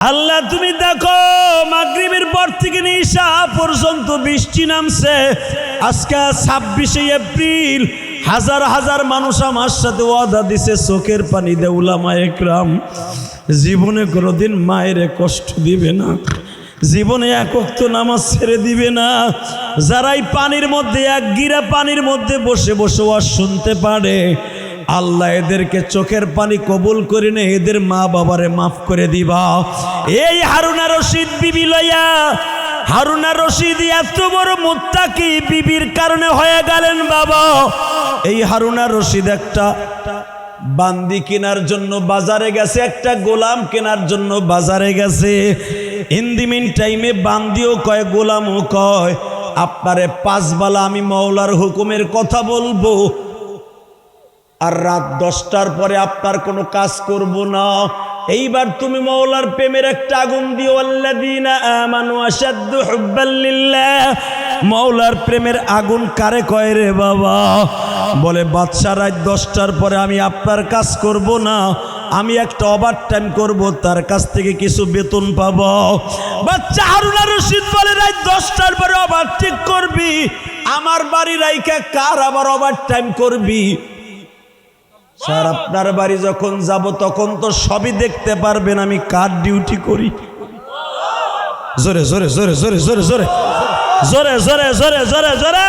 আল্লাহ তুমি দেখো মাগরিবের পর থেকে ঈশা পর্যন্ত বৃষ্টি নামছে। আজকে 26শে এপ্রিল হাজার হাজার মানুষ আমার সাথে ওয়াদা দিছে চোখের পানি দে উলামায়ে কেরাম জীবনে কোনোদিন মায়ের কষ্ট দিবে না, জীবনে এক ওয়াক্ত নামাজ ছেড়ে দিবে না। যারাই পানির মধ্যে এক গিরা পানির মধ্যে বসে বসে ওয়াজ শুনতে পারে আল্লাহ এদেরকে চোখের পানি কবুল করে নে, এদের মা বাবারে মাফ করে দিবা। এই হারুনা রশিদ বিবি লইয়া, হারুনা রশিদ এত বড় মুত্তাকি বিবির কারণে হয়ে গেলেন বাবা। এই হারুনা রশিদ একটা বান্দি কেনার জন্য বাজারে গেছে, একটা গোলাম কেনার জন্য বাজারে গেছে। ইন দি মিন টাইমে বান্দিও কয় গোলামও কয় আপনারে 5 বেলা আমি মওলার হুকুমের কথা বলবো, আর রাত 10টার পরে আপনার কোনো কাজ করব না। এইবার তুমি মওলার প্রেমের একটা আগুন দিও। আল্লাযীনা আমানু আশাদ্দু হুব্বাল লিল্লাহ। মওলার প্রেমের আগুন কারে কয় রে বাবা? বলে বাদশা রাত 10টার পরে আমি আপনার কাজ করব না, আমি একটা ওভার টাইম করব, তার কাছ থেকে কিছু বেতন পাবো। বাচ্চা হারুনা রশিদ বলে রাত 10টার পরে ওভার ঠিক করবি, আমার বাড়ি রাইকা কার আবার ওভার টাইম করবি? স্যার আপনার বাড়ি যখন যাব তখন তো সবই দেখতে পারবেন আমি কার ডিউটি করি। জোরে জোরে জোরে জোরে জোরে জোরে জোরে জোরে জোরে জোরে জোরে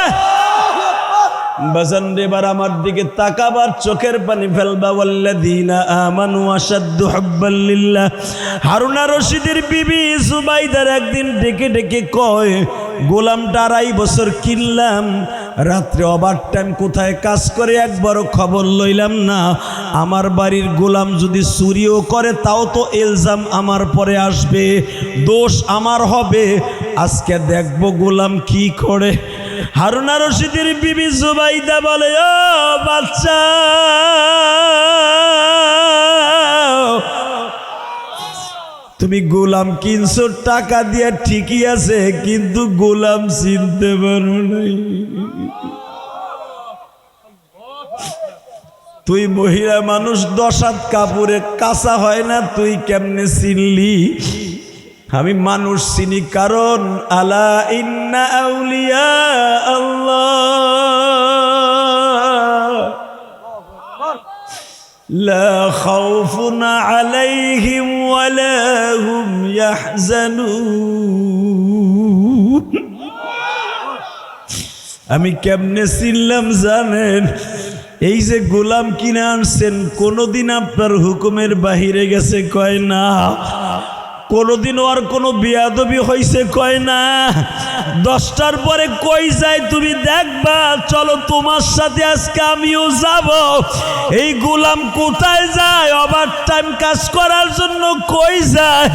বাজান এবার আমার দিকে তাকাবার চোখের পানি ফেলবা। ওয়াল্লাযীনা আমানু আশাদ্দু হুব্বাল লিল্লাহ। হারুনা রশিদের বিবি জুবাইদার একদিন ডেকে ডেকে কয় গোলামটা 2.5 বছর কিনলাম, রাত্রে ওভার টাইম কোথায় কাজ করে একবারও খবর লইলাম না। আমার বাড়ির গোলাম যদি চুরিও করে তাও তো ইলজাম আমার পরে আসবে, দোষ আমার হবে। আজকে দেখবো গোলাম কি করে। হারুনা রশিদের বিবি জুবাইদা বলে ও বাচ্চা, তুমি গোলাম কিনছো টাকা দিয়া ঠিকই আছে, কিন্তু গোলাম চিনতে পারো নাই। তুই মহিলা মানুষ 10 হাত কাপড়ে কাঁচা হয় না, তুই কেমনে চিনলি? আমি মানুষ চিনি কারণ আলা ইন্না আউলিয়া আল্লাহ লা খাউফুন আলাইহিম ওয়ালা হুম ইয়াহজানুন। আমি কেমনে চিনলাম জানেন? এই যে গোলাম কিনে আনছেন কোনোদিন আপনার হুকুমের বাহিরে গেছে কয় না, কোনোদিন ওর কোনো বিয়াদবি হয়েছে কয় না। 10টার পরে কই যায় তুমি দেখবা, চলো তোমার সাথে আজকে আমিও যাব। এই গোলাম কোথায় যায়? ওভার টাইম কাজ করার জন্য কই যায়?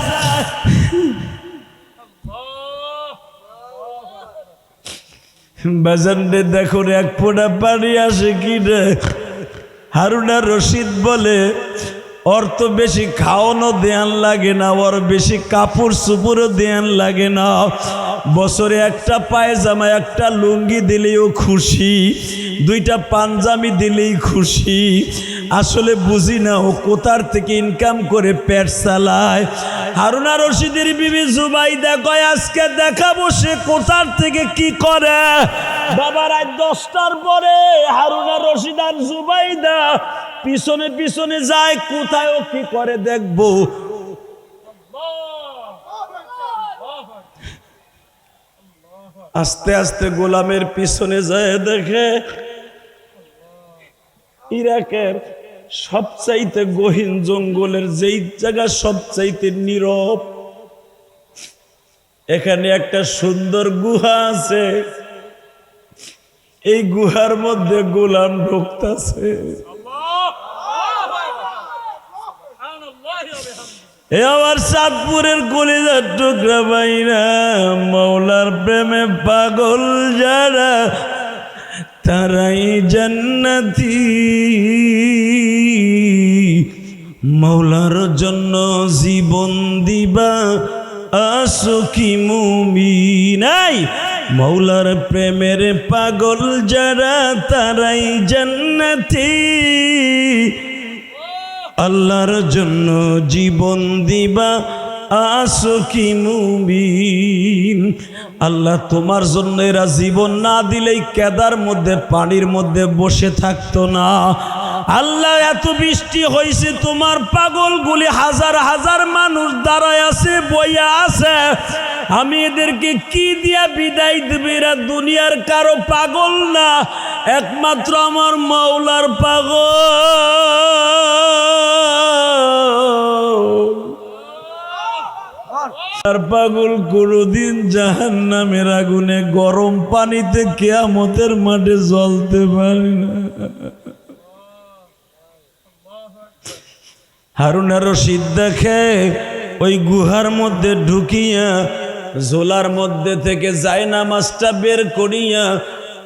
বাজারে দেখো এক ফোঁটা পানি আসে কি রে? হারুনা রশিদ বলে ওর তো বেশি খাওয়ানো দেয়ান লাগে না, ওর বেশি কাপড় চুপড়ও দেয়ান লাগে না। বছরে একটা পায়জামা একটা লুঙ্গি দিলেও খুশি, 2টা পাঞ্জাবি দিলেই খুশি। আসলে বুঝি না ও কোথার থেকে ইনকাম করে পেট চালায়। হারুনা রশিদের বিবি জুবাইদা কয় আজকে দেখাবো সে কোথার থেকে কি করে। বাবা রাত 10টার পরে হারুনা রশিদ আর জুবাইদা পিছনে পিছনে যায়, কোথায় ও কি করে দেখবো। আস্তে আস্তে গোলামের পিছনে যায়, দেখে ইরাকের সবচাইতে গহীন জঙ্গলের যেই জায়গা সবচাইতে নীরব, এখানে একটা সুন্দর গুহা আছে। এই গুহার মধ্যে গোলাম ঢুকতেছে। এ আমার চাঁদপুরের কলিজার টুকরা বাইরা, মওলার প্রেমে পাগল যারা তারাই জান্নাতি। মওলার জন্য জীবন দিবা আসো কি মুমিন। মওলার প্রেমের পাগল যারা তারাই জান্নাতি। আল্লাহর জন্য জীবন দিবা আশকি মুবিন। আল্লাহ তোমার জন্য এরা জীবন না দিলেই কেদার মধ্যে পানির মধ্যে বসে থাকতো না। আল্লাহ এত বৃষ্টি হয়েছে, তোমার পাগলগুলি হাজার হাজার মানুষ দাঁড়ায় আছে, বইয়া আছে। আমি এদেরকে কি দিয়া বিদায় দেবে? এরা দুনিয়ার কারো পাগল না, একমাত্র আমার মাওলার পাগল। আর পাগল কোনদিন জাহান্নামের আগুনে গরম পানিতে কিয়ামতের মাঠে জ্বলতে পারে না। হারুন আর রশিদ দেখে ওই গুহার মধ্যে ঢুকিয়া ঝোলার মধ্যে থেকে জায়নামাজটা বের করিয়া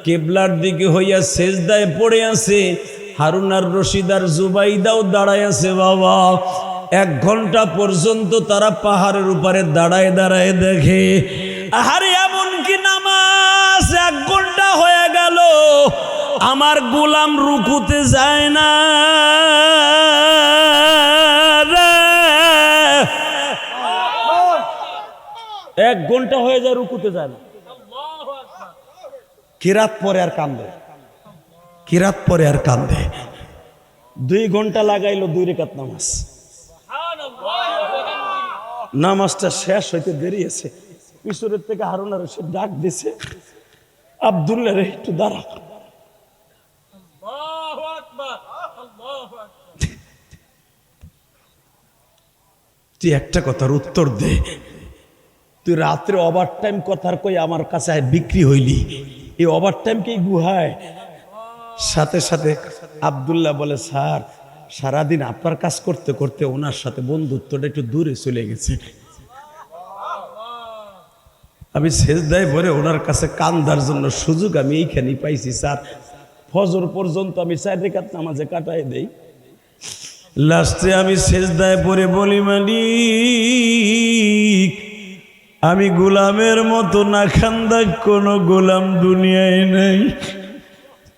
কিবলার দিকে হইয়া সেজদায় পড়ে আছে। হারুন আর রশিদ আর জুবাইদাও দাঁড়ায় আছে। বাবা 1 ঘন্টা পর্যন্ত তারা পাহাড়ের উপরে দাঁড়ায় দাঁড়ায় দেখে। আরে এমন কি নামাজ 1 ঘন্টা হয়ে গেল, আমার গোলাম রুকুতে যায় না। 1 ঘন্টা হয়ে যায়, রুকুতে যায় না। কিরাত পরে আর কান্দে, কিরাত পরে আর কান্দে। 2 ঘন্টা লাগাইলো 2 রাকাত নামাজ। নামাজটা শেষ হইতে দেরি আছে। পিছনের থেকে হারুন আর রশিদ ডাক দিছে, আব্দুল্লাহ রে একটু দাঁড়া। তুই একটা কথার উত্তর দে, তুই রাত্রে ওভার টাইম কথার কই আমার কাছে বিক্রি হইলি, এই ওভার টাইম কি গুহায়? সাথে সাথে আব্দুল্লাহ বলে, স্যার সারাদিন আপনার কাজ করতে করতে ওনার সাথে বন্ধুত্বটা একটু দূরে চলে গেছে। আমি সেজদায় পড়ে ওনার কাছে কান্দার জন্য সুযোগ আমি এইখানেই পাইছি স্যার। ফজর পর্যন্ত আমি 4 রাকাত নামাজে কাটাই দেই। লাস্টে আমি সেজদায় পড়ে বলি, মালিক আমি গোলামের মতো না খান্দা কোনো গোলাম দুনিয়ায় নাই,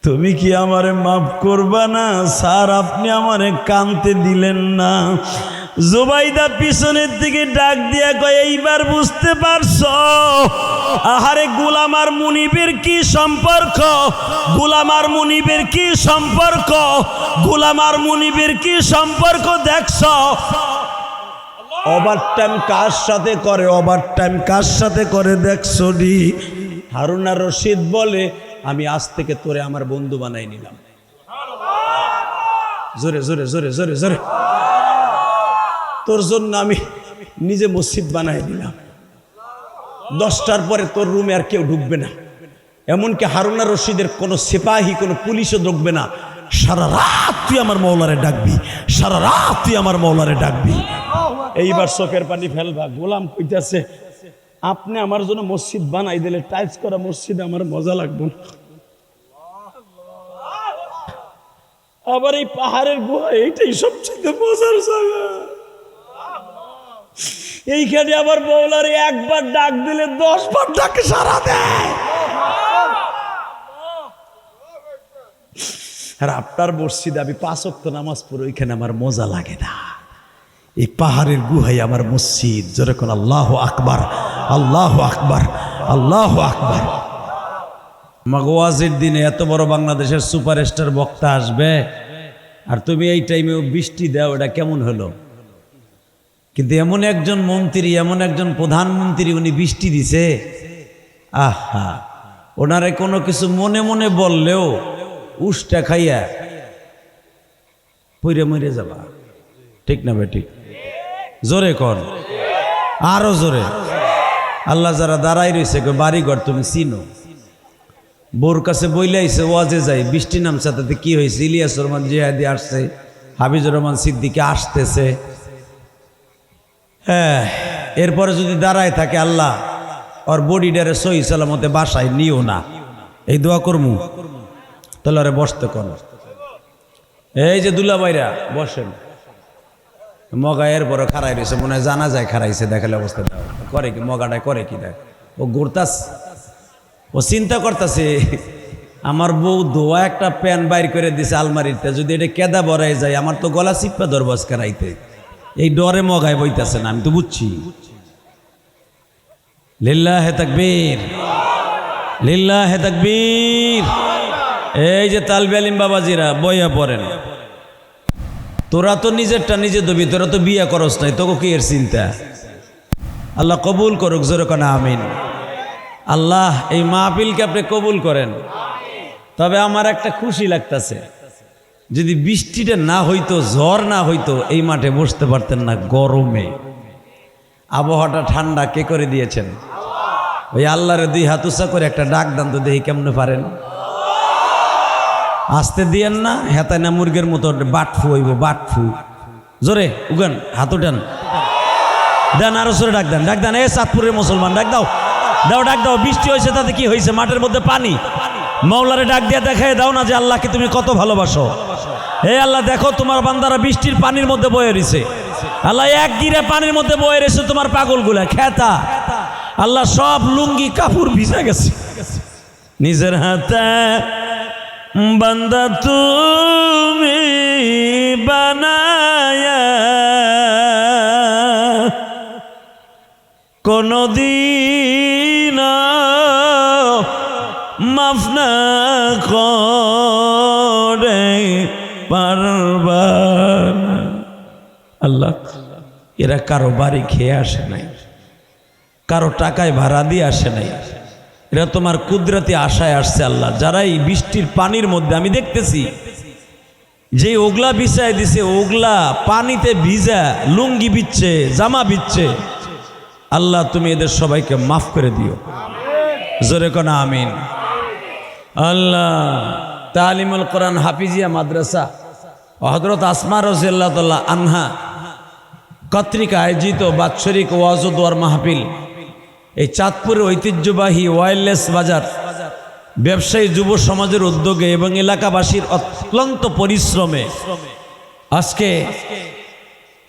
তুমি কি আমারে মাফ করবা না? স্যার আপনি আমারে কানতে দিলেন না। জুবাইদা পিছনের দিকে ডাক দিয়া কয়, এইবার বুঝতে পারছো? আহারে গোলাম আর মুনিবের কি সম্পর্ক, গোলাম আর মুনিবের কি সম্পর্ক, গোলাম আর মুনিবের কি সম্পর্ক দেখছো? ওভার টাইম কার সাথে করে, ওভার টাইম কার সাথে করে দেখছো নি? হারুন আর রশিদ বলে, আমি আজ থেকে তোরে আমার বন্ধু বানাই নিলাম। জোরে জোরে জোরে জোরে জোরে, তোর জন্য আমি নিজে মসজিদ বানাই দিলাম। 10টার পরে তোর রুমে আর কেউ ঢুকবে না, এমনকি হারুন আর রশিদের কোনো সিপাহী কোনো পুলিশও ঢুকবে না। সারা রাত তুই আমার মৌলারে ডাকবি, সারা রাত তুই আমার মৌলারে ডাকবি। এইবার চোখের পানি ফেলবা। গোলাম কইতাছে, আপনি আমার জন্য মসজিদ বানাই দিলে, টাইলস করা মসজিদ আমার মজা লাগবে না। আবার এই পাহাড়ের গুহা এইটাই সবচেয়ে মজার জায়গা। এইখানে আবার মৌলারে একবার ডাক দিলে 10 বার ডাকে সারা দেয়। আর আপনার মসজিদে আমি 5 ওয়াক্ত নামাজ পড়ি, ওইখানে আমার মজা লাগে না। এই পাহাড়ের গুহাই আমার মসজিদ। যেরকম আল্লাহু আকবার, আল্লাহু আকবার, আল্লাহু আকবার। মাগওয়াজের দিনে এত বড় বাংলাদেশের সুপারস্টার বক্তা আসবে, আর তুমি এই টাইমেও বৃষ্টি দাও, এটা কেমন হলো? কিন্তু এমন একজন মন্ত্রী, এমন একজন প্রধানমন্ত্রী, উনি বৃষ্টি দিছে। আহা, ওনারে কোনো কিছু মনে মনে বললেও উষ্টা খাইয়া পইরে মরে যাবা। ঠিক না বেটি? জোরে কর, আরো জোরে। আল্লাহ যারা দাঁড়াই রয়েছে, বাড়িঘর তুমি চিনো, বোর কাছে বইলাইছে ওয়াজে যাই, বৃষ্টি নামছে, তাতে কি হয়েছে? ইলিয়াস রহমান জিহাদি আসছে, হাফিজুর রহমান সিদ্দিকী আসতেছে। হ্যাঁ, এরপরে যদি দাঁড়ায় থাকে, আল্লাহ ওর বডিটারে সহি সালামতে বাসায় নিও না, এই দোয়া করমু। তাহলে আরে বসতে কোন, এই যে দুলা ভাইরা বসেন। মগা এরপরে খারাই রয়েছে, মনে হয় জানা যায় খারাইছে, দেখালে অবস্থা করে কি, মগাটায় করে কি দেখ, ও ঘুরতাস, ও চিন্তা করতেছে আমার বউ ধোয়া একটা প্যান বাইর করে দিছে আলমারিতে, যদি এটা কেদা বড়াই যায় আমার তো গলা চিপ্পা ধরবো আজকে রাইতে। এই ডরে মগায় বইতেছে না, আমি তো বুঝছি। লিল্লাহে তাকবীর, লিল্লাহে তাকবীর। এই যে তালবে আলিম বাবাজিরা বইয়া পড়েন, তোরা তো নিজেরটা নিজে দবি, তোরা তো বিয়ে করস নাই, তোকে কি এর চিন্তা? আল্লাহ কবুল করুক, জোরে কোন আমিন। আল্লাহ এই মাহফিলকে আপনি কবুল করেন। তবে আমার একটা খুশি লাগতেছে, যদি বৃষ্টিটা না হইতো, ঝড় না হইতো, এই মাঠে বসতে পারতেন না গরমে। আবহাওয়াটা ঠান্ডা কে করে দিয়েছেন? ওই আল্লাহরে দুই হাত উঁচা করে একটা ডাক দান তো, দেখি কেমনে পারেন। আসতে দিয়েন না, হেতায় না মুরগের মতো বাটফু হইব, বাটফু। জোরে উগান, হাত উঠান, দেন আরো জোরে ডাক দেন, ডাক দেন। এ চাঁদপুরের মুসলমান ডাক দাও, দাও ডাক দাও। বৃষ্টি হয়েছে তাতে কি হয়েছে? মাঠের মধ্যে পানি। মাওলারে ডাক দিয়ে দেখায় দাও না যে আল্লাহকে তুমি কত ভালোবাসো। হে আল্লাহ, দেখো তোমার বান্দারা বৃষ্টির পানির মধ্যে বয়ে রয়েছে। আল্লাহ এক গিরে পানির মধ্যে বয়ে রয়েছে তোমার পাগলগুলা খেতা। আল্লাহ সব লুঙ্গি কাপড় ভিজে গেছে। নিজের হাতে বান্দা তুমি বানায়া কোনদিন মাফ না করে পারবা না। আল্লাহ, এরা কারো বাড়ি খেয়ে আসে নাই, কারো টাকায় ভাড়া দিয়ে আসে নাই, এরা তোমার কুদরতি আশায় আসছে। আল্লাহ, যারা এই বৃষ্টির পানির মধ্যে আমি দেখতেছি যে ওগলা বিছায় দিছে, ওগলা পানিতে ভিজা, লুঙ্গি বিচ্ছে, জামা বিচ্ছে। আল্লাহ তুমি এদের সবাইকে মাফ করে দিও, জোরে কোন আমিন। আল্লাহ তালিমুল কোরআন হাফিজিয়া মাদ্রাসা হযরত আসমা রাদিয়াল্লাহু তাআলা আনহা কর্তৃক আয়োজিত বাৎসরিক ওয়াজ ও দোয়ার মাহফিল, এই চাঁদপুরের ঐতিহ্যবাহী ওয়্যারলেস বাজার ব্যবসায়ী যুব সমাজের উদ্যোগে এবং এলাকাবাসীর অক্লান্ত পরিশ্রমে আজকে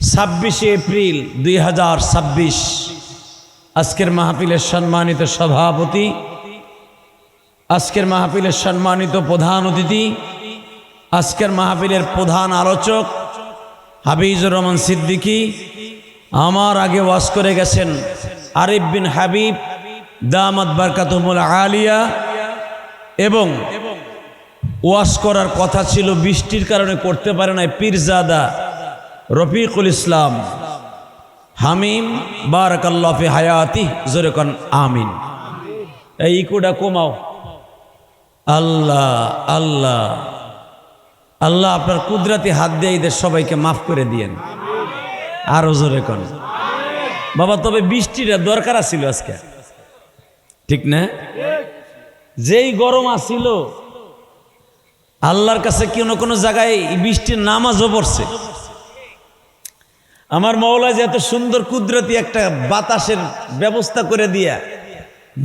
26 এপ্রিল 2026 আজকের মাহফিলের সম্মানিত সভাপতি, আজকের মাহফিলের সম্মানিত প্রধান অতিথি, আজকের মাহফিলের প্রধান আলোচক হাফিজুর রহমান সিদ্দিকী, আমার আগে ওয়াজ করে গেছেন আরিফ বিন হাবিব দামাত বারকাতুহুল আলিয়া, এবং ওয়াজ করার কথা ছিল বৃষ্টির কারণে করতে পারে নাই পীরজাদা রফিকুল ইসলাম হামিম বারাকাল্লাহু ফি হায়াতি, জোরে কোন আমিন। এই ইকুটা কমাও। আল্লাহ আল্লাহ আল্লাহ আপনার কুদরতি হাত দিয়ে এদের সবাইকে মাফ করে দিয়েন, আরো জোরে কোন বাবা। তবে বৃষ্টিটা দরকার ছিল আজকে, ঠিক না? যেই গরম আসছিল, আল্লাহর কাছে কোনো জায়গায় বৃষ্টির নামাজও পড়ছে। আমার মাওলা যে এত সুন্দর কুদরতি একটা বাতাসের ব্যবস্থা করে দিয়া,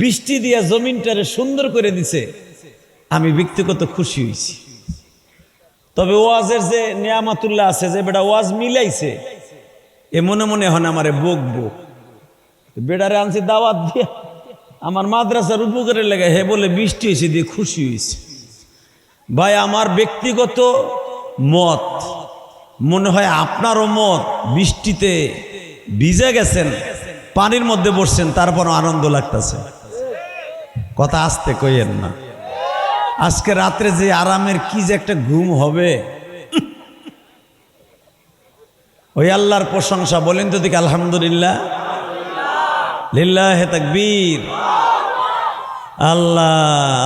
বৃষ্টি দিয়া জমিনটারে সুন্দর করে দিছে, আমি ব্যক্তিগত খুশি হয়েছি। তবে ওয়াজের যে নিয়ামাতুল্লাহ আছে, যে বেটা ওয়াজ মিলাইছে, এ মনে মনে হন আমারে বকবো। বেটারে আনছি দাওয়াত দিয়া, আমার মাদ্রাসার উপকারের লেগে, হে বলে বৃষ্টি হয়েছে দিয়ে খুশি হয়েছে। ভাই, আমার ব্যক্তিগত মত, মনে হয় আপনারও মত, বৃষ্টিতে ভিজে গেছেন, পানির মধ্যে বসছেন, তারপরও আনন্দ লাগতেছে। কথা আসতে কইেন না। আজকে রাত্রে যে আরামের কি যে একটা ঘুম হবে, ওই আল্লাহর প্রশংসা বলেন তো দেখি আলহামদুলিল্লাহ, লিল্লাহে তাকবীর। আল্লাহ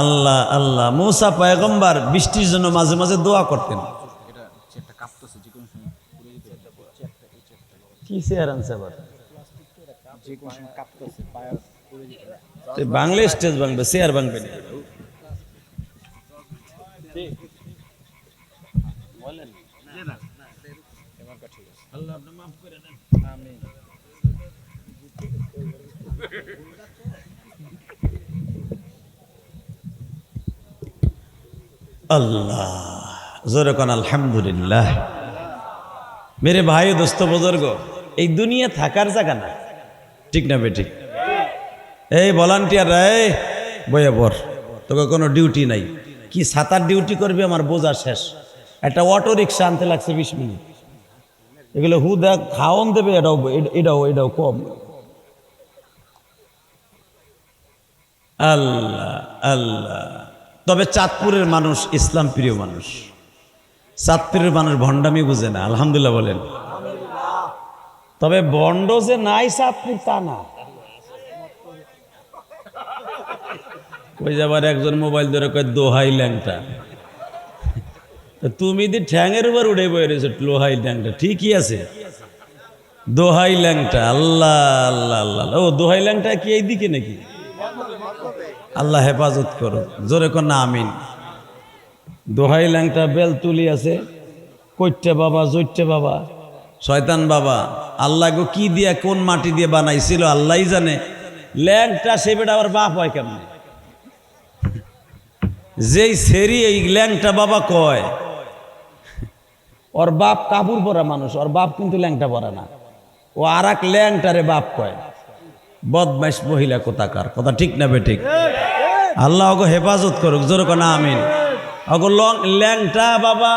আল্লাহ আল্লাহ। মুসা পয়গম্বর বৃষ্টির জন্য মাঝে মাঝে দোয়া করতেন। কি চেয়ার আনছে আবার? বাংলা স্টেজ ভাঙবে, চেয়ার ভাঙবে না। আল্লাহ, জোরে কোন আলহামদুলিল্লাহ। মেরে ভাই দোস্ত বুজুর্গ, এই দুনিয়া থাকার জায়গা না, ঠিক না বেঠিক? এই ভলান্টিয়াররা, এই বইয়া বর, তোকে কোনো ডিউটি নাই। কি ছাতার ডিউটি করবি আমার বোঝা শেষ। একটা অটো রিক্সা আনতে লাগছে 20 মিনিট। এগুলো হুদা খাওয়ন দেবে, এটাও কম। আল্লাহ আল্লাহ। তবে চাঁদপুরের মানুষ ইসলাম প্রিয় মানুষ, চাঁদপুরের মানুষ ভণ্ডামি বুঝে না, আলহামদুলিল্লাহ বলেন। তবে বন্ড যে নাই চাঁদপুর তা না। ওই যাবার একজন মোবাইল ধরে কয় দোহাই ল্যাংটা, তুমি দি ঠ্যাঙের উপর উঠে বয়ে রয়েছে লোহাই ল্যাংটা, ঠিকই আছে দোহাই ল্যাংটা। আল্লাহ আল্লাহ আল্লাহ। ও দোহাই ল্যাংটা কি এই দিকে নাকি? আল্লাহ হেফাজত করো, জোরে কর না আমিন। দোহাই ল্যাংটা বেলতুলি আছে, কৈট্টে বাবা, জৈট্টে বাবা, শয়তান বাবা, আল্লাহ গো কি দিয়া কোন মাটি দিয়ে বানাইছিল আল্লাহই জানে। ল্যাংটা সে বেটা আবার বাপ হয় কেমন? যেই সেরি এই ল্যাংটা বাবা কয়, ওর বাপ কাপড় পরা মানুষ, ওর বাপ কিন্তু ল্যাংটা পরা না। ও আর এক ল্যাংটারে বাপ কয়। বদমাইশ মহিলা কোথাকার, কথা ঠিক না বে ঠিক? আল্লাহ ওগো হেফাজত করুক, জোরে কর না আমিন। ওগো ল্যাংটা বাবা,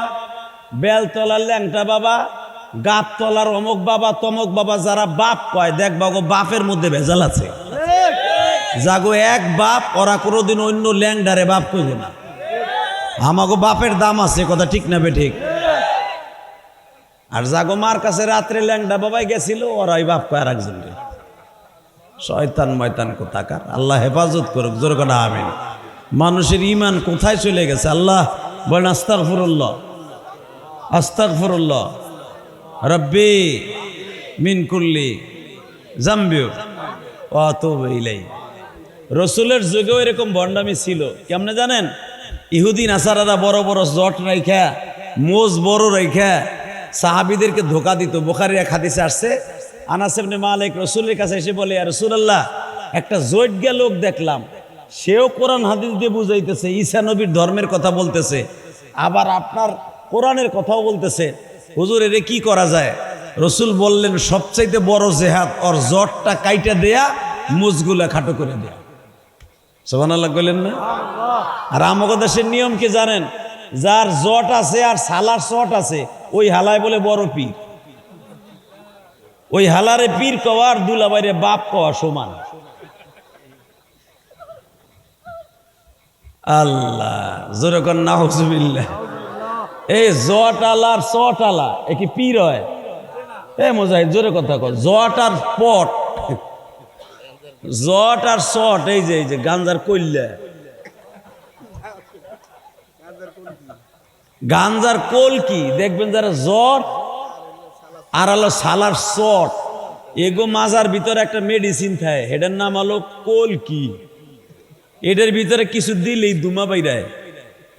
বেলতলার ল্যাংটা বাবা, গাপ তলার অমুক বাবা তমুক বাবা, যারা বাপ কয় দেখবা ওগো বাপের মধ্যে ভেজাল আছে। যাগো এক বাপ, ওরা কোনোদিন অন্য ল্যাংডারে বাপ কইব না। আমাগো বাপের দাম আছে, কথা ঠিক না বে ঠিক? আর যাগো মার কাছে রাত্রে ল্যাংডা বাবাই গেছিল, ওরাই বাপ কয় আর একজনকে। শয়তান ময়তান কোথাকার, আল্লাহ হেফাজত করুক, জোরে কর না আমিন। মানুষের ইমান কোথায় চলে গেছে? আল্লাহ বলেন আস্তাগফিরুল্লাহ আস্তাগফিরুল্লাহ রব্বি মিন কুল্লি জামবি ওয়া আতুবু ইলাইহি। রসুলের যুগেও এরকম ভণ্ডামি ছিল। কেমনে জানেন? ইহুদি নাসারারা বড় বড় জট রাইখা, মোজ বড় রাইখা সাহাবীদেরকে ধোকা দিত। বুখারীর এক হাদিসে আসছে, আনাস ইবনে মালিক রসুলের কাছে এসে বলে, ইয়া রাসূলুল্লাহ, একটা জৈটগা লোক দেখলাম, সেও কোরআন হাদিস দিয়ে বুঝাইতেছে, ঈসা নবীর ধর্মের কথা বলতেছে, আবার আপনার কোরআনের কথাও বলতেছে, হুজুর এরে কি করা যায়? রসুল বললেন, সবচাইতে বড় জেহাদ ওর জটটা কাইটা দেয়া, মুজগুলা খাটো করে দেয়া। সুবহানাল্লাহ বললেন না? আর আমাগো দেশের নিয়ম কি জানেন? যার জট আছে আর সালার শট আছে, ওই হালায় বলে বড় পীর। ওই হালারে পীর কওয়া আর দুলাবাইরে বাপ কওয়া সমান। আল্লাহ, জোরে কর নাউজুবিল্লাহ। এই জট আলা আর শট আলা এ কি পীর হয়? এ মুজাহিদ জোরে কথা কর। জট আর পট, জট আর শট, এই যে গাঞ্জার কইল্লা, গাঞ্জার কোল কি দেখবেন, যারা জট আর হলো সালার শট, এগো মাজার ভিতরে একটা মেডিসিন থাকে, এটার নাম হলো কোল কি। এটার ভিতরে কিছু দিলেই দুমা বাইরায়,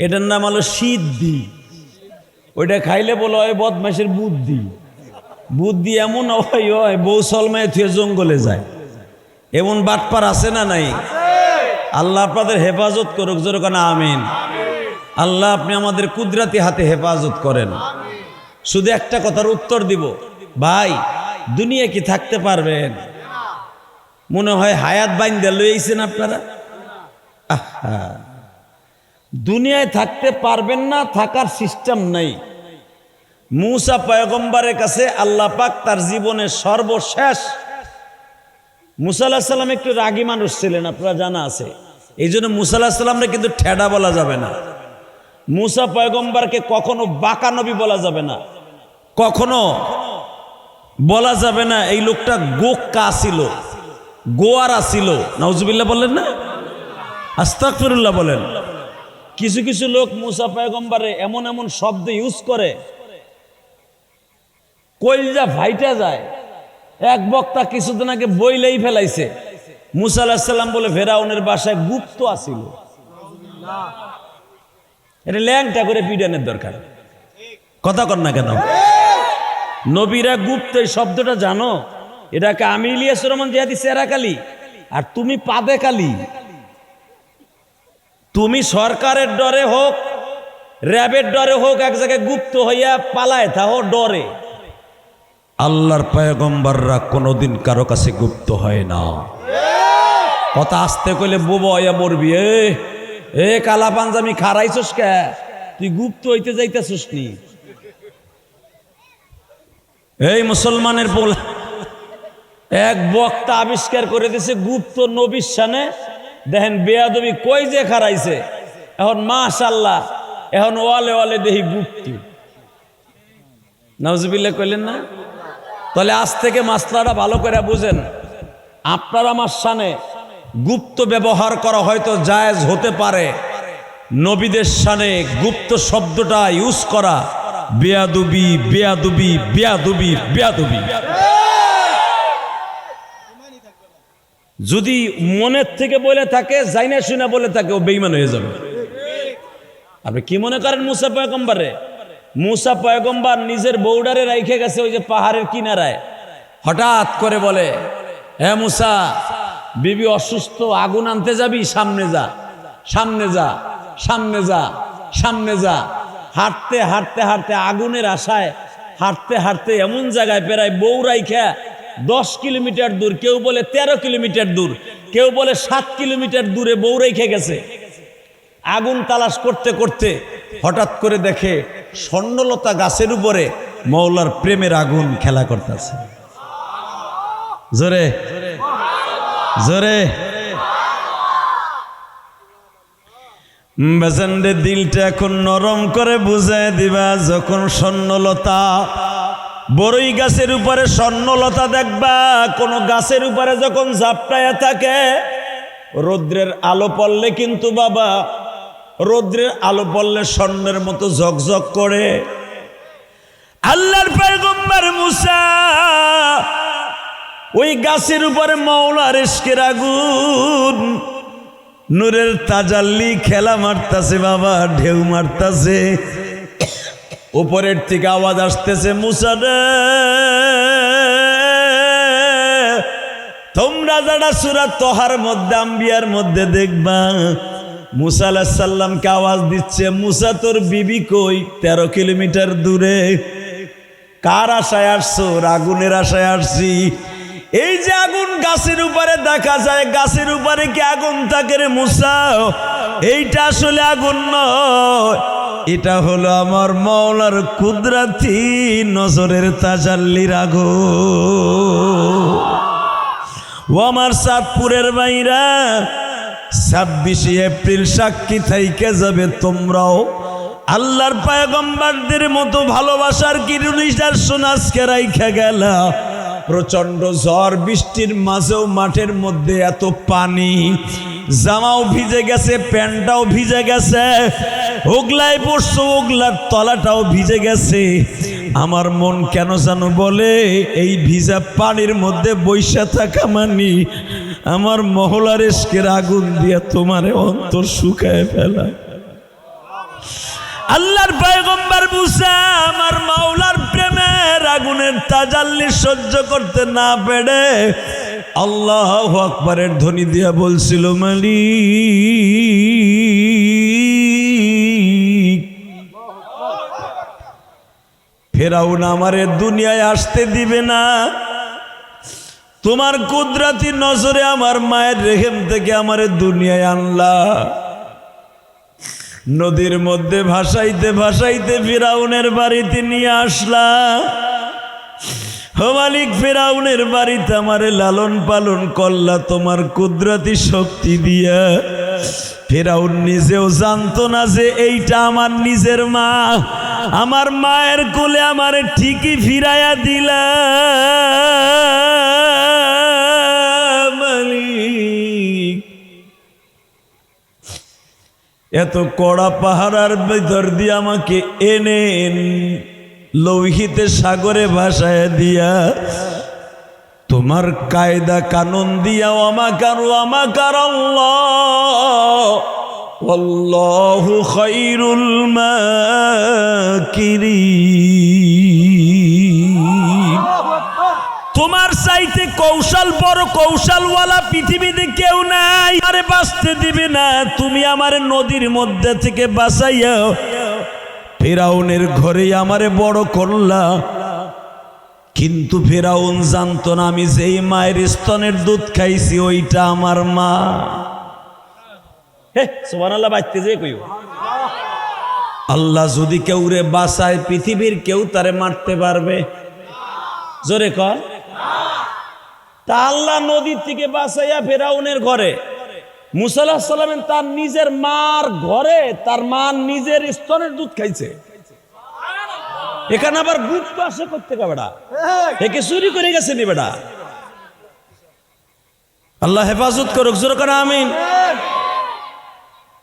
এটার নাম হলো সিদ্ধি। ওইটা খাইলে বলে হয় বদমাইশের বুদ্ধি। বুদ্ধি এমন হয় বউ সলমায় থুয়ে জঙ্গলে যায়, এমন বাটপার আছে না নাই? আল্লাহ আপনাদের হেফাজত করুক, জোরে কর না আমিন। আল্লাহ আপনি আমাদের কুদরতি হাতে হেফাজত করেন। শুধু একটা কথার উত্তর দিব, ভাই দুনিয়া কি থাকতে পারবেন? মনে হয় হায়াত বাইন্দা লইছেন আপনারা। আহা, দুনিয়ায় থাকতে পারবেন না, থাকার সিস্টেম নাই। মূসা পয়গম্বরের কাছে আল্লাহ পাক তার জীবনের সর্বশেষ, মূসা আলাইহিস সালাম একটু রাগী মানুষ ছিলেন, আপনারা জানা আছে। এই জন্য মূসা আলাইহিস সালামকে কিন্তু ঠেডা বলা যাবে না। মূসা পয়গম্বরকে কখনো বাঁকা নবী বলা যাবে না, কখনো বলা যাবে না এই লোকটা গোক্কা ছিল, গোয়ারা ছিল। নাউজুবিল্লাহ বললেন না? আস্তাগফিরুল্লাহ বলেন। কিছু কিছু লোক মূসা পয়গম্বরে এমন এমন শব্দ ইউজ করে, কইলজা ফাইটা যায়। এক বক্তা কিছুদিন আগে বইলেই ফেলাইছে, মূসা আলাইহিস সালাম বলে ফেরাউনের বাসায় গুপ্ত আছিল। এটা ল্যাংটা করে পিডানের দরকার, কথা কর না কেন? নবীরা গুপ্ত, এই শব্দটা জানো? এটাকে আমি ইলিয়াস রহমান জিহাদি চেরাকালি, আর তুমি পাদে কালি। তুমি সরকারের ডরে হোক, র্যাবের ডরে হোক, এক জায়গায় গুপ্ত হইয়া পালায় থাকো ডরে। আল্লাহর পয়গম্বররা কোনোদিন কারো কাছে গুপ্ত হয় না। কথা আসতে কইলে বোবা হইয়া মরবি। এ কালা পাঞ্জামি খারাইছস কে? তুই গুপ্ত হইতে যাইতেছস নি? এই মুসলমানের পোলা এক বক্তা আবিষ্কার করে দিয়েছে গুপ্ত নবীর শানে। দেখেন বেয়াদবি কই যে খারাইছে। এখন মাশাআল্লাহ এখন ওয়ালে ওয়ালে দেখি গুপ্তি। নাউজুবিল্লাহ কইলেন না? তাহলে আজ থেকে মাসলাটা ভালো করে বুঝেন। আপনার আমার শানে গুপ্ত ব্যবহার করা হয়তো জায়েজ হতে পারে, নবীদের শানে গুপ্ত শব্দটা ইউজ করা বেয়াদবি বেয়াদবি বেয়াদবি বেয়াদবি। যদি মনের থেকে বলে থাকে, জাইনা শুনা বলে থাকে, ও বেঈমান হয়ে যাবে। আপনি কি মনে করেন মুসা পয়গম্বরে? মুসা পয়গম্বর নিজের বউডারে রাইখে গেছে ওই যে পাহাড়ের কিনারায়। হঠাৎ করে বলে, হ্যাঁ মুসা, বিবি অসুস্থ, আগুন আনতে যাবি? সামনে যা, সামনে যা, সামনে যা, সামনে যা। হাঁটতে হাঁটতে হাঁটতে আগুনের আশায় হাঁটতে হাঁটতে এমন জায়গায় প্রায় বউ রাইখা 10 কিলোমিটার দূর, কেউ বলে 13 কিলোমিটার দূর, কেউ বলে 7 কিলোমিটার দূরে বউ রেখে গেছে। আগুন তালাশ করতে করতে হঠাৎ করে দেখে স্বর্ণলতা গাছের উপরে মওলার প্রেমের আগুন খেলা করতেছে। জোরে জোরে বেজানরে দিলটা এখন নরম করে বুঝায় দিবা। যখন স্বর্ণলতা বড়ই গাছের উপরে স্বর্ণলতা দেখবা, কোন গাছের উপরে যখন ঝাপটায়া থাকে, রৌদ্রের আলো পড়লে কিন্তু বাবা, রৌদ্রের আলো পড়লে স্বর্ণের মতো ঝকঝক করে। আল্লাহর পয়গম্বর মুসা ওই গাছের উপরে মাওলার ইশকের আগুন, নূরের তাজাল্লি খেলা মারতাছে বাবা, ঢেউ মারতাছে। উপরের থেকে আওয়াজ আসতেছে, মুসা রে, তোমরা যারা সূরা তহার মধ্যে আম্বিয়ার মধ্যে দেখবা, মুসা আলাইহিস সালামকে আওয়াজ দিচ্ছে, মুসা তোর বিবি কই? 13 কিলোমিটার দূরে। কার আশায় আসছো? আগুনের আশায় আসছি। এই যে আগুন গাছের উপরে দেখা যায়, গাছের উপরে কি আগুন থাকে রে মুসা? এইটা আসলে আগুন নয়, এটা হলো আমার মাওলার কুদরতি নজরের তাজাল্লির আগুন। ও আমার চাঁদপুরের বাইরা, 26 এপ্রিল সাক্ষী থাইকে যাবে তোমরাও আল্লাহর পয়গম্বরদের মতো ভালোবাসার কিরুনিশার সোনাজকে রাইখা গেলা। প্রচন্ড ঝড় বৃষ্টির মাঝেও মাঠের মধ্যে এত পানি, জামাও ভিজে গেছে, প্যান্টটাও ভিজে গেছে, ওগলায় পড়ছো, ওগলার তলাটাও ভিজে গেছে। আমার মন কেন জানো বলে, এই ভিজা পানির মধ্যে বৈশা থাকা মানি আমার মহলার ইশকের আগুন দিয়ে তোমার অন্তর শুকায় ফেলা। আল্লাহর পয়গম্বর মুসা আমার মাওলার প্রেমের আগুনের তাজাল্লি সহ্য করতে না পেরে আল্লাহু আকবারের ধ্বনি দিয়া বলছিল, মালিক, ফেরাউন আমারে দুনিয়ায় আসতে দিবে না। তোমার কুদরতি নজরে আমার মায়ের রেহেম থেকে আমারে দুনিয়ায় আনলা। নদীর মধ্যে ভাসাইতে ভাসাইতে ফিরাউনের বাড়িতে নিয়ে আসলা। ও মালিক, ফিরাউনের বাড়িতে আমারে লালন পালন করলা তোমার কুদরতি শক্তি দিয়া। ফিরাউন নিজেও জানতো না যে এইটা আমার নিজের মা। আমার মায়ের কোলে আমারে ঠিকই ফিরাইয়া দিলা। এত কড়া পাহাড়ার ভিতর দিয়ে আমাকে এনে লৌহিতে সাগরে ভাসায় দিয়া তোমার কায়দা কানুন দিয়া আমাকার আল্লাহ আল্লাহু খায়রুল মাকিরিন। তোমার চাইতে কৌশল বড় কৌশলওয়ালা পৃথিবীতে কেউ নাই। আরে বাঁচতে দিবে না, তুমি আমার নদীর মধ্যে থেকে বাঁচাইয়া ফিরাউনের ঘরে আমারে বড় করলা। কিন্তু ফিরাউন জানতো না আমি যেই মায়ের স্তনের দুধ খাইছি ওইটা আমার মা। হে সুবহানাল্লাহ, বাঁচতে যে কইও। আল্লাহ যদি কেউ রে বাঁচায় পৃথিবীর কেউ তারে মারতে পারবে? জোরে কর। তা আল্লাহ নদীর থেকে বাঁচাইয়া ফেরাউনের ঘরে মুসা আলাইহিস সালামের তার নিজের মার ঘরে তার মা নিজের স্তনের দুধ খাইছে। এখানে আবার গুপ্ত আসে করতে বেড়া, একে চুরি করে গেছে নি বেড়া। আল্লাহ হেফাজত করুক, জোরে করে আমিন।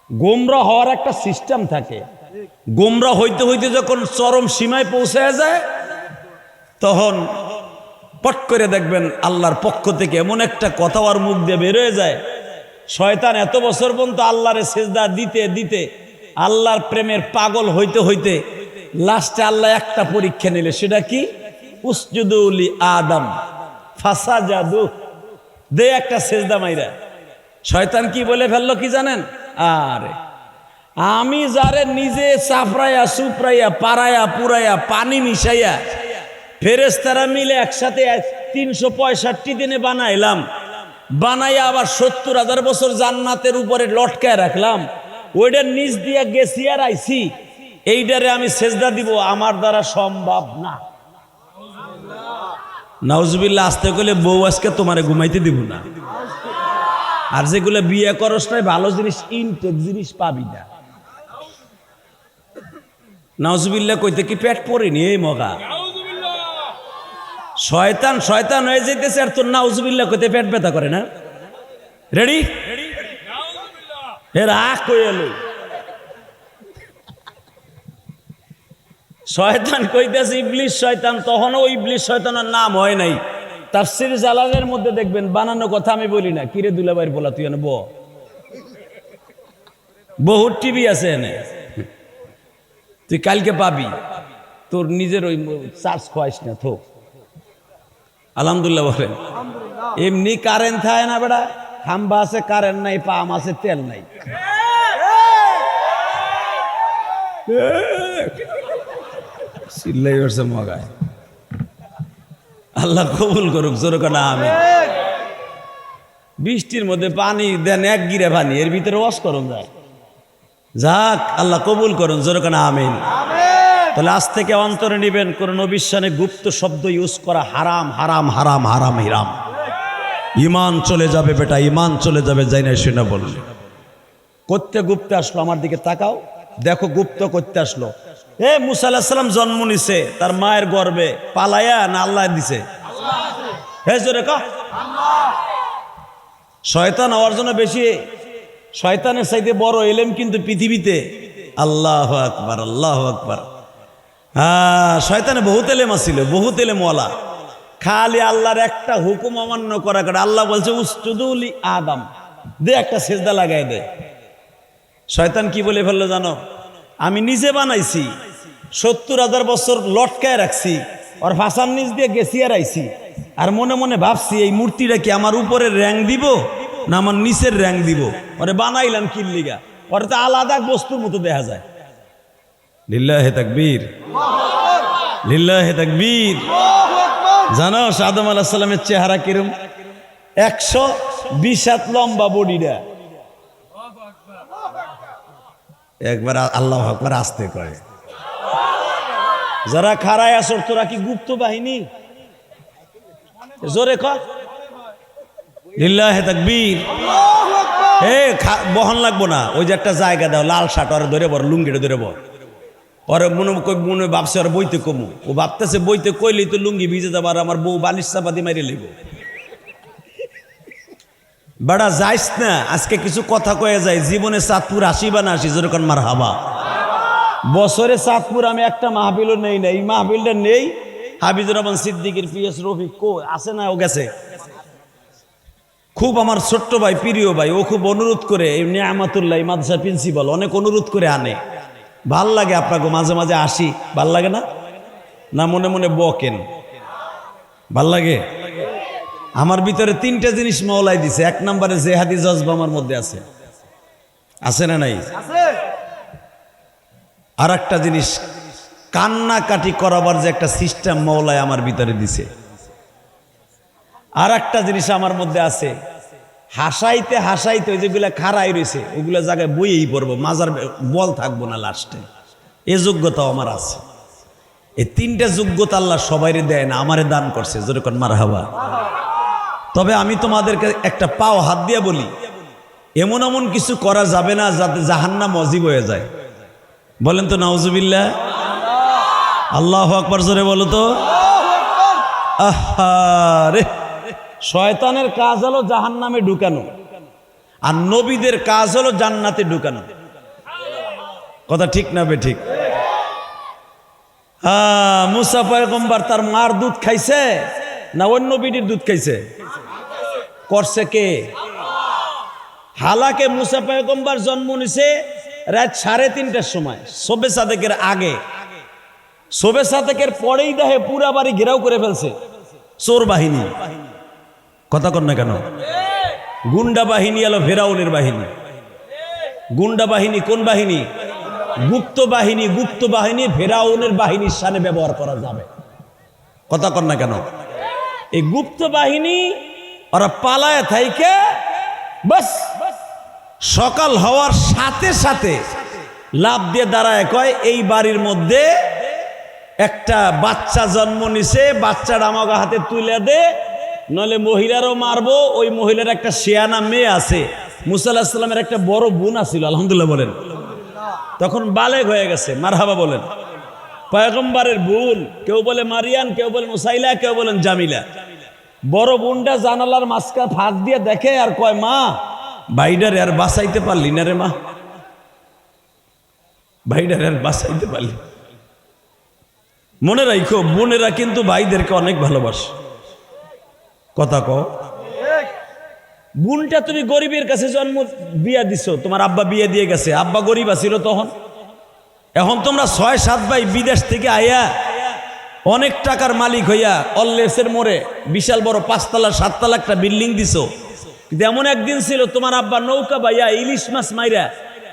গোমরা হওয়ার একটা সিস্টেম থাকে। গোমরা হইতে হইতে যখন চরম সীমায় পৌঁছে যায় তখন পট করে দেখবেন আল্লাহর পক্ষ থেকে এমন একটা কথা আর মুখ দিয়ে বেরোয় যায়, শয়তান এত বছর পর্যন্ত আল্লাহরে সেজদা দিতে দিতে আল্লাহর প্রেমের পাগল হইতে হইতে লাস্টে আল্লাহ একটা পরীক্ষা নিলে, সেটা কি? উসজুদু লি আদম ফাসাজাদু, দে একটা সেজদা মাইরা। শয়তান কি বলে ফেললো কি জানেন? আরে আমি যারে নিজে চাপড়াইয়া সুপড়াইয়া পাড়াইয়া পুরাইয়া পানি মিশাইয়া ফেরেশতারা মিলে একসাথে 365 দিনে বানাইলাম, বানাইয়া আবার 70,000 বছর জান্নাতের উপরে লটকায় রাখলাম, ওইটার নিচ দিয়া গেছি আর আইছি, এইটারে আমি সেজদা দিব, আমার দ্বারা সম্ভব না। নাউজুবিল্লাহ। আসতে গেলে বউ আজকে তোমারে ঘুমাইতে দিব না। আর যেগুলো বিয়ে করস নাই ভালো জিনিস ইনটেক জিনিস পাবি না। নাউজুবিল্লাহ কইতে কি পেট পড়েনি এই মগা? শয়তান শয়তান হয়ে যেতেছে আর তোর নাউজুবিল্লাহ কইতে পেট ব্যথা করে না। রেডি? এর আখ কই এলো। শয়তান কইতেছে ইবলিস শয়তান, তখনও ইবলিস শয়তানের নাম হয় নাই। তাফসীর জালালের মধ্যে দেখবেন বানানো কথা আমি বলি না। কিরে দুলাভাইয়ের বলা তুই এনে বহুত টিভি আছে এনে, তুই কালকে পাবি। তোর নিজের ওই চার্জ খোয়াইস না থো। আলহামদুলিল্লাহ বলেন। এমনি কারেন্ট থাকে না বেড়া, খাম্বা আছে কারেন্ট নাই, পাম আছে তেল নাই। চিল্লাই উঠছে মগায়। আল্লাহ কবুল করুক, জোরে কানা আমি। বৃষ্টির মধ্যে পানি দেন এক গিরে পানি, এর ভিতরে ওয়াশ করুন যায়। যাক আল্লাহ কবুল করুন, জোরে কানা আমিন। তাহলে আজ থেকে অন্তরে নিবেন কোন নবীর শানে গুপ্ত শব্দ ইউজ করা হারাম, হারাম, হারাম, হারাম, হিরাম। ইমান চলে যাবে বেটা, ইমান চলে যাবে। যাই না শুনে বললে করতে গুপ্ত আসলো, আমার দিকে তাকাও, দেখো গুপ্ত করতে আসলো। মুসা আলাইহিস সালাম জন্ম নিছে তার মায়ের গর্ভে, পালায়া না আল্লাহ দিছে? জোরে ক। শয়তান হওয়ার জন্য বেশি, শয়তানের চাইতে বড় এলেম কিন্তু পৃথিবীতে। আল্লাহু আকবার, আল্লাহু আকবার। শয়তানে বহুত এলেম আছিল, বহুত এলেমওয়ালা। খালি আল্লাহর একটা হুকুম অমান্য করা করে। আল্লাহ বলছে উসজুদু লি আদম, দে একটা সেজদা লাগাই দে। শয়তান কি বলে ফেললো জানো? আমি নিজে বানাইছি, 70,000 বছর লটকায় রাখছি, আর ভাষার নিচ দিয়ে গেছি আর আইছি, আর মনে মনে ভাবছি এই মূর্তিটা কি আমার উপরের র্যাং দিব না আমার নিচের র্যাং দিব। ওরে বানাইলাম কিল লিগা, ওরে তো আলাদা বস্তুর মতো দেখা যায়। লিল্লাহে তাকবীর, লিল্লাহে তাকবীর। জানো আদম আলাইহিস সালামের চেহারা কিরম? 120 হাত লম্বা বডিটা। একবার আল্লাহু আকবার আসতে কয়। যারা খাড়ায় আসর তোরা কি গুপ্ত বাহিনী? জোরে কর লিল্লাহে তাকবীর। বহন লাগবো না, ওই যে একটা জায়গা দাও, লাল শার্ট ওরে ধরে বড়, লুঙ্গিটা ধরে বড়। ওরে মনে ভাবছে ওরা বইতে কমু, ও ভাবতেছে বইতে কইলেই তো লুঙ্গি ভিজে যাবো, আর আমার বউ বালিশ চাপাতি মাইরে লইব। বেড়া যাইস না, আজকে কিছু কথা কয়ে যায়। জীবনে চাঁদপুর আসি বা না আসি, যেরকম মার হাবা। বছরে চাঁদপুর আমি একটা মাহফিলও নেই না। এই মাহফিলটা নেই হাবিজুর রহমান সিদ্দিকীর পিএস রফিক কো আছে না? ও গেছে। খুব আমার ছোট্ট ভাই, প্রিয় ভাই, ও খুব অনুরোধ করে, এমনি আমাতুল্লাহ মাদ্রাসার প্রিন্সিপাল, অনেক অনুরোধ করে আনে। ভাল লাগে আপনাকে, মাঝে মাঝে আসি। ভাল লাগে না? না মনে মনে বকেন? ভাল লাগে। আমার ভিতরে 3টা জিনিস মওলাই দিছে। 1 নম্বরে জেহাদি জজবা আমার মধ্যে আছে, আছে না নাই? আর একটা জিনিস কান্নাকাটি করাবার যে একটা সিস্টেম মওলাই আমার ভিতরে দিছে। আর একটা জিনিস আমার মধ্যে আছে, হাসাইতে হাসাইতে ওই যেগুলা খাড়াই রয়েছে ওগুলা জায়গায় বইয়েই পড়বো, মাজার বল থাকবো না লাস্টে। এ যোগ্যতাও আমার আছে। এই তিনটা যোগ্যতা আল্লাহ সবাইরে দেয় না, আমারে দান করছে, যেরকম মারহাবা। তবে আমি তোমাদেরকে একটা পাও হাত দিয়ে বলি, এমন এমন কিছু করা যাবে না যাতে জাহান্নাম ওয়াজিব হয়ে যায়। বলেন তো নাউজুবিল্লাহ। আল্লাহু আকবার জোরে বলো তো। আহারে, শয়তানের কাজ হলো জাহান্নামে ঢুকানো, আর নবীদের কাজ হলো জান্নাতে ঢুকানো। কথা ঠিক না বে ঠিক? মুসা পয়গম্বর তার মার দুধ খাইছে না অন্য বিটির দুধ খাইছে? করছে কে? হালাকে মুসা পয়গম্বর জন্ম নিছে রাত 3:30টার সময়, শবে সাদেকের আগে। শবে সাদেকের পরেই দেখে পুরা বাড়ি ঘেরাও করে ফেলছে চোর বাহিনী। কথা কন না কেন? গুন্ডা বাহিনী এলো, ফেরাউনের বাহিনী। গুন্ডা বাহিনী কোন বাহিনী? গুপ্ত বাহিনী। গুপ্ত বাহিনী ফেরাউনের বাহিনীর সাথে ব্যবহার করা যাবে। কথা কন না কেন? এই গুপ্ত বাহিনী ওরা পালায় থাইকে বাস সকাল হওয়ার সাথে সাথে লাভ দিয়ে দাঁড়ায়, কয় এই বাড়ির মধ্যে একটা বাচ্চা জন্ম নিছে, বাচ্চাটা আমাকে হাতে তুলে দে, নলে মহিলারও মারবো। ওই মহিলার একটা শিয়ানা মেয়ে আছে, মুসা আলাইহিস সালামের একটা বড় বোন আছিল, আলহামদুলিল্লাহ বলেন, তখন বালেগ হয়ে গেছে, মারহাবা বলেন। পয়গম্বরের বোন, কেউ বলে মারিয়ান, কেউ বলে মুসাইলা, কেউ বলেন জামিলা। বড় বোনটা জানালার মাঝখানে ফাঁক দিয়ে দেখে আর কয়, মা ভাইডারে আর বাঁচাইতে পারলি না রে মা, ভাইডারে আর বাঁচাইতে পারলি। মনে রাখো, বোনেরা কিন্তু ভাইদেরকে অনেক ভালোবাসে। কথা কও। বোনটা তুমি গরিবের কাছে জন্ম বিয়া দিছো, তোমার আব্বা বিয়ে দিয়ে গেছে, আব্বা গরিব আছিল তখন। এখন তোমরা 6-7 ভাই বিদেশ থেকে আয়া অনেক টাকার মালিক হইয়া অল্লেসের মোড়ে বিশাল বড় 5 তলা 7 তলা একটা বিল্ডিং দিছো। কিন্তু এমন একদিন ছিল তোমার আব্বা নৌকা বাইয়া ইলিশ মাছ মাইরা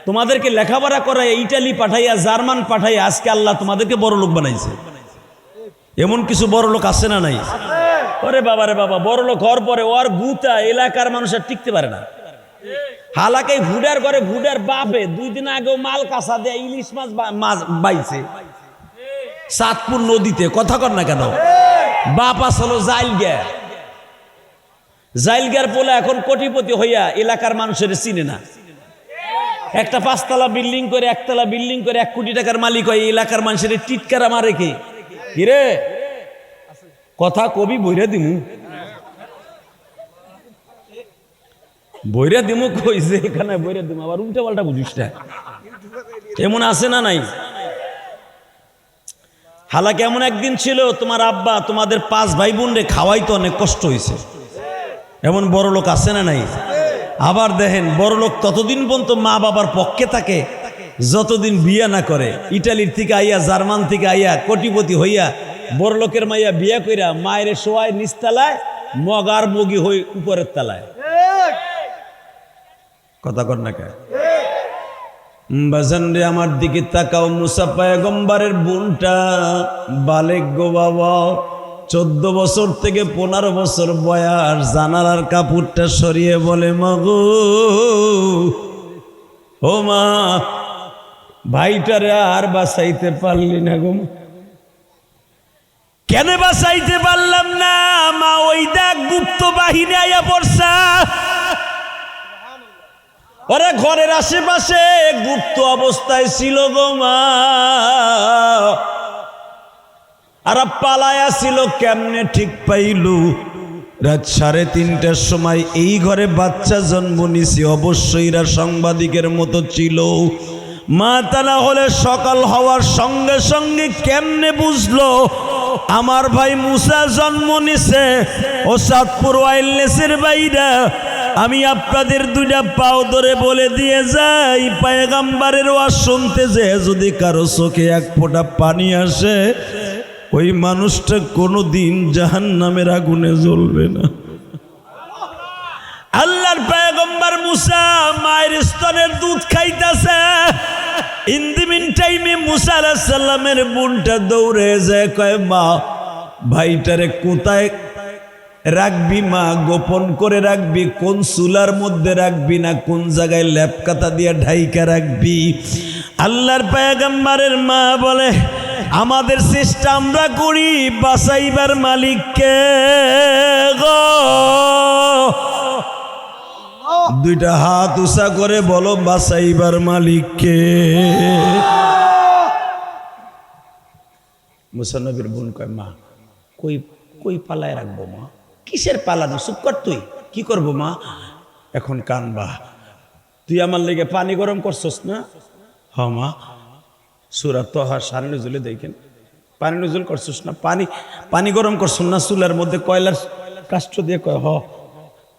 তোমাদেরকে লেখাপড়া করাইয়া ইটালি পাঠাইয়া জার্মান পাঠাইয়া আজকে আল্লাহ তোমাদেরকে বড় লোক বানাইছে। এমন কিছু বড় লোক আছে না নাই? ওরে বাবা রে বাবা, বড় লোক হওয়ার পরে ওর গুতা এলাকার মানুষ আর টিকতে পারে না। হালাকে ভুডার করে ভুডার বাপে 2 দিন আগেও মাল কাঁচা দেয় ইলিশ মাছ বাইছে চাঁদপুর নদীতে। কথা কর না কেন? বাপ আসলো জাইলগার পোলা এখন কোটিপতি হইয়া এলাকার মানুষের চিনে না। একটা 5 তলা বিল্ডিং করে 1 তলা বিল্ডিং করে 1 কোটি টাকার মালিক হয়, এলাকার মানুষের টিটকারা মারে কে? কিরে কথা কবি বইরা দিমু, বইরা দিমু কইছে এখানে বইরা দিমু, আবার উল্টা পাল্টা বুঝিস না। এমন আছে না নাই? হালাকে এমন একদিন ছিল তোমার আব্বা তোমাদের 5 ভাই বোন রে খাওয়াইতে অনেক কষ্ট হয়েছে। এমন বড় লোক আছে না নাই? আবার দেখেন বড় লোক ততদিন পর্যন্ত মা বাবার পক্ষে থাকে যতদিন বিয়া না করে। ইটালির থেকে আইয়া জার্মান থেকে আইয়া কোটিপতি হইয়া বড় লোকের মাইয়া বিয়া কইরা মায়ের শোয়ায় নিচতলায়, মগার মগি হই উপরের তলায়। কথা কর না কে? বাজান রে আমার দিকে তাকাও, মুসা পয়গম্বরের বোনটা বালেগ গো বাবা, 14 বছর থেকে 15 বছর বয়স। জানালার কাপড়টা সরিয়ে বলে, মাগো ও মা, ভাইটারে আর বাঁচাইতে পারলি না গো। কেন বাঁচাইতে পারলাম না মা? ওই দেখ গুপ্ত বাহিনী আইয়া পড়ছে, ওরা ঘরের আশেপাশে গুপ্ত অবস্থায় ছিল গো মা, আর পালায়া ছিল। কেমনে ঠিক পাইলু? রাত 3:30টার সময় এই ঘরে বাচ্চা জন্ম নিছে, অবশ্যই এরা সাংবাদিকের মতো ছিল। মা তা না হলে সকাল হওয়ার সঙ্গে সঙ্গে কেমনে বুঝলো আমার ভাই মুসা জন্ম নিছে? ও চাঁদপুর ওয়াইল্ডনেসের বাইরা, আমি আপনাদের 2টা পাও ধরে বলে দিয়ে যাই, পয়গম্বরের ওয়াজ শুনতে যে যদি কারো চোখে 1 ফোঁটা পানি আসে, ওই মানুষটা কোনোদিন জাহান্নামের আগুনে জ্বলবে না। আল্লাহর পয়গম্বর মুসা মায়ের স্তনের দুধ খাইতেছে। ইন দি মিন টাইমে মুসা আলাইহিস সালামের বোনটা দৌড়ে যায়, কয় মা ভাইটারে কোথায় রাখবি মা? গোপন করে রাখবি? কোন চুলার মধ্যে রাখবি না কোন জায়গায় লেপকাতা দিয়ে ঢাইকা রাখবি? আল্লাহর পয়গম্বরের মা বলে, আমাদের চেষ্টা আমরা করি বাঁচাইবার মালিককে গো। দুইটা হাত উঁচা করে বলো বাঁচাইবার মালিককে। মুসা নবীর বোন কয় মা কই কই পালায় রাখবো মা? কিসের পালানো? চুপ কর, তুই কি করবো মা? এখন কানবা। তুই আমার লেগে পানি গরম করছস না? হ মা। সূরা তাহা 9 নজুলে দেখেন পানি নজুল করছস না? পানি গরম করছস না চুলার মধ্যে কয়লার কাষ্ঠ দিয়ে? কয় হ।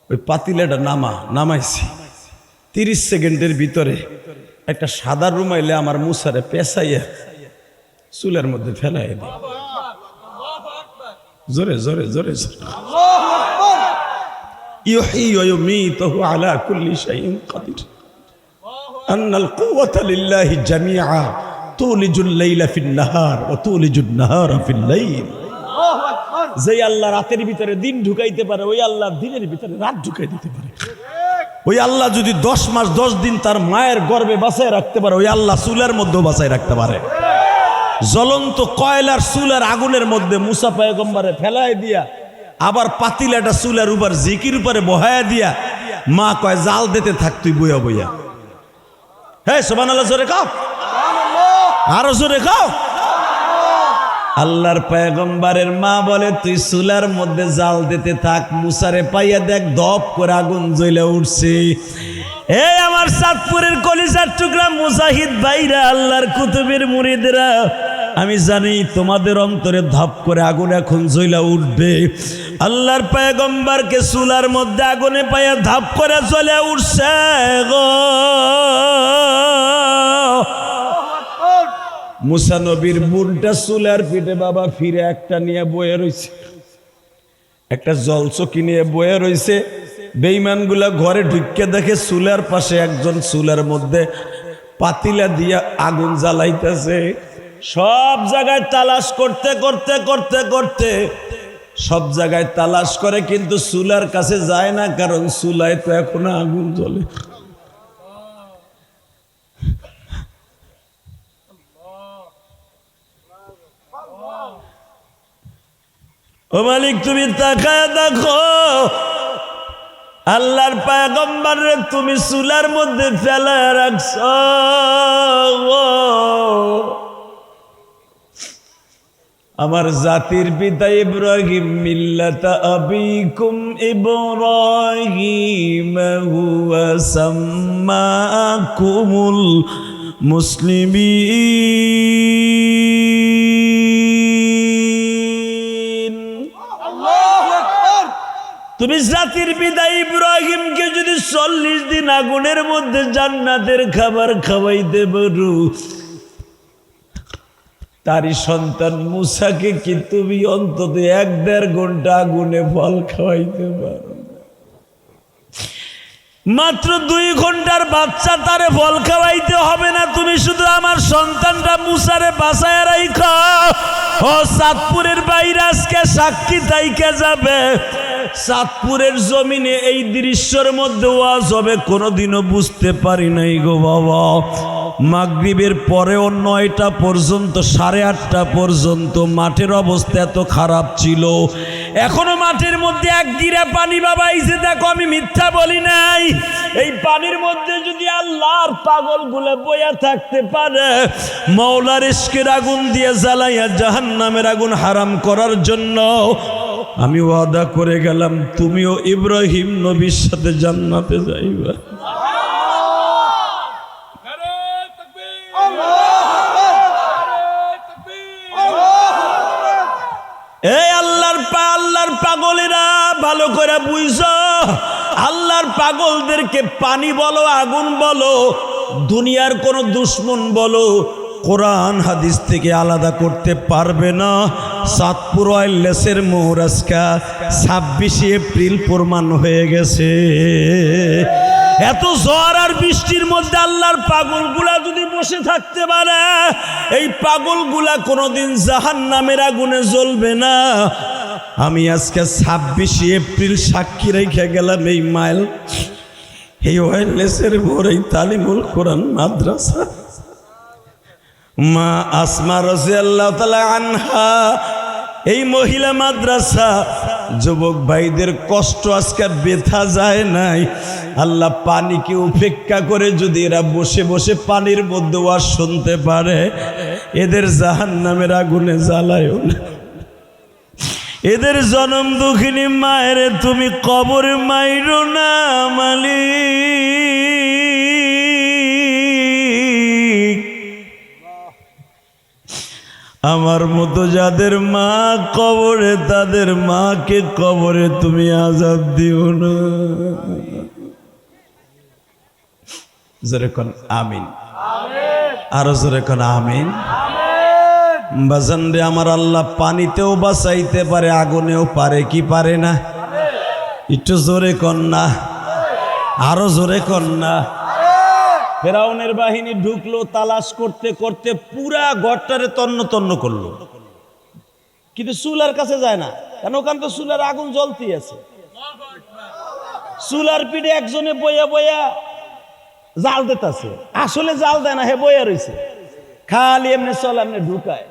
ওই পাতিলাটা নামাইছি 30 সেকেন্ডের ভিতরে একটা সাদা রুমাইলে আমার মুসারে পেঁচাইয়া চুলার মধ্যে ফেলাই দিই। জোরে জোরে জোরে জোরে। ইউহয়ী ওয়া ইউমীতুহু আলা কুল্লি শাইইন কাদির। আন্নাল কুওয়াতা লিল্লাহি জামিআ তুলিজুল লাইলা ফিন নাহার ওয়া তুলিজুন নাহারা ফিল লাইল। যে আল্লাহ রাতের ভিতরে দিন ঢুকাইতে পারে, ওই আল্লাহ দিনের ভিতরে রাত ঢুকাই দিতে পারে। ওই আল্লাহ যদি 10 মাস 10 দিন তার মায়ের গর্ভে বাঁচায় রাখতে পারে, ওই আল্লাহ চুলার মধ্যেও বাঁচায় রাখতে পারে। জ্বলন্ত কয়লার চুলার আগুনের মধ্যে মুসা পয়গম্বরে ফেলায় দিয়া আবার পাতিলাটা চুলার উপর জিকির উপরে বহায়া দিয়া মা কয় জাল দিতে থাক তুই বইয়া বইয়া। হ্যাঁ সুবহানাল্লাহ জোরে খাও, আরো জোরে খাও। আল্লাহর পয়গম্বরের মা বলে তুই চুলার মধ্যে জাল দিতে থাক। মুসারে পাইয়া দেখ দপ করে আগুন জ্বলে উঠছে। এই আমার চাঁদপুরের কলিজার টুকরা মুজাহিদ ভাইরা, আল্লাহর কুতুবের মুরিদরা, আমি জানি তোমাদের অন্তরে ধাপ করে আগুন এখন জ্বলা উঠবে। আল্লাহর পয়গম্বরকে চুলার মধ্যে আগুনে পাইয়া ধাপ করে জ্বলে উঠছে গো। মুসা নবীর বোনটা চুলার পিঠে বাবা ফিরে একটা নিয়ে বয়ে রয়েছে, একটা জলচকি নিয়ে বয়ে রয়েছে। বেঈমানগুলা ঘরে ঢুকে দেখে চুলার পাশে একজন চুলার মধ্যে পাতিলা দিয়া আগুন জ্বালাইতেছে। সব জায়গায় তালাশ করতে করতে করতে করতে সব জায়গায় তালাশ করে, কিন্তু চুলার কাছে যায় না, কারণ চুলায় তো এখনো আগুন জ্বলে। ও মালিক তুমি তাকায় দেখো, আল্লাহর পয়গম্বরে তুমি চুলার মধ্যে ফেলায় রাখছ। আমার জাতির পিতা ইব্রাহিম মিল্লাতা আবিকুম ইব্রাহিম হুয়া সাম্মাকুমুল মুসলিমিন। তুমি জাতির পিতা ইব্রাহিমকে যদি 40 দিন আগুনের মধ্যে জান্নাতের খাবার খাওয়াইতে পারো, তারই সন্তান মুসাকে কি তুমি অন্তত 1-1.5 ঘন্টা আগুনে ফল খাওয়াইতে পারো? মাত্র 2 ঘন্টার বাচ্চা, তারে ফল খাওয়াইতে হবে না। তুমি শুধু আমার সন্তানটা মুসারে বাঁচায় রাখো। ও চাঁদপুরের বাইরে আজকে সাক্ষী তাইকে যাবে, চাঁদপুরের জমিনে এই দৃশ্যের মধ্যে ওয়াজ হবে কোনোদিনও বুঝতে পারি নাই গো বাবা। মাগরিবের পরেও 9টা পর্যন্ত 8:30টা পর্যন্ত মাঠের অবস্থা এত খারাপ ছিল। এখনো মাঠের মধ্যে 1 গিরা পানি বাবা, এই যে দেখো আমি মিথ্যা বলি নাই। এই পানির মধ্যে যদি আল্লাহর পাগলগুলো বইয়া থাকতে পারে, মাওলার ইশকের আগুন দিয়ে জ্বালাইয়া জাহান্নামের আগুন হারাম করার জন্য, আমি ওয়াদা করে গেলাম তুমিও ইব্রাহিম নবীর সাথে জান্নাতে যাইবা। এই আল্লাহর পাগলেরা ভালো করে বুঝো, আল্লাহর পাগলদেরকে পানি বলো, আগুন বলো, দুনিয়ার কোন দুশ্মন বলো, কোরআন হাদিস থেকে আলাদা করতে পারবে না। চাঁদপুর ওয়্যারলেসের মোহর আজকে 26 এপ্রিল প্রমাণ হয়ে গেছে। এত ঝড় আর বৃষ্টির মধ্যে আল্লাহর পাগলগুলা যদি বসে থাকতে পারে, এই পাগলগুলা কোনোদিন জাহান্নামের আগুনে জ্বলবে না। আমি আজকে 26 এপ্রিল সাক্ষী রেখে গেলাম এই মাইল, এই ওয়্যারলেসের মোড়, এই তালিমুল কোরআন মাদ্রাসা। মা আসমা রাদিয়াল্লাহু তাআলা আনহা, এই মহিলা মাদ্রাসা যুবক ভাইদের কষ্ট আজকে ব্যথা যায় নাই। আল্লাহ পানিকে উপেক্ষা করে যদি এরা বসে বসে পানির মধ্যে ওয়াজ শুনতে পারে, এদের জাহান্নামের আগুনে জ্বালায়ও না। এদের জনম দুঃখিনী মায়ের তুমি কবরে মাইরো না মালিক। আমার মতো যাদের মা কবরে, তাদের মাকে কবরে তুমি আযাব দিও না। জোরে কোন আমিন, আরো জোরে কোন আমিন। বাজান রে, আমার আল্লাহ পানিতেও বাঁচাইতে পারে, আগুনেও পারে, কি পারে না? একটু জোরে কর না, আরো জোরে কর না। ফেরাউনের বাহিনী ঢুকলো, তালাশ করতে করতে পুরা ঘরটারে তন্ন তন্ন করলো, কিন্তু চুলার কাছে যায় না, কারণ ওখানে তো চুলার আগুন জ্বলতেই আছে। চুলার পিঠে একজনে বইয়া বইয়া জাল দিতেছে, আসলে জাল দেয় না, হে বইয়া রয়েছে, খালি এমনি চলা এমনি ঢুকায়।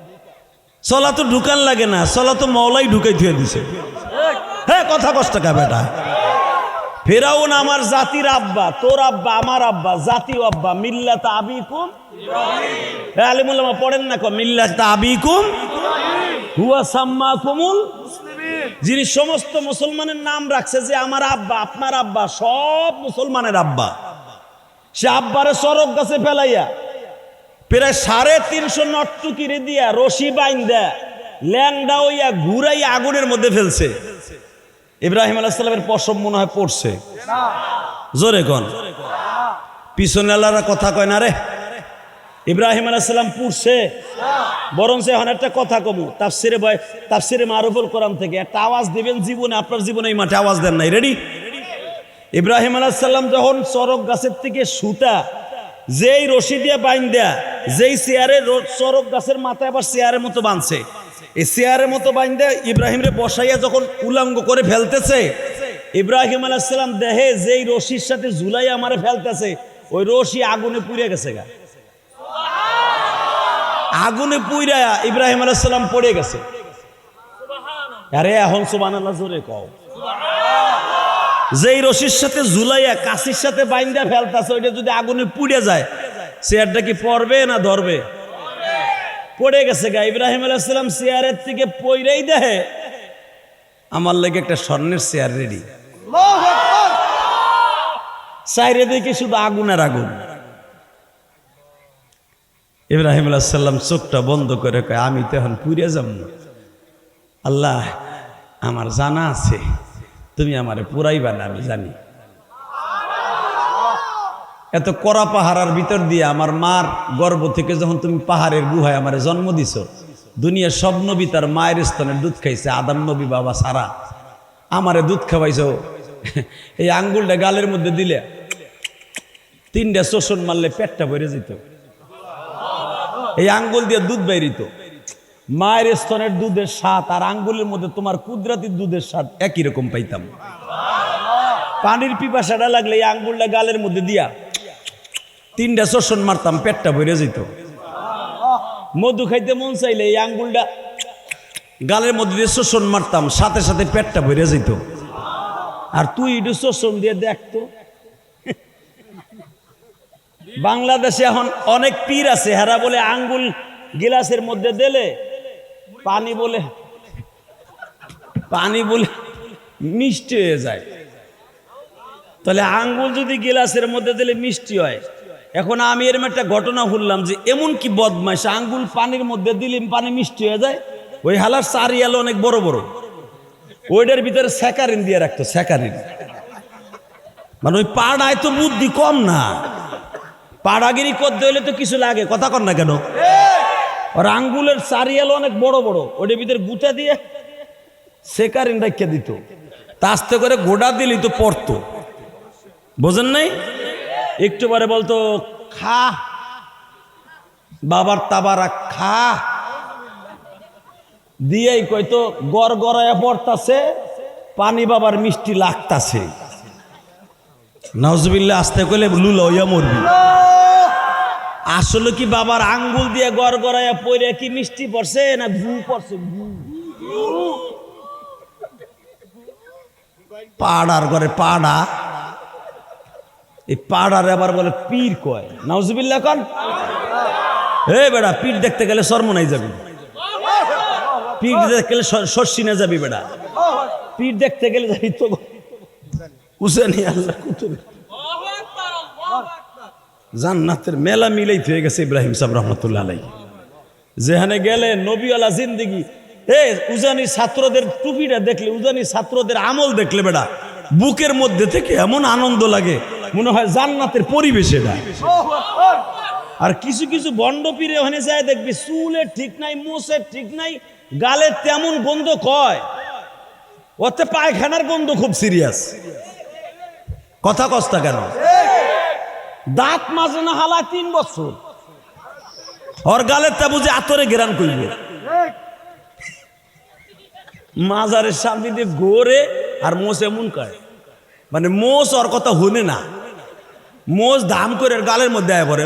চলা তো ঢুকান লাগে না, চলা তো মওলাই ঢুকাই থুয়ে দিছে। হ্যাঁ, কথা কষ্ট কা বেটা। ফেরাউন আমার জাতির আব্বা, তোর আব্বা আমার আব্বা, জাতীয় আব্বা, মিল্লাত আবিকুম ইব্রাহিম। আলিমুল উলামা পড়েন না, মিল্লাত আবিকুম হুয়া সাম্মাকুমুল মুসলিমিন, যিনি সমস্ত মুসলমানের নাম রাখছে, যে আমার আব্বা আপনার আব্বা সব মুসলমানের আব্বা। সে আব্বারে চরক গাছে ফেলাইয়া প্রায় 350 নটটুকিরে দিয়া রশি বাইন্দা ল্যাংডা হইয়া ঘুরাইয়া আগুনের মধ্যে ফেলছে। ইব্রাহিম আলাইহিস সালামের পশম মনে হয় পড়ছে, জোরে কোন। পিছনে আল্লাহরা কথা কয় না রে, ইব্রাহিম আলাইহিস সালাম পুড়ছে। বরং এখন একটা কথা কমু, তাফসিরে মারুফুল কোরআন থেকে একটা আওয়াজ দিবেন। জীবনে আপনার জীবনে এই মাঠে আওয়াজ দেন নাই, রেডি? ইব্রাহিম আলাইহিস সালাম যখন চরক গাছের থেকে সুতা যেই রশি দিয়ে বাইন্দা, যেই চেয়ারে চরক গাছের মাথায় আবার চেয়ারের মতো বাঁধছে, এই চেয়ারের মতো বাইন্দা ইব্রাহিমরে বসাইয়া যখন উলঙ্গ করে ফেলতেছে, ইব্রাহিম আলাইহিস সালাম দেহে যেই রশির সাথে ঝুলাই আমারে ফেলতেছে, ওই রশি আগুনে পুড়ে গেছে গা। আগুনে পুইরা ইব্রাহিম আলাইহিস সালাম পড়ে গেছে। আরে এখন সুবহানাল্লাহ জোরে কও। যেই রশির সাথে ঝুলাইয়া কাশির সাথে বাইন্দা ফেলতেছে, ওইটা যদি আগুনে পুড়ে যায়, চেয়ারটা কি পড়বে না ধরবে? পড়ে গেছে গা। ইব্রাহিম আলাইহিস সালাম চেয়ারের থেকে পইরাই দেহে আমার লাগে একটা স্বর্ণের চেয়ার রেডি। আল্লাহু আকবার। চাইরে দেখি শুধু আগুন আর আগুন। ইব্রাহিম আলাইহিস সালাম চোখটা বন্ধ করে কয়, আমি তো এখন পুড়ে যাব না। আল্লাহ, আমার জানা আছে তুমি আমারে পুরাইবা না, আমি জানি। এত কড়া পাহাড়ের ভিতর দিয়ে আমার মার গর্ভ থেকে যখন তুমি পাহাড়ের গুহায় আমারে জন্ম দিছ, দুনিয়ার সব নবী তার মায়ের স্তনের দুধ খাইছে, আদম নবী বাবা সারা আমারে দুধ খাওয়াইছো। এই আঙ্গুলটা গালের মধ্যে দিলে 3টা শোষণ মারলে পেটটা ভরে যেত। এই আঙ্গুল দিয়ে দুধ বাইরিত। মায়ের স্তনের দুধের স্বাদ আর আঙ্গুলের মধ্যে তোমার কুদরতি দুধের স্বাদ একই রকম পাইতাম। পানির পিপাসাটা লাগলে এই আঙ্গুলটা গালের মধ্যে দিয়া 3টা শোষণ মারতাম, পেটটা ভরে যেত। মধু খাইতে মন চাইলে এই আঙ্গুলটা গালের মধ্যে দিয়ে শোষণ মারতাম, সাথে সাথে পেটটা ভরে যেত। আর তুই একটু শোষণ দিয়ে দেখতো। বাংলাদেশে এখন অনেক পীর আছে, হেরা বলে আঙ্গুল গিলাসের মধ্যে দিলে পানি বলে মিষ্টি হয়ে যায়। তাহলে আঙ্গুল যদি গিলাসের মধ্যে দিলে মিষ্টি হয়। এখন আমি এরকম একটা ঘটনা শুনলাম যে এমন কি বদমাইশ, আঙ্গুল পানির মধ্যে দিলে পানি মিষ্টি হয়ে যায়। ওই হালার চারিয়ালো অনেক বড় বড়, ওইটার ভিতরে স্যাকারিন দিয়ে রাখতো, স্যাকারিন। মানে ওই পাড়ায় তো বুদ্ধি কম না, পাড়াগিরি করতে হইলে তো কিছু লাগে, কথা কর না কেন? আর আঙ্গুলের চারিয়ালো অনেক বড় বড়, ওইটার ভিতরে গুটা দিয়ে স্যাকারিন রাখিয়ে দিত। তা আস্তে করে গোড়া দিলেই তো পড়তো, বোঝেন নাই? একটু পরে বলতো খা বাবার তাবারা খা, দিয়েই কইতো গড় গড়ায় পড়তাছে, পানি বাবার মিষ্টি লাগতাছে। নাউজুবিল্লাহ, আস্তে কইলে লুলা হইয়া মরবি। আসলে কি বাবার আঙ্গুল দিয়ে গড় গড়াইয়া পড়ে কি মিষ্টি পড়ছে না ঘু পড়ছে? পাড়ার ঘরে পাড়া, এই পাড়ার আবার বলে পীর কয়। নাউজুবিল্লাহ কন। বেড়া পীর দেখতে গেলে সরমনাই যাবি, পীর দেখতে গেলে শর্ষিনে যাবি বেড়া, পীর দেখতে গেলে যাবি তো উসেনি আল্লাহ কুতুব। জান্নাতের মেলা মিলেই হয়ে গেছে ইব্রাহিম সাহেব রহমতুল্লাহ আলাইহি। যেখানে গেলে নবীওয়ালা জিন্দেগি, উজানি ছাত্রদের টুপিটা দেখলে, উজানি ছাত্রদের আমল দেখলে বেড়া বুকের মধ্যে থেকে এমন আনন্দ লাগে, মনে হয় জান্নাতের পরিবেশ এটা। আর কিছু কিছু বন্ড পীরে ওখানে যায় দেখবি চুলের ঠিক নাই, মোষের ঠিক নাই, গালে তেমন গন্ধ কয়, ওতে পায়খানার গন্ধ খুব সিরিয়াস। কথা কস্তা কেন? দাঁত মাঝে না হালায় 3 বছর, ওর গালের তা বুঝে আতরে গেরান করবে। মাজারের সামনে দিয়ে গোরে আর মোষ এমন কয়, মানে মোষ ওর কথা শুনে না, মোষ দাম করে গালের মধ্যে আয় পড়ে।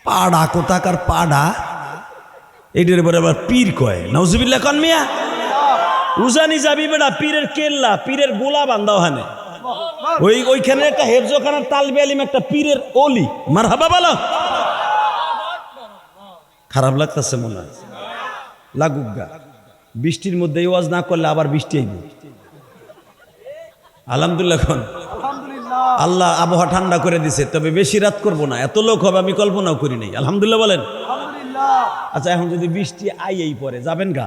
পাড়া কোথাকার পাড়া, এটার পরে আবার পীর কয়। নাউজুবিল্লাহ কন মিয়া। উজানি যাবি বেড়া পীরের কেল্লা, পীরের গোলা বান্ধা ওখানে, ওইখানে একটা হেফজখানার তালবে আলিম একটা পীরের অলি। মারহাবা বলো। খারাপ লাগতেছে মনে হয়, লাগুক গা। বৃষ্টির মধ্যে ওয়াজ না করলে আবার বৃষ্টি আইব। আলহামদুলিল্লাহ খন। আল্লাহ আবহাওয়া ঠান্ডা করে দিছে, তবে বেশি রাত করব না, এত লোক হবে আমি কল্পনাও করি নাই। আলহামদুলিল্লাহ বলেন। আচ্ছা, এখন যদি বৃষ্টি আইয়েই পড়ে যাবেন গা?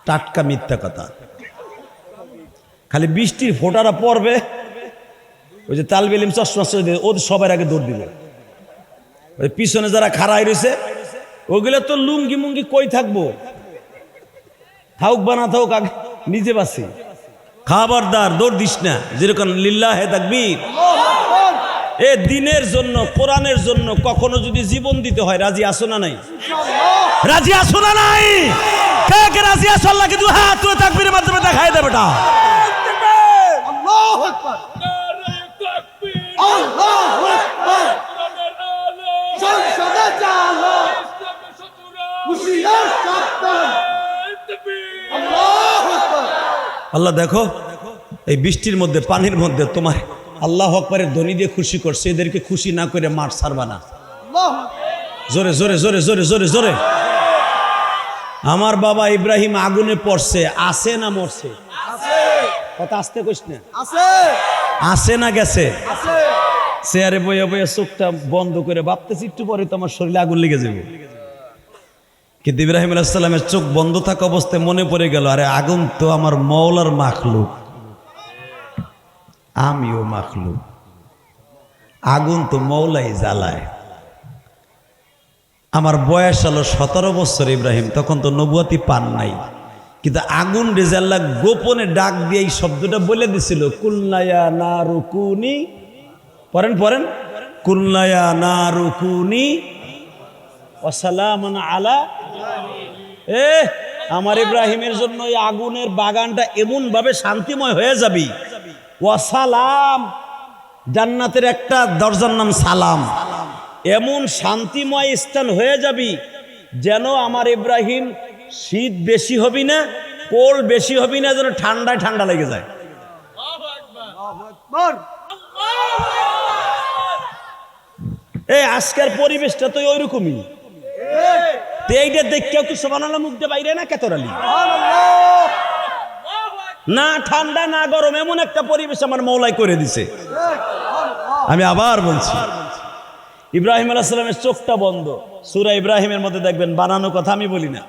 টাটকা মিথ্যা কথা। খালি বৃষ্টির ফোঁটারা পড়বে, ওই যে তালবেলিম চশমা ওদের সবার আগে দৌড় দিবে। ওই পিছনে যারা খাড়াই রয়েছে ওগুলো তো লুঙ্গি মুঙ্গি কই থাকবো, থাকুক বা না থাকুক আগে নিজে বাসি। খাবারদার দৌড় দিস না, যেরকম লিল্লাহে তাকবীর। এ দিনের জন্য, কোরআনের জন্য কখনো যদি জীবন দিতে হয়, রাজি আসো না নাই? রাজি আসো না নাই? কে কে রাজি আসো? আল্লাহকে দুই হাত তুলে তাকবীরের মাধ্যমে দেখাই দে বেটা। আল্লাহু আকবার, আল্লাহু আকবার। সংসদে চালো খুশিয়ার শব্দ। আল্লাহু আকবার। আল্লাহ দেখো এই বৃষ্টির মধ্যে, পানির মধ্যে তোমার আল্লাহু আকবারের ধ্বনি দিয়ে খুশি করছে, এদেরকে খুশি না করে মাঠ ছাড়বা না। জোরে জোরে জোরে জোরে জোরে জোরে। আমার বাবা ইব্রাহিম আগুনে পড়ছে, আছে না মরছে? কথা আসতে কইস না। আছে না গেছে? চেয়ারে বইয়া বইয়া চোখটা বন্ধ করে ভাবতেছি একটু পরে তো আমার শরীরে আগুন লেগে যাবে। কিন্তু ইব্রাহিম আলাইহিস সালামের চোখ বন্ধ থাকা অবস্থায় মনে পড়ে গেল, আরে আগুন তো আমার মওলার মাখলুক, আমিও মাখলুক, আগুন তো মওলাই জ্বালায়। আমার বয়স হলো 17 বছর ইব্রাহিম, তখন তো নবুয়তি পান নাই, কিন্তু আগুন রেজাল্লাহ গোপনে ডাক দিয়ে এই শব্দটা বলে দিছিল, কুল্লায়া নারুকুনি। পড়েন পড়েন, কুল্লায়া নারুকুনি ওয়াসালামান আলা। আমার ইব্রাহিমের জন্য এই আগুনের বাগানটা এমন ভাবে শান্তিময় হয়ে যাবি। ওয়াসালাম, জান্নাতের একটা দরজার নাম সালাম। এমন শান্তিময় স্থান হয়ে যাবি যেন আমার ইব্রাহিম শীত বেশি হবি না, কোল্ড বেশি হবি না, যেন ঠান্ডায় ঠান্ডা লেগে যায়। এই আজকের পরিবেশটা তো ওইরকমই। এইটা দেখেও কি সুবহানাল্লাহ মুখ দিয়ে বাইরে না কেতরালি? না ঠান্ডা না গরম, এমন একটা পরিবেশ আমার মওলাই করে দিছে। আমি আবার বলছি, ইব্রাহিম আলাইহিস সালামের চোখটা বন্ধ। সূরা ইব্রাহিমের মধ্যে দেখবেন, বানানো কথা আমি বলি না।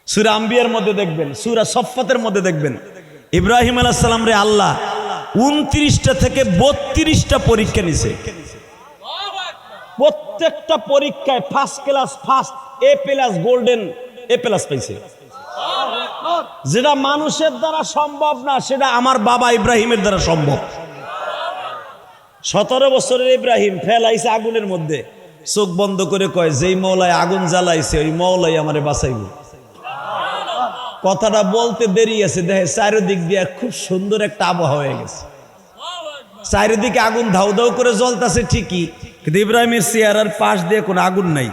সূরা আম্বিয়ার মধ্যে দেখবেন, সূরা সফফাতের মধ্যে দেখবেন, ইব্রাহিম আলাইহিস সালাম রে আল্লাহ 29টা থেকে 32টা পরীক্ষা নিছে। প্রত্যেকটা পরীক্ষায় first class, first A+ golden A+ পাইছে। যেটা মানুষের দ্বারা সম্ভব না, সেটা আমার বাবা ইব্রাহিমের দ্বারা সম্ভব। 17 বছরের ইব্রাহিম ফেলাইছে আগুনের মধ্যে, চোখ বন্ধ করে কয়, যেই মওলাই আগুন জ্বালাইছে ওই মওলাই আমারে বাঁচাইব। কথাটা বলতে দেরি আছে, দেখে চারিদিক দিয়ে খুব সুন্দর একটা আবহাওয়া হয়ে গেছে। চারিদিকে আগুন ধাউ ধাউ করে জ্বলতেছে ঠিকই, কিন্তু ইব্রাহিমের চেহারার পাশ দিয়ে কোনো আগুন নাই।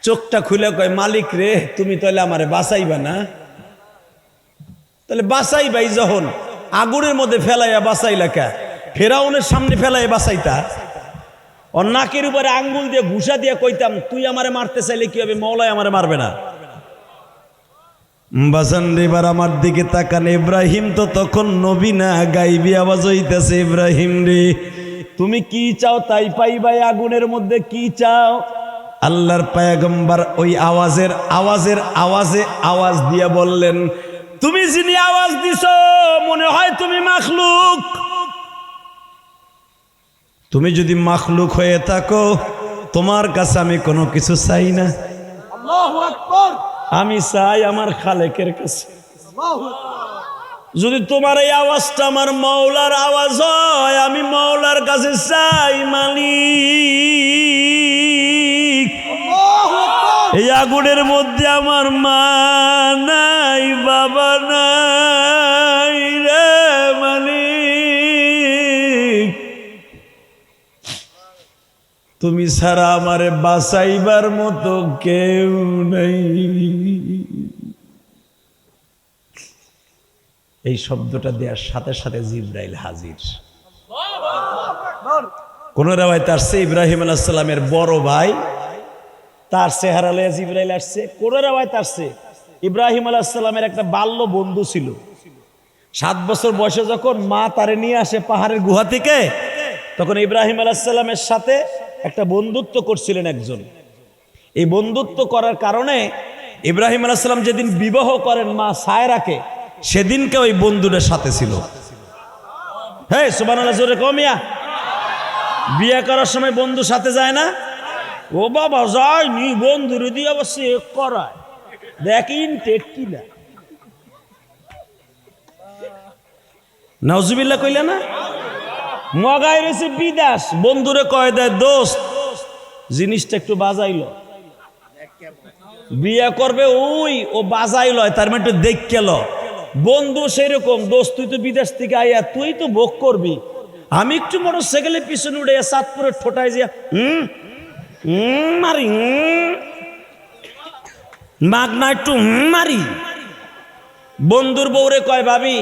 চোখটা খুলে কয়, মালিক রে, তুমি তাহলে আমারে বাঁচাইবা না? তাহলে বাঁচাইবাই যখন, আগুনের মধ্যে ফেলাইয়া বাঁচাইলা কে? ফেরাউনের সামনে ফেলাইয়া বাঁচাইতা? ওর নাকের উপরে আঙ্গুল দিয়ে ঘুষা দিয়ে কইতাম, তুই আমারে মারতে চাইলে কি হবে, মওলাই আমারে মারবে না? বাজান রে, এবার আমার দিকে তাকান। ইব্রাহিম তো তখন নবী না, গাইবি আওয়াজ হইতেছে, ইব্রাহিম রে তুমি কি চাও তাই পাইবাই, আগুনের মধ্যে কি চাও? আল্লাহর পয়গম্বর ওই আওয়াজে আওয়াজ দিয়ে বললেন, তুমি যিনি আওয়াজ দিছো মনে হয় তুমি মাখলুক। তুমি যদি মাখলুক হয়ে থাকো, তোমার কাছে আমি কোনো কিছু চাই না। আল্লাহু আকবার। আমি চাই আমার খালেকের কাছে। যদি তোমার এই আওয়াজটা আমার মাওলার আওয়াজ হয়, আমি মাওলার কাছে চাই, মালিক এই আগুনের মধ্যে আমার মা নাই, বাবা নাই রে মালিক, তুমি ছাড়া আমারে বাঁচাইবার মতো কেউ নাই। এই শব্দটা দেওয়ার সাথে সাথে জিবরাইল হাজির। কোন রাওয়ায়াতে আসছে ইব্রাহিম আলাইহিস সালামের বড় ভাই, তার চেহারা লয়ে জিবরাইল আসছে। কোন রাওয়ায়াতে আসছে ইব্রাহিম আলাইহিস সালামের একটা বাল্য বন্ধু ছিল। 7 বছর বয়সে যখন মা তারে নিয়ে আসে পাহাড়ের গুহা থেকে, তখন ইব্রাহিম আলাইহিস সালামের সাথে একটা বন্ধুত্ব করছিলেন একজন। এই বন্ধুত্ব করার কারণে ইব্রাহিম আলাইহিস সালাম যেদিন বিবাহ করেন মা সায়রাকে, সেদিনকে ওই বন্ধুদের সাথে ছিল। হ্যাঁ সুবহানাল্লাহ, জোরে কমিয়া। বিয়ে করার সময় বন্ধু সাথে যায় না? ও বাবা যায়নি, বন্ধুরে দিয়ে আবার চেক করায়, দেখিন টেক কিনা। নাউজুবিল্লাহ কইলে না? মগাই রয়েছে বিদেশ, বন্ধুরে কয় দেয়, দোস্ত জিনিসটা একটু বাজাইলো। বিয়ে করবে ওই, ও বাজাইল, তার মানে একটু দেখ গেল। বন্ধু সেরকম, দোস্ত তুই তো বিদেশ থেকে আইয়া, তুই তো ভোগ করবি, আমি একটু মোটর সাইকেলের পিছনে উঠে চাঁদপুরে ঠোঁটায় যে মারি, মাগনা একটু মারি। বন্ধুর বউরে কয়, ভাবি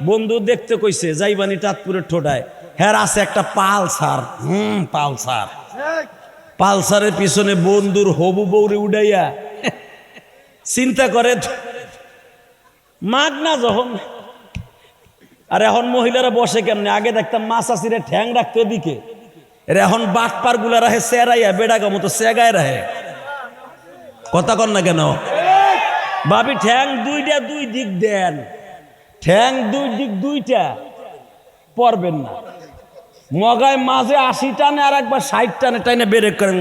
বন্ধু দেখতে কইছে যাইবানি চাঁদপুরের ঠোঁটায়, হ্যাঁ আছে একটা পালসার। পালসারের পিছনে বন্ধুর হবু বউরে উড়াইয়া চিন্তা করে মাগনা যখন। আর এখন মহিলারা বসে কেমনে? আগে দেখতাম মা চাষিরে ঠ্যাং রাখতো এদিকে, এখন বাটপার গুলা রাহে চেরাইয়া বেড়াগা মতো চেগায় রাহে। কথা কন না কেন? ভাবি ঠ্যাং দুইটা দুই দিক দেন, ঠ্যাং দুই দিক দুইটা পরবেন না। মগায় মাঝে 80 টানে আর একবার 60 টানে টাইনে বেরেক করেন।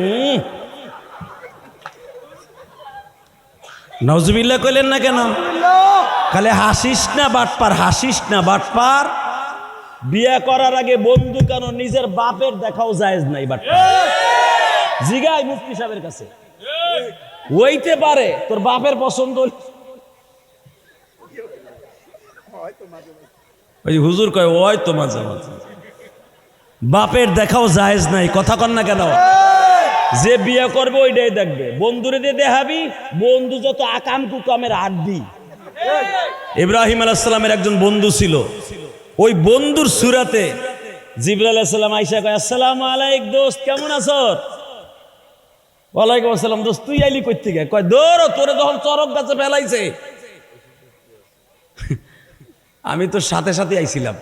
নাউজুবিল্লাহ কইলেন না কেন? খালি হাসিস না বাটপার, হাসিস না বাটপার। বিয়ে করার আগে বন্ধু কেন নিজের বাপের দেখাও জায়েজ নাই। বাটপার জিগাই মুফতি সাহেবের কাছে, হইতে পারে তোর বাপের পছন্দ। ওই হুজুর কয় ওই তো মাঝে মাঝে বাপের দেখাও জায়েজ নাই। কথা কন না কেন? যে বিয়ে করবে ওইটাই দেখবে, বন্ধুরে দিয়ে দেখাবি, বন্ধু যত আকাম কুকামের আড্ডি। ইব্রাহিম আলাইহিস সালামের একজন বন্ধু ছিল, ওই বন্ধুর সুরাতে জিবরাইল আলাইহিস সালাম আইসা কয়, আসসালামু আলাইকুম দোস্ত, কেমন আছো? ওয়ালাইকুম আসসালাম। দোস্ত তুই আইলি কই থেকে? কয় দৌড়, তোরে যখন চরক গাছে ফেলাইছে আমি তো সাথে সাথে আইছিলাম।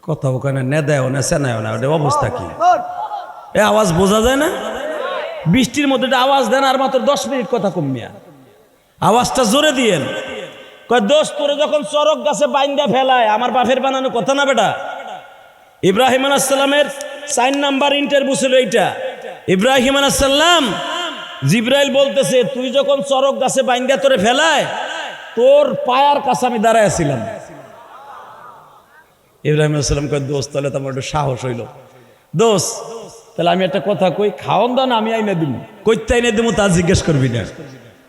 কথা ওখানে নে দেয় না, সেনায় না, ওটা অবস্থা কি? এ আওয়াজ বোঝা যায় না? বৃষ্টির মধ্যে আওয়াজ দেন, আর মাত্র 10 মিনিট কথা কমিয়া আওয়াজটা জোরে দিয়েন। কয় দোস্ত তোরে যখন চরক গাছে বাইন্দা ফেলায়, আমার বাপের বানানো কথা না বেটা। ইব্রাহিম আলাইহিস সালামের 4 নাম্বার ইন্টারভিউ ছিল এইটা। ইব্রাহিম আলাইহিস সালাম জিবরাইল বলতেছে, তুই যখন চরক গাছে বাইন্দা তোরে ফেলায়, তোর পায়ার কাছে আমি দাঁড়ায় ছিলাম। ইব্রাহিম আলাইহিস সালাম কয় দোস্ত তাহলে তো আমার একটু সাহস হইল। দোস্ত তাহলে আমি একটা কথা কই, খাওন দাও না আমি আইনা দিব, কইতে আইনা দিব তা জিজ্ঞেস করবি না।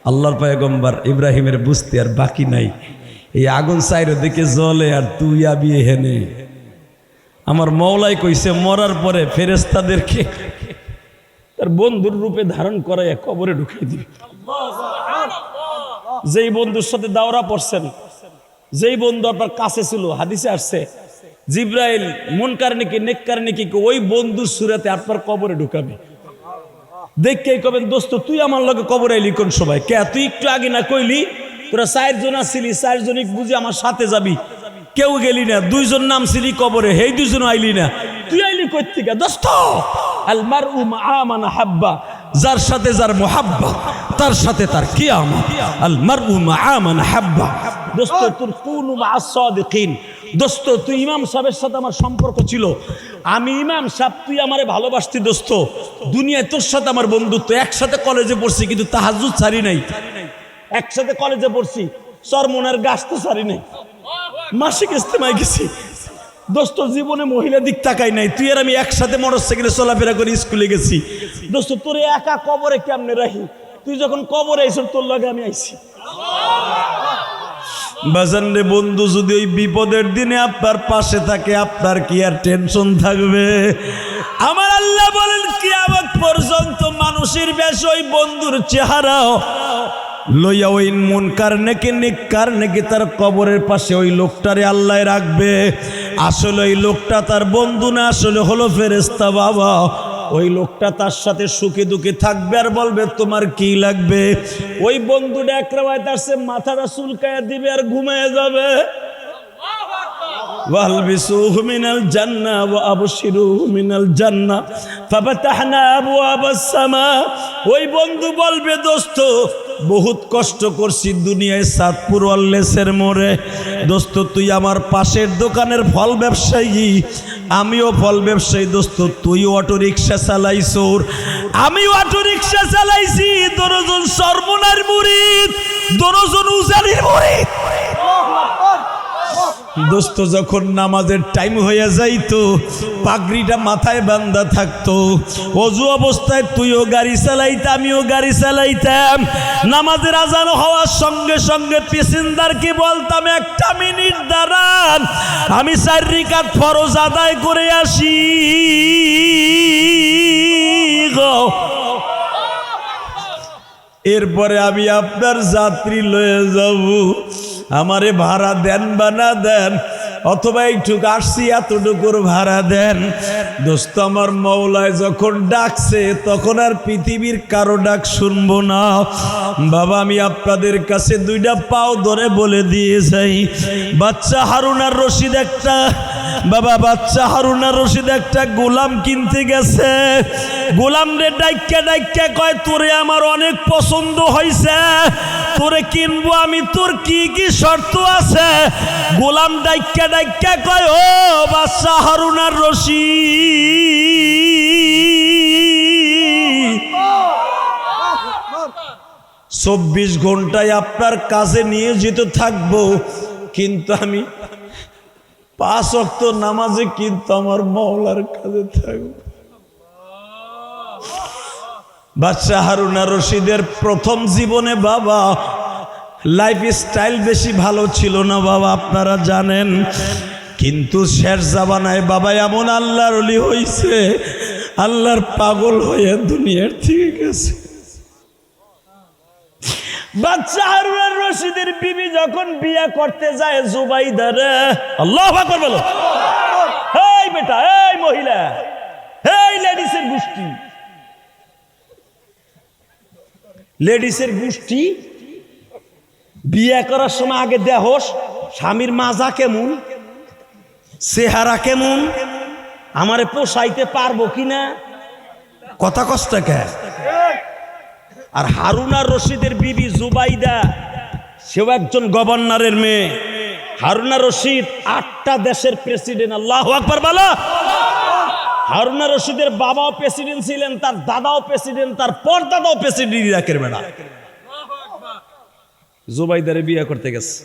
আল্লাহর পয়গম্বর ইব্রাহিমের বুঝতে আর বাকি নাই। এই আগুন চাইর দিকে জ্বলে আর তুই আবি হেনে। আমার মওলাই কইছে মরার পরে ফেরেশতাদেরকে তার বন্ধুর রূপে ধারণ করায় কবরে ঢুকিয়ে দিবে। যেই বন্ধুর সাথে দাওরা পড়ছেন, যেই বন্ধু আপনার কাছে ছিল, হাদিসে আসছে জিব্রাইল মুনকার নাকি নেককার নাকি ওই বন্ধুর সুরাতে আপনার কবরে ঢুকাবে। দেখে কবেন দোস্ত তুই আমার লগে কবরে আইলি কোন সময়? কে তুই একটু আগে না কইলি তোরা 4 জন আসছিলি, 4 জনই বুঝি আমার সাথে যাবি, কেউ গেলি না, 2 জন নামছিলি কবরে, হেই 2 জন আইলি না, তুই আইলি কই থেকে? দোস্ত আল মারউ মা মান হাব্বা, যার সাথে যার মুহাব্বা তার সাথে তার কিয়ামত। আল মারউ মা মান হাব্বা। দোস্ত তুর কুনু মা'আস সাদিকিন। দোস্ত তুই ইমাম সাহেবের সাথে আমার সম্পর্ক ছিল, আমি ইমাম সাহেব, তুই আমারে ভালোবাসতি দোস্ত, দুনিয়ায় তোর সাথে আমার বন্ধুত্ব, একসাথে কলেজে পড়ছি কিন্তু তাহাজ্জুদ ছাড়ি নাই, একসাথে কলেজে পড়ছি চরমনের গাছ তো ছাড়ি নাই, মাসিক ইস্তেমায় গেছি দোস্ত, জীবনে মহিলা দিক তাকাই নাই, তুই আর আমি একসাথে মোটরসাইকেলে চলাফেরা করে স্কুলে গেছি দোস্ত, তোরে একা কবরে কেমনে রাখি? তুই যখন কবরে আইছ তোর লগে আমি আইছি। বাজান রে বন্ধু, যদি ওই বিপদের দিনে আপনার পাশে থাকে আপনার কি আর টেনশন থাকবে? আমার আল্লাহ বলেন কিয়ামত পর্যন্ত মানুষের বেশ ওই বন্ধুর চেহারা লইয়া ওই মুনকার নাকি নেককার নাকি তার কবরের পাশে ওই লোকটারে আল্লাহ রাখবে। আসলে ওই লোকটা তার বন্ধু না, আসলে হলো ফেরেশতা বাবা। ওই লোকটা তার সাথে সুখে দুঃখে থাকবে আর বলবে তোমার কি লাগবে। ওই বন্ধুটা একরাবাইতে আসছে, মাথাটা চুলকায়া দিবে আর ঘুমিয়ে যাবে। ওয়ালবিসুহু মিনাল জান্নাহ ওয়া আবশিরুহু মিনাল জান্নাহ ফাফাতাহনা আবওয়াবাস সামা। ওই বন্ধু বলবে দোস্ত বহুত কষ্ট করছি দুনিয়ায় সাতপুর ওয়াল্লেসের মোড়ে, দোস্ত তুই আমার পাশের দোকানের ফল ব্যবসায়ী, আমিও ফল ব্যবসায়ী দোস্ত, তুই অটো রিক্সা চালাইছোর, আমিও অটো রিক্সা চালাইছি, দরজন সরমনার মুরিদ, দরজন উজানির মুরিদ। দোস্ত যখন নামাজের টাইম হয়ে যাইতো, পাগড়িটা মাথায় বান্ধা থাকতো, অজু অবস্থায় তুইও গাড়ি চালাইতা আমিও গাড়ি চালাইতাম, নামাজের আজান হওয়ার সঙ্গে সঙ্গে প্যাসেঞ্জারকে বলতাম 1 মিনিট দাঁড়ান, আমি 4 রাকাত ফরজ আদায় করে আসি গো। এরপরে আমি আপনার যাত্রী লয়ে যাব, আমারে ভাড়া দেন বা না দেন, অথবা এইটুক আসছি এতটুকুর ভাড়া দেন। দোস্ত আমার মওলায় যখন ডাকছে তখন আর পৃথিবীর কারো ডাক শুনবো না। বাবা আমি আপনাদের কাছে 2টা পাও ধরে বলে দিয়ে যাই, বাচ্চা হারুন আর রশিদ একটা, বাবা বাচ্চা হারুন আর রশিদ একটা গোলাম কিনতে গেছে, গোলাম রে ডাইক্কা ডাইক্কা কয় তোরে আমার অনেক পছন্দ হয়েছে, তোরে কিনবো আমি, তোর কি কি শর্ত আছে? গোলাম ডাইক্কা ডাইক্কা কয় ও বাচ্চা হারুন আর রশিদ, 24 ঘন্টায় আপনার কাজে নিয়োজিত থাকবো, কিন্তু আমি 5 ওয়াক্ত নামাজে কিন্তু আমার মওলার কাজে থাকবো। বাদশাহ হারুন আর রশিদের প্রথম জীবনে বাবা লাইফ স্টাইল বেশি ভালো ছিল না বাবা, আপনারা জানেন, কিন্তু শেষ জামানায় বাবা এমন আল্লাহর ওলি হইছে, আল্লাহর পাগল হয়ে দুনিয়ার থেকে গেছে। বাদশাহ হারুন আর রশিদের বিবি যখন বিয়ে করতে যায় জুবাইদারে, আল্লাহু আকবার বলো, এই বেটা, এই মহিলা, এই লেডিসের গোষ্ঠী, লেডিসের গোষ্ঠী বিয়ে করার সময় আগে দেহস স্বামীর মাজা কেমন, চেহারা কেমন, আমারে পোষাইতে পারবো কিনা, কথা কষ্ট কে। আর হারুন আর রশিদের বিবি জুবাইদা, সেও একজন গভর্নরের মেয়ে। হারুন আর রশিদ 8টা দেশের প্রেসিডেন্ট, আল্লাহু আকবার বলো। হারুন আর রশিদের বাবাও প্রেসিডেন্ট ছিলেন, তার দাদাও প্রেসিডেন্ট, তার পরদাদাও প্রেসিডেন্ট ইরাকের বেটা। জুবাইদারে বিয়ে করতে গেছে,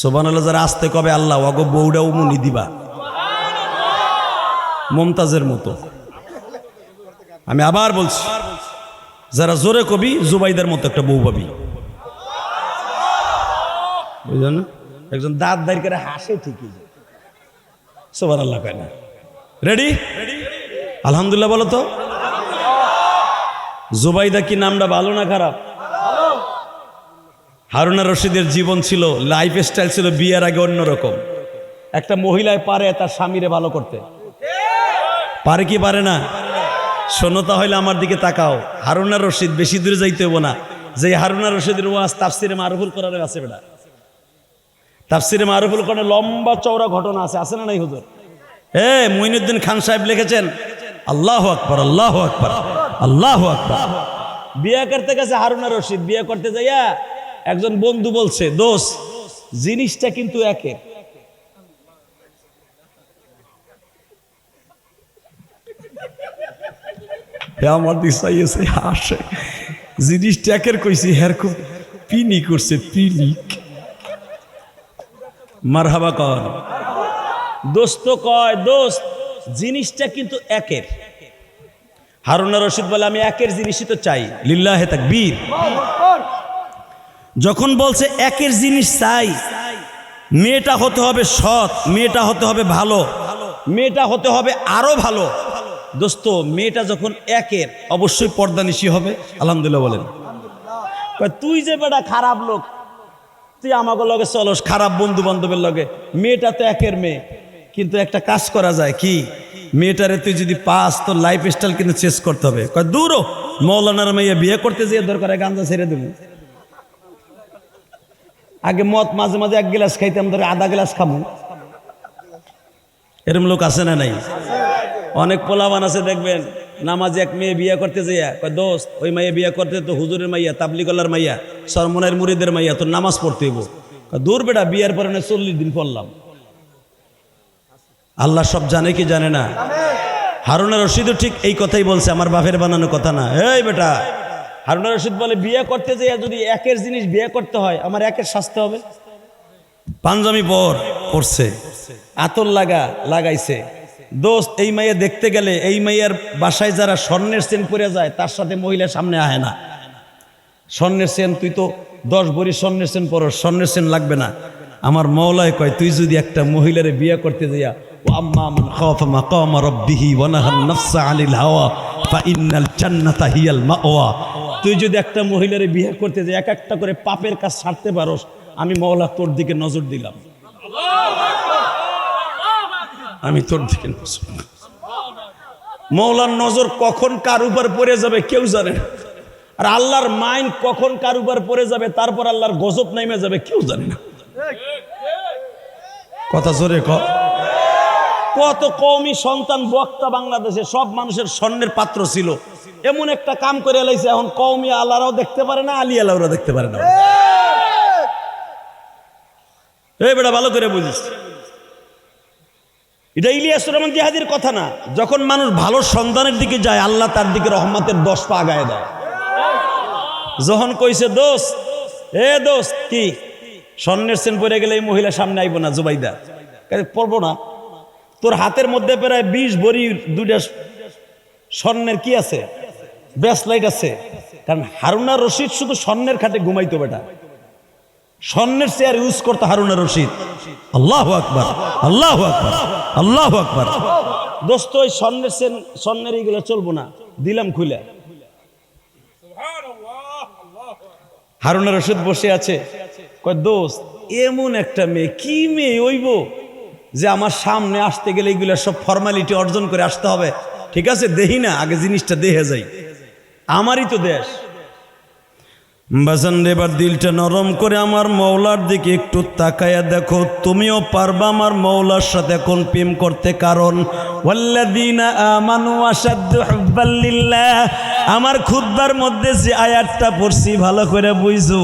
সুবহানাল্লাহ, যারা আসতে কবে আল্লাহ ওগো বউটা উমুনি দিবা মমতাজের মতো। আমি আবার বলছি, যারা জোরে কবি জুবাইদার মতো একটা বউ পাবি। বুঝলেন না? একজন দাঁত দাঁড় করে হাসে ঠিকই, সুবহানাল্লাহ কয় না। রেডি? আলহামদুলিল্লাহ বলো তো। জুবাইদা কি নামটা ভালো না খারাপ? হারুনা রশিদের জীবন ছিল, লাইফ স্টাইল ছিল বিয়ের আগে অন্যরকম। একটা মহিলায় পারে তার স্বামীরে ভালো করতে, পারে কি পারে না? শোনো তাহলে আমার দিকে তাকাও। হারুনা রশিদ, বেশি দূরে যাইতে হবো না, যে হারুনা রশিদের ওয়াজ তাফসিরে মারুফুল কোরআনে আছে বেটা। তাফসিরে মারুফুল কোরআনে লম্বা চওড়া ঘটনা আছে না নাই হুজুর? মুইনুদ্দিন খান সাহেব লিখেছেন, আল্লাহু আকবার, আল্লাহু আকবার, আল্লাহু আকবার। বিয়ে করতে গেছে হারুনা রশিদ, বিয়ে করতে যাইয়া একজন বন্ধু বলছে, দোস্ত জিনিসটা কিন্তু একে। আমার দিশাইছে হাসে, জিনিসটা একের কইছি, হ্যার খুব পিনি করছে, পিনিক। মারহাবা কর দোস্ত, কয় দোস্ত জিনিসটা কিন্তু একের। হারুনা রশিদ বলে, আমি একের জিনিসই তো চাই। লিল্লাহে তাকবীর। যখন বলছে একের জিনিস চাই, মেয়েটা হতে হবে সৎ, মেয়েটা হতে হবে ভালো, মেয়েটা হতে হবে আরো ভালো। দোস্ত মেয়েটা যখন একের, অবশ্যই পর্দানিশী হবে। আলহামদুলিল্লাহ বলেন। তুই যে বেটা খারাপ লোক, তুই আমাকে লগে চলস খারাপ বন্ধু বান্ধবের লগে, মেয়েটা তো একের মেয়ে। কিন্তু একটা কাজ করা যায় কি, মেয়েটারে তুই যদি পাস, তোর লাইফ স্টাইল কিন্তু চেঞ্জ করতে হবে। দূরও মৌলানার মেয়ে বিয়ে করতে যেয়ে দরকার গাঞ্জা ছেড়ে দেবো। আগে মদ মাঝে মাঝে 1 গ্লাস খাইতাম, ধরে আধা গ্লাস খামু। এরম লোক আছে না নাই? অনেক পোলাবান আছে দেখবেন, নামাজে এক মেয়ে বিয়ে করতে যাইয়া কয়, দোস্ত ওই মাইয়া বিয়ে করতে তো হুজুরের মাইয়া, তাবলিগলার মাইয়া, সরমনের মুরিদের মাইয়া, তোর নামাজ পড়তে হইব। দূর বেটা, বিয়ের পরে 40 দিন পড়লাম। আল্লাহ সব জানে কি জানে না? হারুনা রশিদও ঠিক এই কথাই বলছে, আমার বাপের বানানো কথা না। এই বেটা, হারুনা রশিদ বলে, বিয়ে করতে যাইয়া যদি একের জিনিস বিয়ে করতে হয়, আমার একের শাস্তি হবে। পাঞ্জাবি পরছে, আতর লাগাইছে। দোস্ত এই মাইয়া দেখতে গেলে, এই মাইয়ার বাসায় যারা স্বর্ণের চেন পরে যায়, তার সাথে মহিলার সামনে আহে না। স্বর্ণের চেন, তুই তো 10 ভরি স্বর্ণের চেন পরস, স্বর্ণের চেন লাগবে না। আমার মওলায় কয়, তুই যদি একটা মহিলারে বিয়ে করতে যাইয়া, ও আম্মা মান খাফা মাকাম রাব্বিহি ওয়া নাহান নাফসা আনিল হাওয়া ফা ইন্নাল জান্নাতা হিয়াল মাওয়া, তুই যদি একটা মহিলারে বিয়ে করতে যাই, এক একটা করে পাপের কাজ ছাড়তে পারোস, আমি মওলা তোর দিকে নজর দিলাম। আমি তোর দিকে নজর। মওলার নজর কখন কার উপর পড়ে যাবে কেউ জানে না, আর আল্লাহর মাইন্ড কখন কার উপর পড়ে যাবে, তারপর আল্লাহর গজব নামে যাবে কেউ জানে না। কথা জোরে কত কওমি সন্তান বক্তা বাংলাদেশে, সব মানুষের স্বর্ণের পাত্র ছিল, এমন একটা কাম করে এলাইছে, এখন কওমি আল্লাহরাও দেখতে পারে না, আলী আল্লাহরা দেখতে পারে না। এই বেটা ভালো করে বুঝিস, এটা ইলিয়াসুর রহমান জিহাদির কথা না। যখন মানুষ ভালো সন্তানের দিকে যায়, আল্লাহ তার দিকে রহমতের 10 পা আগায় দেয়। যখন কইছে, দোস্ত দোস্ত কি স্বর্ণের চেন পরে গেলে এই মহিলা সামনে আইব না, জুবাইদা পড়বো না, তোর হাতের মধ্যে প্রায় 20 ভরি 2টা স্বর্ণের কি আছে, ব্রেসলাইট আছে। কারণ হারুনা রশিদ শুধু স্বর্ণের খাটে ঘুমাইতো বেটা, স্বর্ণের চেয়ার ইউজ করতো হারুনা রশিদ। আল্লাহু আকবার, আল্লাহু আকবার, আল্লাহু আকবার। দোস্ত ওই স্বর্ণের চেন, স্বর্ণের এইগুলো চলবো না, দিলাম খুলে। হারুনা রশিদ বসে আছে, কয় দোস্ত এমন একটা মেয়ে, কি মেয়ে হইব যে আমার সামনে আসতে গেলে এইগুলো সব ফর্মালিটি অর্জন করে আসতে হবে। ঠিক আছে, দেখি না, আগে জিনিসটা দেখে যাই, আমারই তো দেশ। বাজান এবার দিলটা নরম করে আমার মওলার দিকে একটু তাকায়া দেখো, তুমিও পারবা আমার মওলার সাথে এখন প্রেম করতে। কারণ ওয়াল্লাযীনা আমানু আশাদ্দু হুব্বাল লিল্লাহ, আমার খুতবার মধ্যে যে আয়াতটা পড়ছি ভালো করে বুঝো।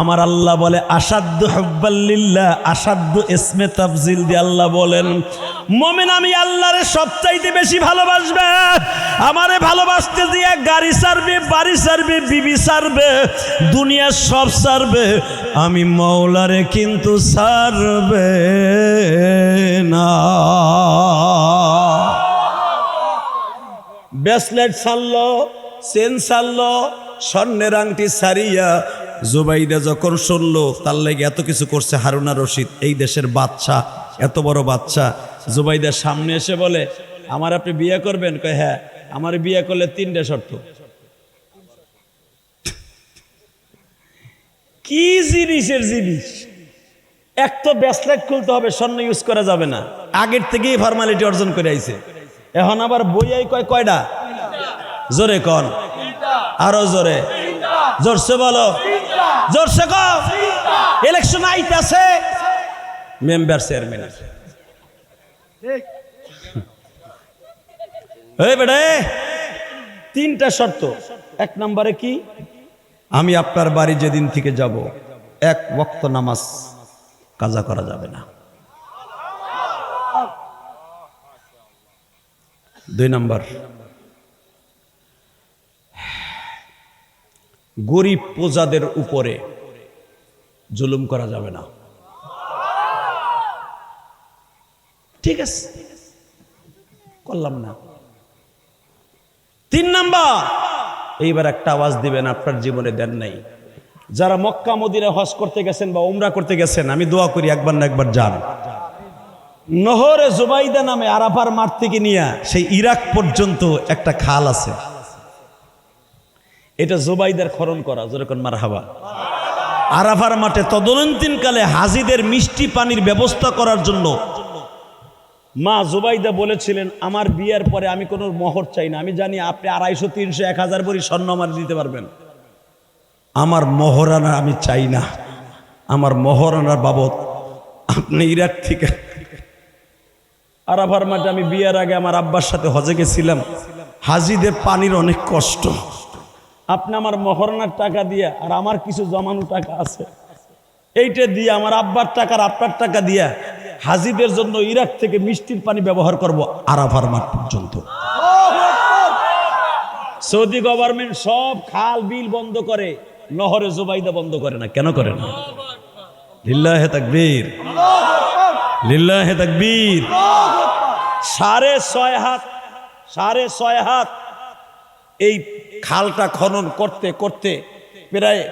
আমার আল্লাহ বলে আশাদ্দু হুব্বাল লিল্লাহ, আশাদ্দু ইসমে তাফজিল দিয়ে আল্লাহ বলেন, মুমিন আমি আল্লাহরে সবচাইতে বেশি ভালোবাসবে। আমারে ভালোবাসতে দিয়ে গাড়ি ছাড়বে, বাড়ি ছাড়বে, বিবি ছাড়বে, দুনিয়া সব ছাড়বে, আমি মওলারে কিন্তু ছাড়বে না। ব্রেসলেট ছাড়লো, চেন ছাড়লো, স্বর্ণের আংটি ছাড়িয়া জুবাইদা যখন শুনলো তার লাগে এত কিছু করছে হারুনা রশিদ, এই দেশের বাদশা, এত বড় বাদশা, জুবাইদার সামনে এসে বলে আমার আপনি বিয়ে করবেন? কয় হ্যাঁ। আমার বিয়ে করলে 3টে শর্ত। কি জিনিসের জিনিস! এক তো ব্যাসলেট খুলতে হবে, স্বর্ণ ইউজ করা যাবে না, আগের থেকেই ফর্মালিটি অর্জন করে আইছে। এখন আবার বইয়াই কয় কয়টা? জোরে কন, আরো জোরে, জোরসে বলো, জোরসে কও। ইলেকশন আইতাছে, মেম্বার চেয়ারম্যান এই বেড়ে 3টা শর্ত। 1 নম্বরে কি? আমি আপনার বাড়ি যেদিন থেকে যাব 1 ওয়াক্ত নামাজ কাজা করা যাবে না। 2 নম্বর, গরিব প্রজাদের উপরে জুলুম করা যাবে না। ঠিক আছে, করলাম না। 3 নাম্বার, এইবার একটা আওয়াজ দিবেন আপনার জীবনে দেন নাই। যারা মক্কা মদিনা হজ করতে গেছেন বা উমরা করতে গেছেন, আমি দোয়া করি একবার না একবার যান। নহরে জুবাইদা নামে আরাফার মাঠ থেকে নিয়ে সেই ইরাক পর্যন্ত একটা খাল আছে, এটা জুবাইদার খনন করা। যেরকম মারহাবা। আরাফার মাঠে তদনীন্তনকালে হাজিদের মিষ্টি পানির ব্যবস্থা করার জন্য মা জুবাইদা বলেছিলেন আমার বিয়ের পরে আমি কোনো মোহর চাই না, আমি জানি আপনি 250, 300, 1000 ভরি স্বর্ণ আমার দিতে পারবেন, আমার মোহরানা আমি চাই না, আমার মোহরানার বাবদ আপনি ইরাক থেকে। আরাফার মাঠে আমি বিয়ের আগে আমার আব্বার সাথে হজে গেছিলাম, হাজিদের পানির অনেক কষ্ট, আপনি আমার মোহরানার টাকা দিয়ে আর আমার কিছু জমানো টাকা আছে, এইটা দিয়ে আমার আব্বার টাকার আপনার টাকা দিয়া হাজিদের জন্য ইরাক থেকে মিষ্টির পানি ব্যবহার করব আরাফার মাঠ পর্যন্ত। সৌদি গভর্নমেন্ট সব খাল বিল বন্ধ করে, নহরে জুবাইদা বন্ধ করে না। কেন করে না? লিল্লাহে তাকবীর, লিল্লাহে তাকবীর। 6.5 হাত, 6.5 হাত এই খালটা খনন করতে করতে প্রায়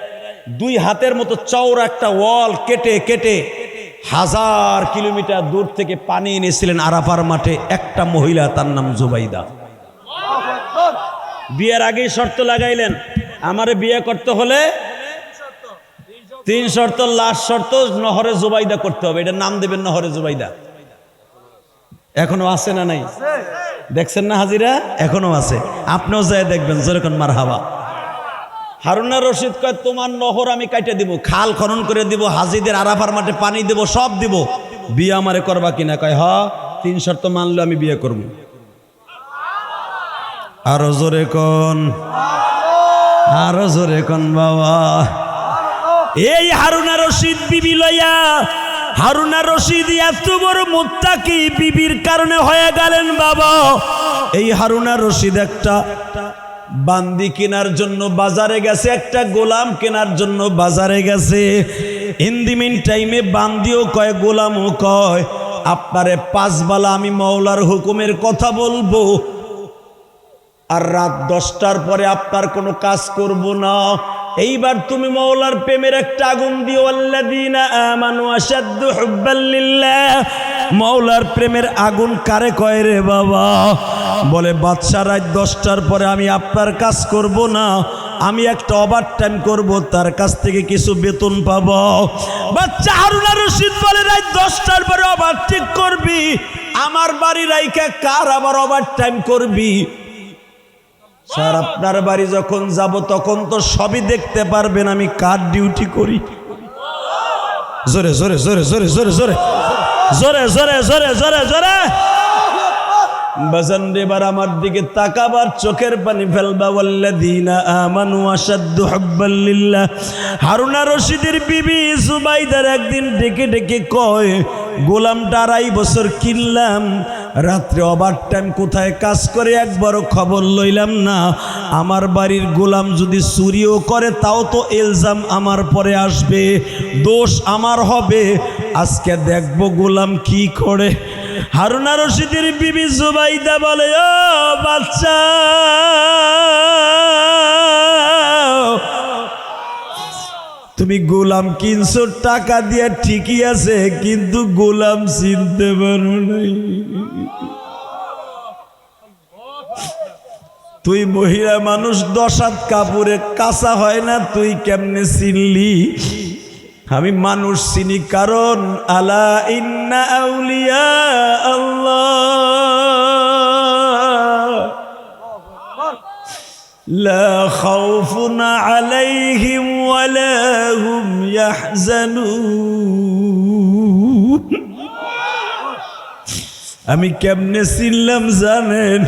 2 হাতের মতো চওড়া একটা ওয়াল কেটে কেটে 1000 কিলোমিটার দূর থেকে পানি এনেছিলেন আরাফার মাঠে একটা মহিলা, তার নাম জুবাইদা। বিয়ের আগেই শর্ত লাগাইলেন, আমারে বিয়ে করতে হলে 3 শর্ত, লাস্ট শর্ত নহরে জুবাইদা করতে হবে। এটার নাম দেবেন নহরে জুবাইদা। এখনো আছে না নাই? দেখছেন না হাজিরা? এখনো আছে, আপনিও যায় দেখবেন। যেরকম মারহাবা। হারুনা রশিদ কয় তোমার নহর আমি কাটে দিব, খাল খনন করে দিব, হাজিদের আরাফার মাঠে পানি দেব, সব দিব, বিয়ে আমারে করবা কিনা? কয় হ, 3 শর্ত মানলে আমি বিয়ে করব। আরো জোরে কোন, আরো জোরে কোন বাবা। এই হারুনা রশিদ বিবি লইয়া, হারুনা রশিদ এত বড় মুত্তাকি বিবির কারণে হয়ে গেলেন বাবা। এই হারুনা রশিদ একটা বান্দি কেনার জন্য বাজারে গেছে, একটা গোলাম কেনার জন্য বাজারে গেছে। ইন দি মিন টাইমে বান্দিও কয়, গোলামও কয়, আপনারে 5 বেলা আমি মওলার হুকুমের কথা বলবো, আর রাত 10টার পরে আপনার কোনো কাজ করব না। এইবার তুমি মওলার প্রেমের একটা আগুন দিও। আল্লাযীনা আমানু আশাদ্দু হুব্বাল লিল্লাহ। মওলার প্রেমের আগুন কারে কয় রে বাবা? বলে বাদশা রাত 10টার পরে আমি আপনার কাজ করব না, আমি একটা ওভার টাইম করব, তার কাছ থেকে কিছু বেতন পাবো। বাচ্চা হারুনা রশিদ বলে রাত 10টার পরে ওভার ঠিক করবি, আমার বাড়ি রাইখা কার আবার ওভার টাইম করবি? স্যার আপনার বাড়ি যখন যাব তখন তো সবই দেখতে পারবেন আমি কার ডিউটি করি। জোরে জোরে জোরে জোরে জোরে জোরে জোরে জোরে জোরে জোরে জোরে বাজান এবার আমার দিকে তাকাবার, চোখের পানি ফেলবা। ওয়াল্লাযীনা আমানু আশাদ্দু হুব্বাল লিল্লাহ। হারুনা রশিদের বিবি জুবাইদার একদিন ডেকে ডেকে কয়, গোলামটা 2.5 বছর কিনলাম, রাত্রে ওভার টাইম কোথায় কাজ করে একবারও খবর লইলাম না। আমার বাড়ির গোলাম যদি চুরিও করে তাও তো ইলজাম আমার পরে আসবে, দোষ আমার হবে। আজকে দেখবো গোলাম কি করে। হারুনা রশিদের বিবি জুবাইদা বলে, ও বাচ্চা, তুমি গোলাম কিনছো টাকা দিয়া ঠিকই আছে, কিন্তু গোলাম চিনতে পারো নাই। তুই মহিলা মানুষ, 10 হাত কাপড়ে কাঁচা হয় না, তুই কেমনে চিনলি? আমি মানুষ চিনি, কারণ আলা ইন্না আউলিয়া আল্লাহ লা খাউফুন আলাইহিম ওয়ালা হুম ইয়াহজানুন। আমি কেমনে চিনলাম জানেন?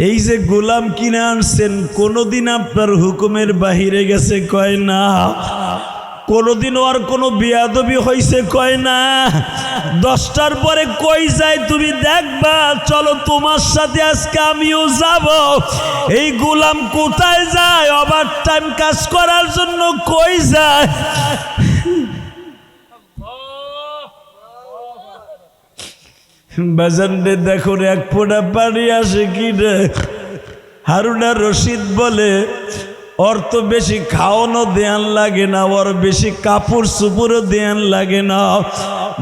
এই যে গোলাম কিনে আনছেন, কোনোদিন আপনার হুকুমের বাহিরে গেছে কয় না, কোনোদিন ওর কোনো বিয়াদবি হয়েছে কয় না। 10টার পরে কই যায় তুমি দেখবা, চলো তোমার সাথে আজকে আমিও যাব। এই গোলাম কোথায় যায়? ওভার টাইম কাজ করার জন্য কই যায়? বাজারে দেখো এক ফোঁটা পানি আসে কি রে? হারুনা রশিদ বলে, ওর তো বেশি খাওয়ানো দেয়ান লাগে না, ওর বেশি কাপড় চুপড়ও দেয়ান লাগে না।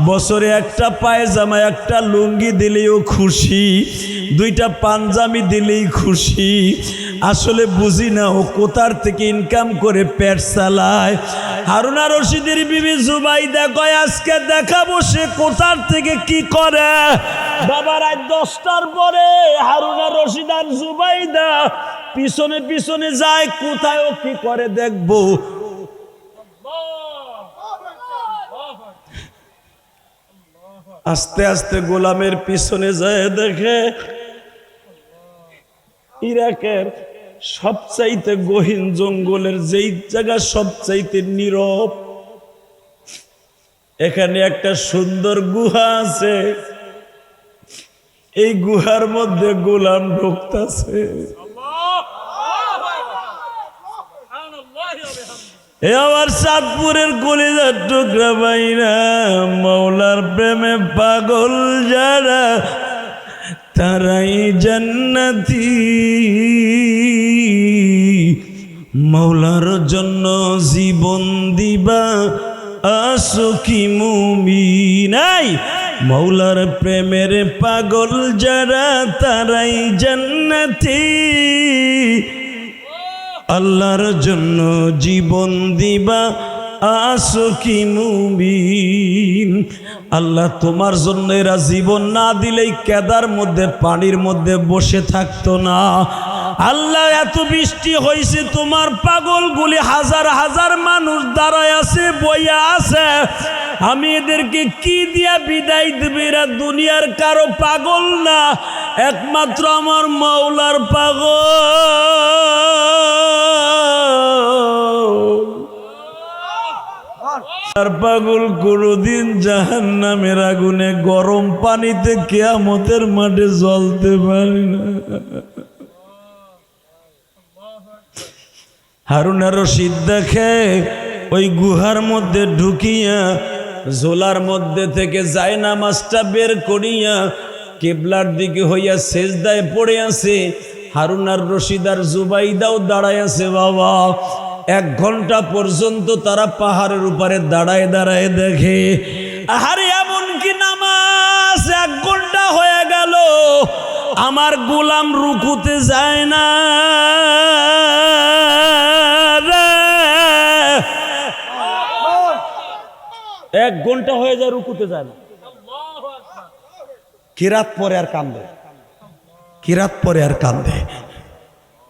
বছরে একটা পায়জামা একটা লুঙ্গি দিলেও খুশি, 2টা পাঞ্জাবি দিলেই খুশি। আসলে বুঝি না ও কোথার থেকে ইনকাম করে পেট চালায়। হারুনা রশিদের বিবি জুবাইদা কয়, আজকে দেখাবো সে কোথার থেকে কি করে। বাবা রাত 10টার পরে হারুনা রশিদ আর জুবাইদা পিছনে পিছনে যায়, কোথায় ও কি করে দেখবো। আস্তে আস্তে গোলামের পিছনে যায়, দেখে ইরাকের সবচাইতে গহীন জঙ্গলের যেই জায়গা সবচাইতে নীরব, এখানে একটা সুন্দর গুহা আছে। এই গুহার মধ্যে গোলাম ঢুকতেছে। এ আমার চাঁদপুরের কলিজার টুকরা ভাইরা, মৌলার প্রেমে পাগল যারা তারাই জান্নাতি। মৌলার জন্য জীবন দিবা আসো কি মুমিন। মৌলার প্রেমের পাগল যারা তারাই জান্নাতি। আল্লাহর জন্য জীবন দিবা আসো কি মুমিন। আল্লাহ তোমার জন্য এরা জীবন না দিলেই কেদার মধ্যে পানির মধ্যে বসে থাকতো না। আল্লাহ এত বৃষ্টি হয়েছে, তোমার পাগলগুলি হাজার হাজার মানুষ দাঁড়ায় আছে, বইয়া আছে। আমি এদেরকে কি দিয়া বিদায় দেব? এরা দুনিয়ার কারো পাগল না, একমাত্র আমার মৌলার পাগল। আর পাগল কোনদিন জাহান্নামের আগুনে গরম পানিতে কিয়ামতের মাঠে জ্বলতে পারে না। হারুনা রশিদ দেখে ওই গুহার মধ্যে ঢুকিয়া ঝোলার মধ্যে থেকে জায়নামাজটা বের করিয়া কিবলার দিকে হইয়া সেজদায় পড়ে আছে। হারুনার রশিদ আর জুবাইদাও দাঁড়ায় আছে। বাবা 1 ঘন্টা পর্যন্ত তারা পাহাড়ের উপরে দাঁড়ায় দাঁড়ায় দেখে। আরে এমন কি নামাজ 1 ঘন্টা হয়ে গেল, আমার গোলাম রুকুতে যায় না। 1 ঘন্টা হয়ে যায়, রুকুতে যায় না। কিরাত পরে আর কান্দে, কিরাত পরে আর কান্দে।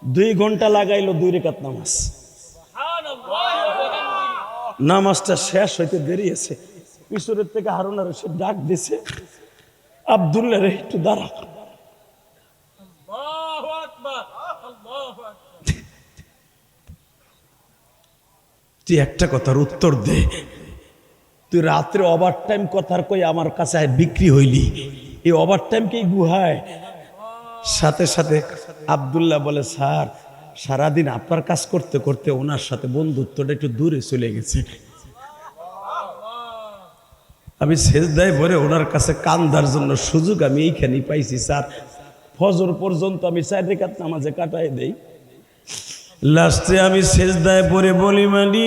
2 ঘন্টা লাগাইলো 2 রাকাত নামাজ। নামাজটা শেষ হইতে দেরি আছে। পিছনের থেকে হারুনা রশিদ ডাক দিছে, আব্দুল্লাহ রে একটু দাঁড়া। তুই একটা কথার উত্তর দে, তুই রাত্রে ওভার টাইম কথার কই আমার কাছে বিক্রি হইলি, এই ওভার টাইম কি গুহায়? সাথে সাথে আব্দুল্লাহ বলে, স্যার সারাদিন আপনার কাজ করতে করতে ওনার সাথে বন্ধুত্বটা একটু দূরে চলে গেছে। আমি সেজদায় ভরে ওনার কাছে কান্দার জন্য সুযোগ আমি এইখানেই পাইছি স্যার। ফজর পর্যন্ত আমি 4 রাকাত নামাজে কাটাই দেই। লাস্টে আমি সেজদায় পড়ে বলি, মালিক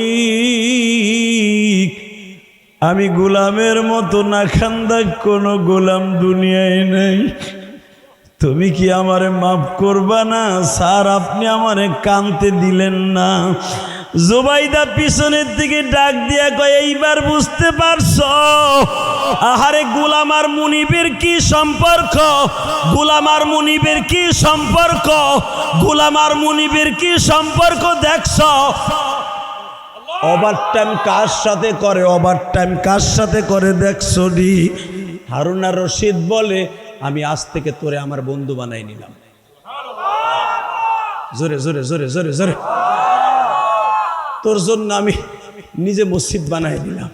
আমি গোলামের মতো না খান্দা কোনো গোলাম দুনিয়ায় নাই, তুমি কি আমারে মাফ করবা না? স্যার আপনি আমারে কানতে দিলেন না। জুবাইদা পিছনের দিকে ডাক দিয়া কয়, এইবার বুঝতে পারছো আহারে গোলাম আর মুনিবের কি সম্পর্ক, গোলাম আর মুনিবের কি সম্পর্ক, গোলাম আর মুনিবের কি সম্পর্ক দেখছো? ওভারটাইম কার সাথে করে, ওভারটাইম কার সাথে করে দেখছো নি? হারুন আর রশিদ বলে, আমি আজ থেকে তোরে আমার বন্ধু বানাই নিলাম। জোরে জোরে জোরে জোরে জোরে, তোর জন্য আমি নিজে মসজিদ বানাই দিলাম।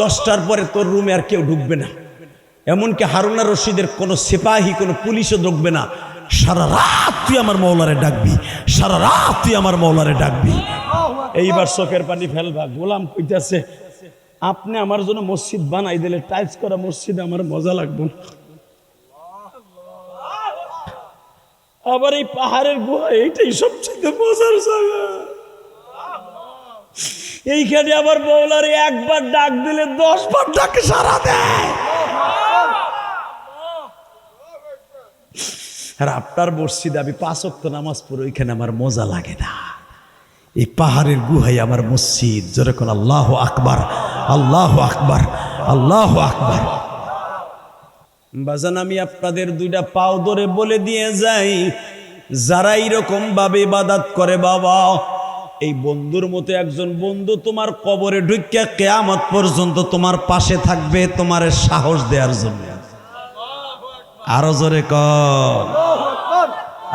10টার পরে তোর রুমে আর কেউ ঢুকবে না, এমনকি হারুন আর রশিদের কোনো সিপাহী কোনো পুলিশও ঢুকবে না। সারা রাত তুই আমার মৌলারে ডাকবি, সারা রাত তুই আমার মৌলারে ডাকবি। এইবার চোখের পানি ফেলবা। গোলাম কইতাছে, আপনি আমার জন্য মসজিদ বানাই দিলে, টাইলস করা মসজিদ আমার মজা লাগবে না। আবার এই পাহাড়ের গুহা এইটাই সবচেয়ে মজার জায়গা। এইখানে আবার মৌলারে একবার ডাক দিলে 10 বার ডাকে সারা দেয়। আর আপনার মসজিদে আমি 5 ওয়াক্ত নামাজ পড়ি, ওইখানে আমার মজা লাগে না। এই পাহাড়ের গুহাই আমার মসজিদ। যেরকম আল্লাহু আকবার, আল্লাহু আকবার, আল্লাহু আকবার। বাজান আমি আপনাদের 2টা পাও ধরে বলে দিয়ে যাই, যারা এইরকম ভাবে ইবাদত করে, বাবা এই বন্ধুর মতো একজন বন্ধু তোমার কবরে ঢুকিয়া কিয়ামত পর্যন্ত তোমার পাশে থাকবে, তোমার সাহস দেওয়ার জন্য। আরো জোরে কর।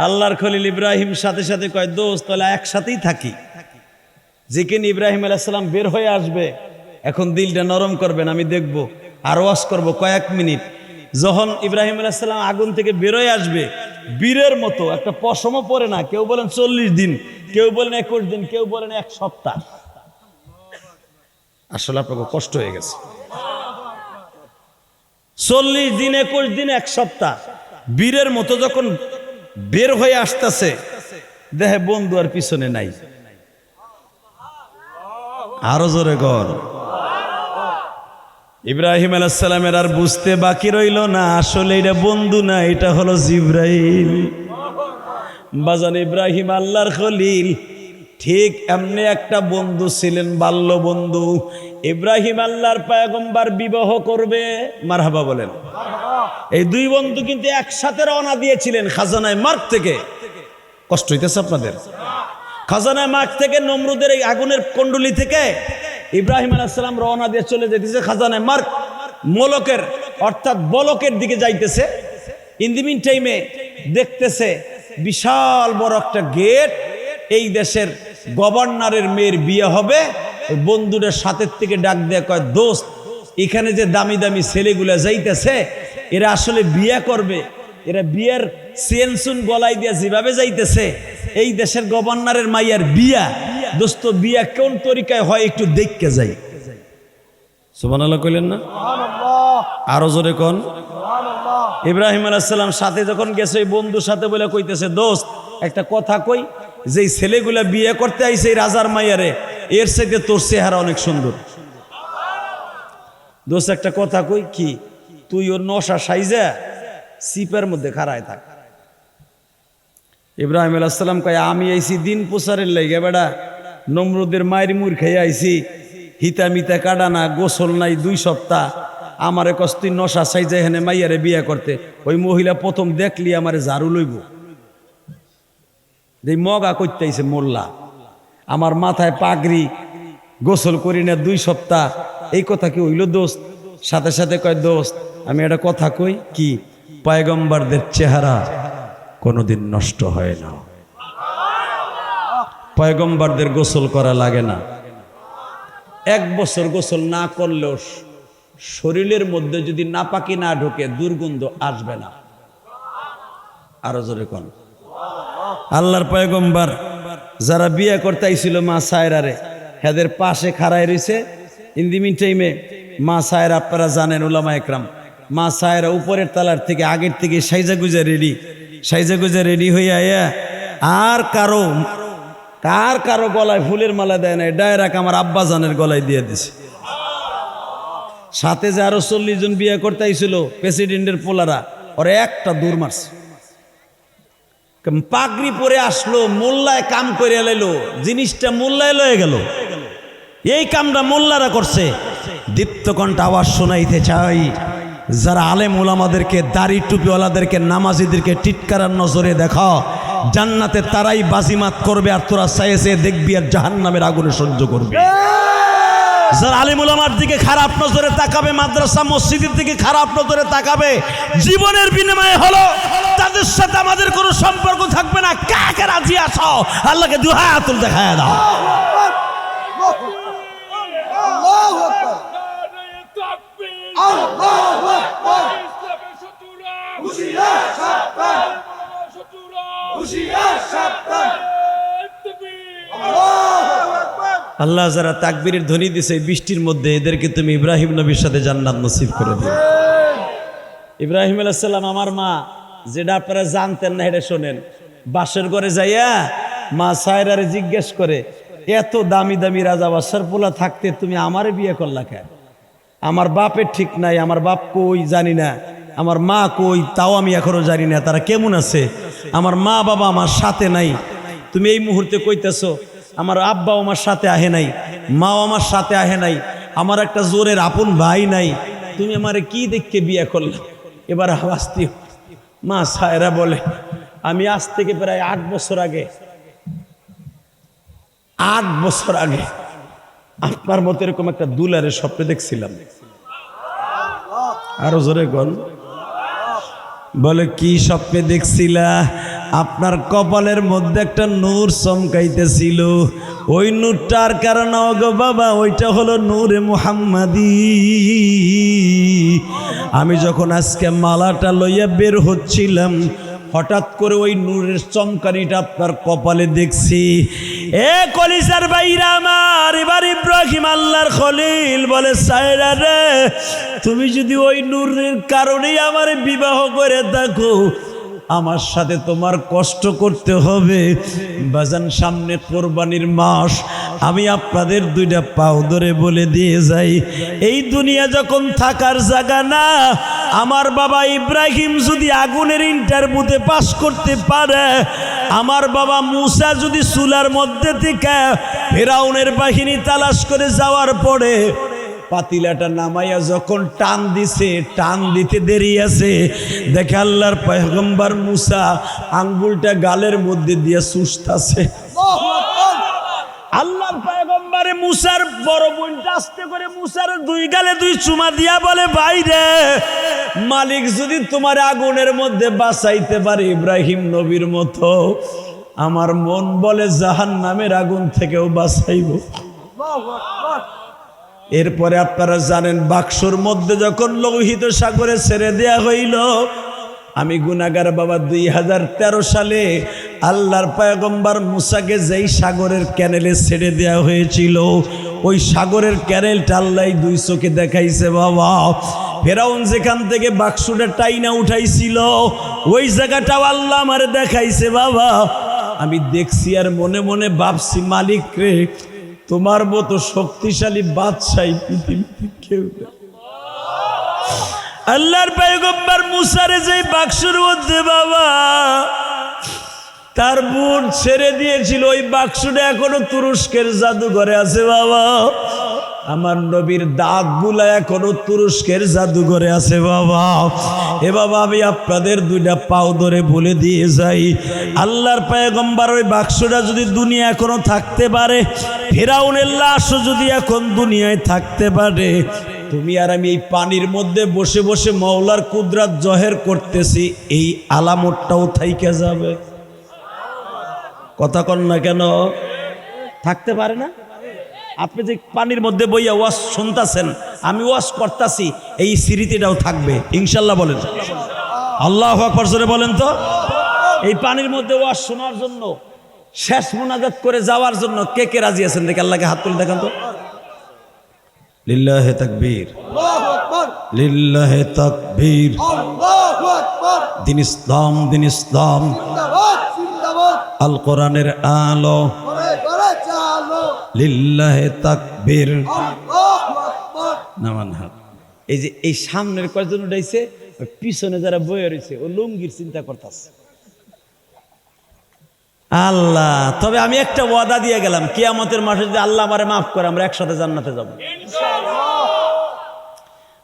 আল্লাহর খলিল ইব্রাহিম সাথে সাথে কয়, দোস্ত তাহলে একসাথেই থাকি। যেখানে ইব্রাহিম আলাইহিস সালাম বের হয়ে আসবে, এখন দিলটা নরম করবেন, আমি দেখব আর ওয়াজ করব কয়েক মিনিট। যখন ইব্রাহিম আলাইহিস সালাম আগুন থেকে বেরোয় আসবে, বীরের মতো একটা পশমও পরে না। কেউ বলেন 40 দিন, কেউ বলেন 21 দিন, কেউ বলেন 1 সপ্তাহ। আসলে আপনাকে কষ্ট হয়ে গেছে। 40 দিন, 21 দিন, 1 সপ্তাহ বীরের মতো যখন বের হয়ে আসতেছে, দেখে বন্ধু আর পিছনে নাই। আরো জোরে কর। ইব্রাহিম আলাইহিস সালামের আর বুঝতে বাকি রইল না, আসলে এটা বন্ধু না, এটা হলো জিবরাইল। বাজান ইব্রাহিম আল্লাহর খলিল, ঠিক এমনি একটা বন্ধু ছিলেন, বাল্য বন্ধু। ইব্রাহিম আল্লাহর পয়গম্বর বিবাহ করবে, মারহাবা বলেন। এই 2 বন্ধু কিন্তু একসাথে রওনা দিয়েছিলেন খাজানায় মার্ক থেকে। কষ্ট হইতেছে আপনাদের? খাজানায় মার্ক থেকে, নমরুদের এই আগুনের কুণ্ডলী থেকে ইব্রাহিম আলাইহিস সালাম রওনা দিয়ে চলে যেতেছে খাজানায় মার্ক, মোলকের অর্থাৎ বলকের দিকে যাইতেছে। ইন দি মিন টাইমে দেখতেছে বিশাল বড় একটা গেট, এই দেশের গভর্নরের মেয়ের বিয়ে হবে। ওই বন্ধুদের সাথের থেকে ডাক দিয়ে কয়, দোস্ত এখানে যে দামি দামি ছেলেগুলা যাইতেছে, এরা আসলে বিয়ে করবে, এরা বিয়ের সেনসুন গলায় দিয়ে যেভাবে যাইতেছে, এই দেশের গভর্নরের মাইয়ার বিয়া, দোস্ত বিয়া কোন তরিকায় হয় একটু দেখতে যাই। সুবহানাল্লাহ কইলেন না? আরো জোরে কোন। ইব্রাহিম আলাইহিস সালাম সাথে যখন গেছে, ওই বন্ধুর সাথে বলে কইতেছে, দোস্ত একটা কথা কই, যেই ছেলেগুলা বিয়ে করতে আইছে এই রাজার মাইয়ারে, এর থেকে তোর চেহারা অনেক সুন্দর। দোস্ত একটা কথা কই, কি? তুই ওর নশা সাইজা সিপের মধ্যে খাড়ায় থাক। ইব্রাহিম আলাইহিস সালাম কয়, আমি আইছি দিন প্রচারের লাইগা, বেড়া নমরুদের মায়ের মুর খেয়ে আইছি, হিতা মিতা কাটা না, গোসল নাই 2 সপ্তাহ, আমারে কস্তি নশা সাইজা এখানে মাইয়ারে বিয়ে করতে। ওই মহিলা প্রথম দেখলি আমারে ঝাড়ু লইব, যে মগা করতে আইছে মোল্লা, আমার মাথায় পাগড়ি, গোসল করি না 2 সপ্তাহ, এই কথা কি হইল দোস্ত? সাথে সাথে কয়, দোস্ত আমি একটা কথা কই, কি? পয়গম্বরদের চেহারা কোনোদিন নষ্ট হয় না, পয়গম্বরদের গোসল করা লাগে না। 1 বছর গোসল না করলেও শরীরের মধ্যে যদি নাপাকি না ঢোকে, দুর্গন্ধ আসবে না। আরো জোরে কোন। আল্লাহর পয়গম্বর যারা বিয়ে করতে আইছিল মা সায়রারে, হেদের পাশে খাড়ায় রয়েছে। ইন দি মিন টাইমে মা সায়রা, আপনারা জানেন উলামা একরাম, মা সায়রা উপরের তালার থেকে আগের থেকে সাইজা গুজা রেডি হয়ে আয়া আর কারো গলায় ফুলের মালা দেয় নাই, ডাইরেক্ট আমার আব্বাজানের গলায় দিয়ে দিছে। সাথে যে আরো 40 জন বিয়ে করতে আইছিল প্রেসিডেন্টের পোলারা, ওরা একটা দূর মারছে। পাগড়ি পরে আসলো, মোল্লায় কাম করে লাইলো, জিনিসটা মোল্লায় লয়ে গেল। এই কামটা মোল্লারা করছে। দীপ্তকণ্ঠ আওয়াজ শোনাইতে চাই, যারা আলেম ওলামাদেরকে, দাড়ি টুপিওয়ালাদেরকে, নামাজিদেরকে টিটকারার নজরে দেখো, জান্নাতে তারাই বাজিমাত করবে, আর তোরা চাইছে দেখবি আর জাহান্নামের আগুনে সহ্য করবে। যারা আলেম ওলামার দিকে খারাপ নজরে তাকাবে, মাদ্রাসা মসজিদের দিকে খারাপ নজরে তাকাবে, জীবনের বিনিময়ে হলো তাদের সাথে আমাদের কোনো সম্পর্ক থাকবে না। কাকে রাজি আছো? আল্লাহকে দুই হাত তুলে দেখায় দাও। আল্লাহ যারা তাকবীরের ধ্বনি দিছে বৃষ্টির মধ্যে, এদেরকে তুমি ইব্রাহিম নবীর সাথে জান্নাত নসিব করে দিও। ইব্রাহিম আলাইহিস সালাম আমার মা, যেটা আপনারা জানতেন না এটা শোনেন। বাসের ঘরে যাইয়া মা সায়রারে জিজ্ঞেস করে, এত দামি দামি রাজা বাদশার পোলা থাকতে তুমি আমারে বিয়ে করলা কেন? আমার বাপের ঠিক নাই, আমার বাপ কই জানি না, আমার মা কই তাও আমি এখনো জানি না, তারা কেমন আছে, আমার মা বাবা আমার সাথে নাই। তুমি এই মুহূর্তে কইতেছো আমার আব্বাও আমার সাথে আহে নাই, মাও আমার সাথে আহে নাই, আমার একটা জোরের আপন ভাই নাই, তুমি আমারে কি দেখে বিয়ে করলে? এবার হাসতি মা সায়রা বলে, আমি আজ থেকে প্রায় 8 বছর আগে আপনার মতো এরকম একটা দুলারের স্বপ্নে দেখছিলাম। আরো জোরে গন। বলে কি স্বপ্নে দেখছিলা? আপনার কপালের মধ্যে একটা নূর চমকাইতেছিল, ওই নূরটার কারণে গো বাবা, ওইটা হলো নূরে মুহাম্মাদি। আমি যখন আজকে মালাটা লইয়া বের হচ্ছিলাম, হঠাৎ করে ওই নূরের চমকানিটা আপনার কপালে দেখছি। এ কলিজার ভাইরা আমার, এবার ইব্রাহিম আল্লাহর খলিল বলে, সায়রা রে, তুমি যদি ওই নূরের কারণেই আমার বিবাহ করে থাকো, আমার সাথে তোমার কষ্ট করতে হবে। বাজান, সামনে কোরবানির মাস, আমি আপনাদের 2টা পাও ধরে বলে দিয়ে যাই, এই দুনিয়া যখন থাকার জায়গা না, আমার বাবা ইব্রাহিম যদি আগুনের ইন্টারভিউতে পাস করতে পারে, আমার বাবা মুসা যদি চুলার মধ্যে থেকে ফেরাউনের বাহিনী তালাশ করে যাওয়ার পরে পাতিলাটা নামাইয়া যখন টান দিছে, টান দিতে দেরি আছে, দেখে আল্লাহর পয়গম্বর মুসা আঙ্গুলটা গালের মধ্যে দিয়ে চুষতাছে। আল্লাহর পয়গম্বরে মুসার বড় বোনটা আস্তে করে মুসার 2 গালে 2 চুমা দিয়া বলে, ভাই রে, মালিক যদি তোমার আগুনের মধ্যে বাঁচাইতে পারে ইব্রাহিম নবীর মতো, আমার মন বলে জাহান্নামের আগুন থেকেও বাঁচাইব। এরপরে আপনারা জানেন, বাক্সর মধ্যে যখন লোহিত সাগরে ছেড়ে দেয়া হইল, আমি গুনাহগার বাবা 2013 সালে আল্লাহর পয়গম্বর মুসাকে যেই সাগরের ক্যানেলে ছেড়ে দেয়া হয়েছিল, ওই সাগরের ক্যানেলটা আল্লাহ 2 চোখে দেখাইছে বাবা। ফেরাউন যেখান থেকে বাক্সটা টাইনা উঠাইছিল, ওই জায়গাটাও আল্লাহ আমারে দেখাইছে বাবা। আমি দেখছি আর মনে মনে ভাবছি, মালিক রে, তোমার মতো শক্তিশালী বাদশাহী পৃথিবীতে কেউ নেই। আল্লাহর পয়গম্বর মুসারে যে বাক্সের মধ্যে বাবা তার বোন ছেড়ে দিয়েছিল, ওই বাক্সটা এখনো তুরস্কের জাদুঘরে আছে বাবা। আমার নবীর দাঁতগুলা এখনো তুরস্কের জাদুঘরে আছে বাবা। এ বাবা, আমি আপনাদের 2টা পাও ধরে বলে দিয়ে যাই, আল্লাহর পয়গম্বর ওই বাক্সটা যদি দুনিয়া এখনো থাকতে পারে, ফেরাউনের লাশও যদি এখন দুনিয়ায় থাকতে পারে, তুমি আর আমি এই পানির মধ্যে বসে বসে মওলার কুদরত জহের করতেছি, এই আলামতটাও থাইকা যাবে। কথা কন না কেন? থাকতে পারে না? আপনি যে পানির মধ্যে বইয়া ওয়াজ শুনতেছেন, আমি ওয়াজ করতেছি, এই স্মৃতিটাও থাকবে ইনশাল্লাহ। বলেন আল্লাহু আকবার, জোরে বলেন তো। এই পানির মধ্যে ওয়াজ শোনার জন্য, শেষ মুনাজাত করে যাওয়ার জন্য কে কে রাজি আছেন? দেখে আল্লাহকে হাত তুলে দেখান তো। লিল্লাহে তাকবীর, লিল্লাহে তাকবীর। দিন ইসলাম, দিন ইসলাম। আল কোরআনের আলো লিল্লাহে তাকবীর নামান হাত। এই যে এই সামনের কয়জন উঠাইছে, পিছনে যারা বয়ে রয়েছে ও লুঙ্গির চিন্তা করতেছে। আল্লাহ, তবে আমি একটা ওয়াদা দিয়ে গেলাম, কিয়ামতের মাঠে যদি আল্লাহ আমারে মাফ করে আমরা একসাথে জান্নাতে যাব।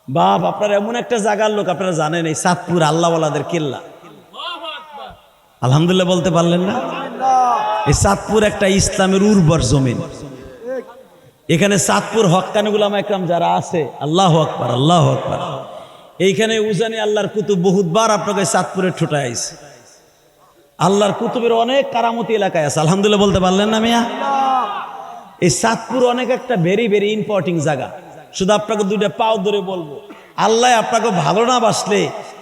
বাপ, আপনারা এমন একটা জায়গার লোক, আপনারা জানেন এই চাঁদপুর আল্লাহওয়ালাদের কেল্লা। আলহামদুলিল্লাহ বলতে পারলেন না? এই চাঁদপুর একটা ইসলামের উর্বর জমিন। এখানে চাঁদপুর হক্কানি উলামা একরাম যারা আছে, আল্লাহু আকবার আল্লাহু আকবার, এইখানে উজানি আল্লাহর কুতুব বহুতবার আপনাকে চাঁদপুরে ঠোঁটায় আইছে। আল্লাহর কুতুবের অনেক কারামতি এলাকায় আছে। আলহামদুলিল্লাহ বলতে পারলেন না মিয়া? এই চাঁদপুর অনেক একটা ভেরি ভেরি ইম্পর্টেন্ট জায়গা। শুধু আপনাকে দুইটা পাও ধরে বলবো, আল্লাহ আপনাকে ভালো না বাসলে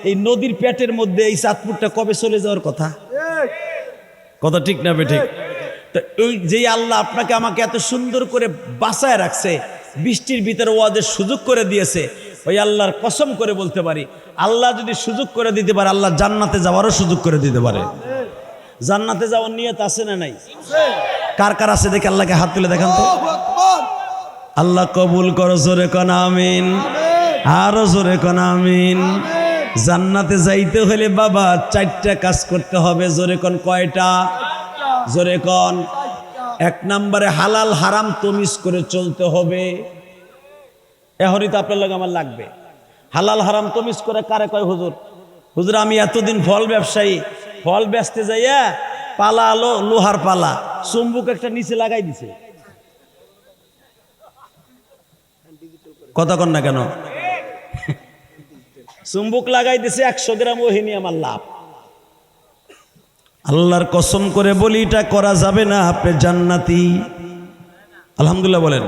এই নদীর পেটের মধ্যে এই চাঁদপুরটা কবে চলে যাওয়ার কথা? কথা ঠিক না বেঠিক? তো ওই যেই আল্লাহ আপনাকে আমাকে এত সুন্দর করে বাঁচায় রাখছে, বৃষ্টির ভিতরে ওয়াজের সুযোগ করে দিয়েছে, ওই আল্লাহর কসম করে বলতে পারি, আল্লাহ যদি সুযোগ করে দিতে পারে, আল্লাহ জান্নাতে যাওয়ারও সুযোগ করে দিতে পারে। জান্নাতে যাওয়ার নিয়ত আছে না নাই? কার কার আছে দেখে আল্লাহকে হাত তুলে দেখান তো। আল্লাহ কবুল করো, জোরে কোন আমিন, আরো জোরে কোন আমিন। জান্নাতে যাইতে হলে বাবা 4টা কাজ করতে হবে। জোরে কোন কয়টা? জোরে কোন। 1 নম্বরে হালাল হারাম তমিজ করে চলতে হবে। এখনই তো আপনার লোক আমার লাগবে। হালাল হারাম তমিজ করে কারে কয় হুজুর? হুজুর আমি এতদিন ফল ব্যবসায়ী, ফল বেচতে যাইয়া পালা আলো লোহার পালা, চুম্বুক একটা নিচে লাগাই দিছে। কথা কন না কেন? চুম্বুক লাগাই দিছে, 100 গ্রাম ওহিনী আমার লাভ। আল্লাহর কসম করে বলি এটা করা যাবে না, আপনি জান্নাতি। আলহামদুলিল্লাহ বলেন।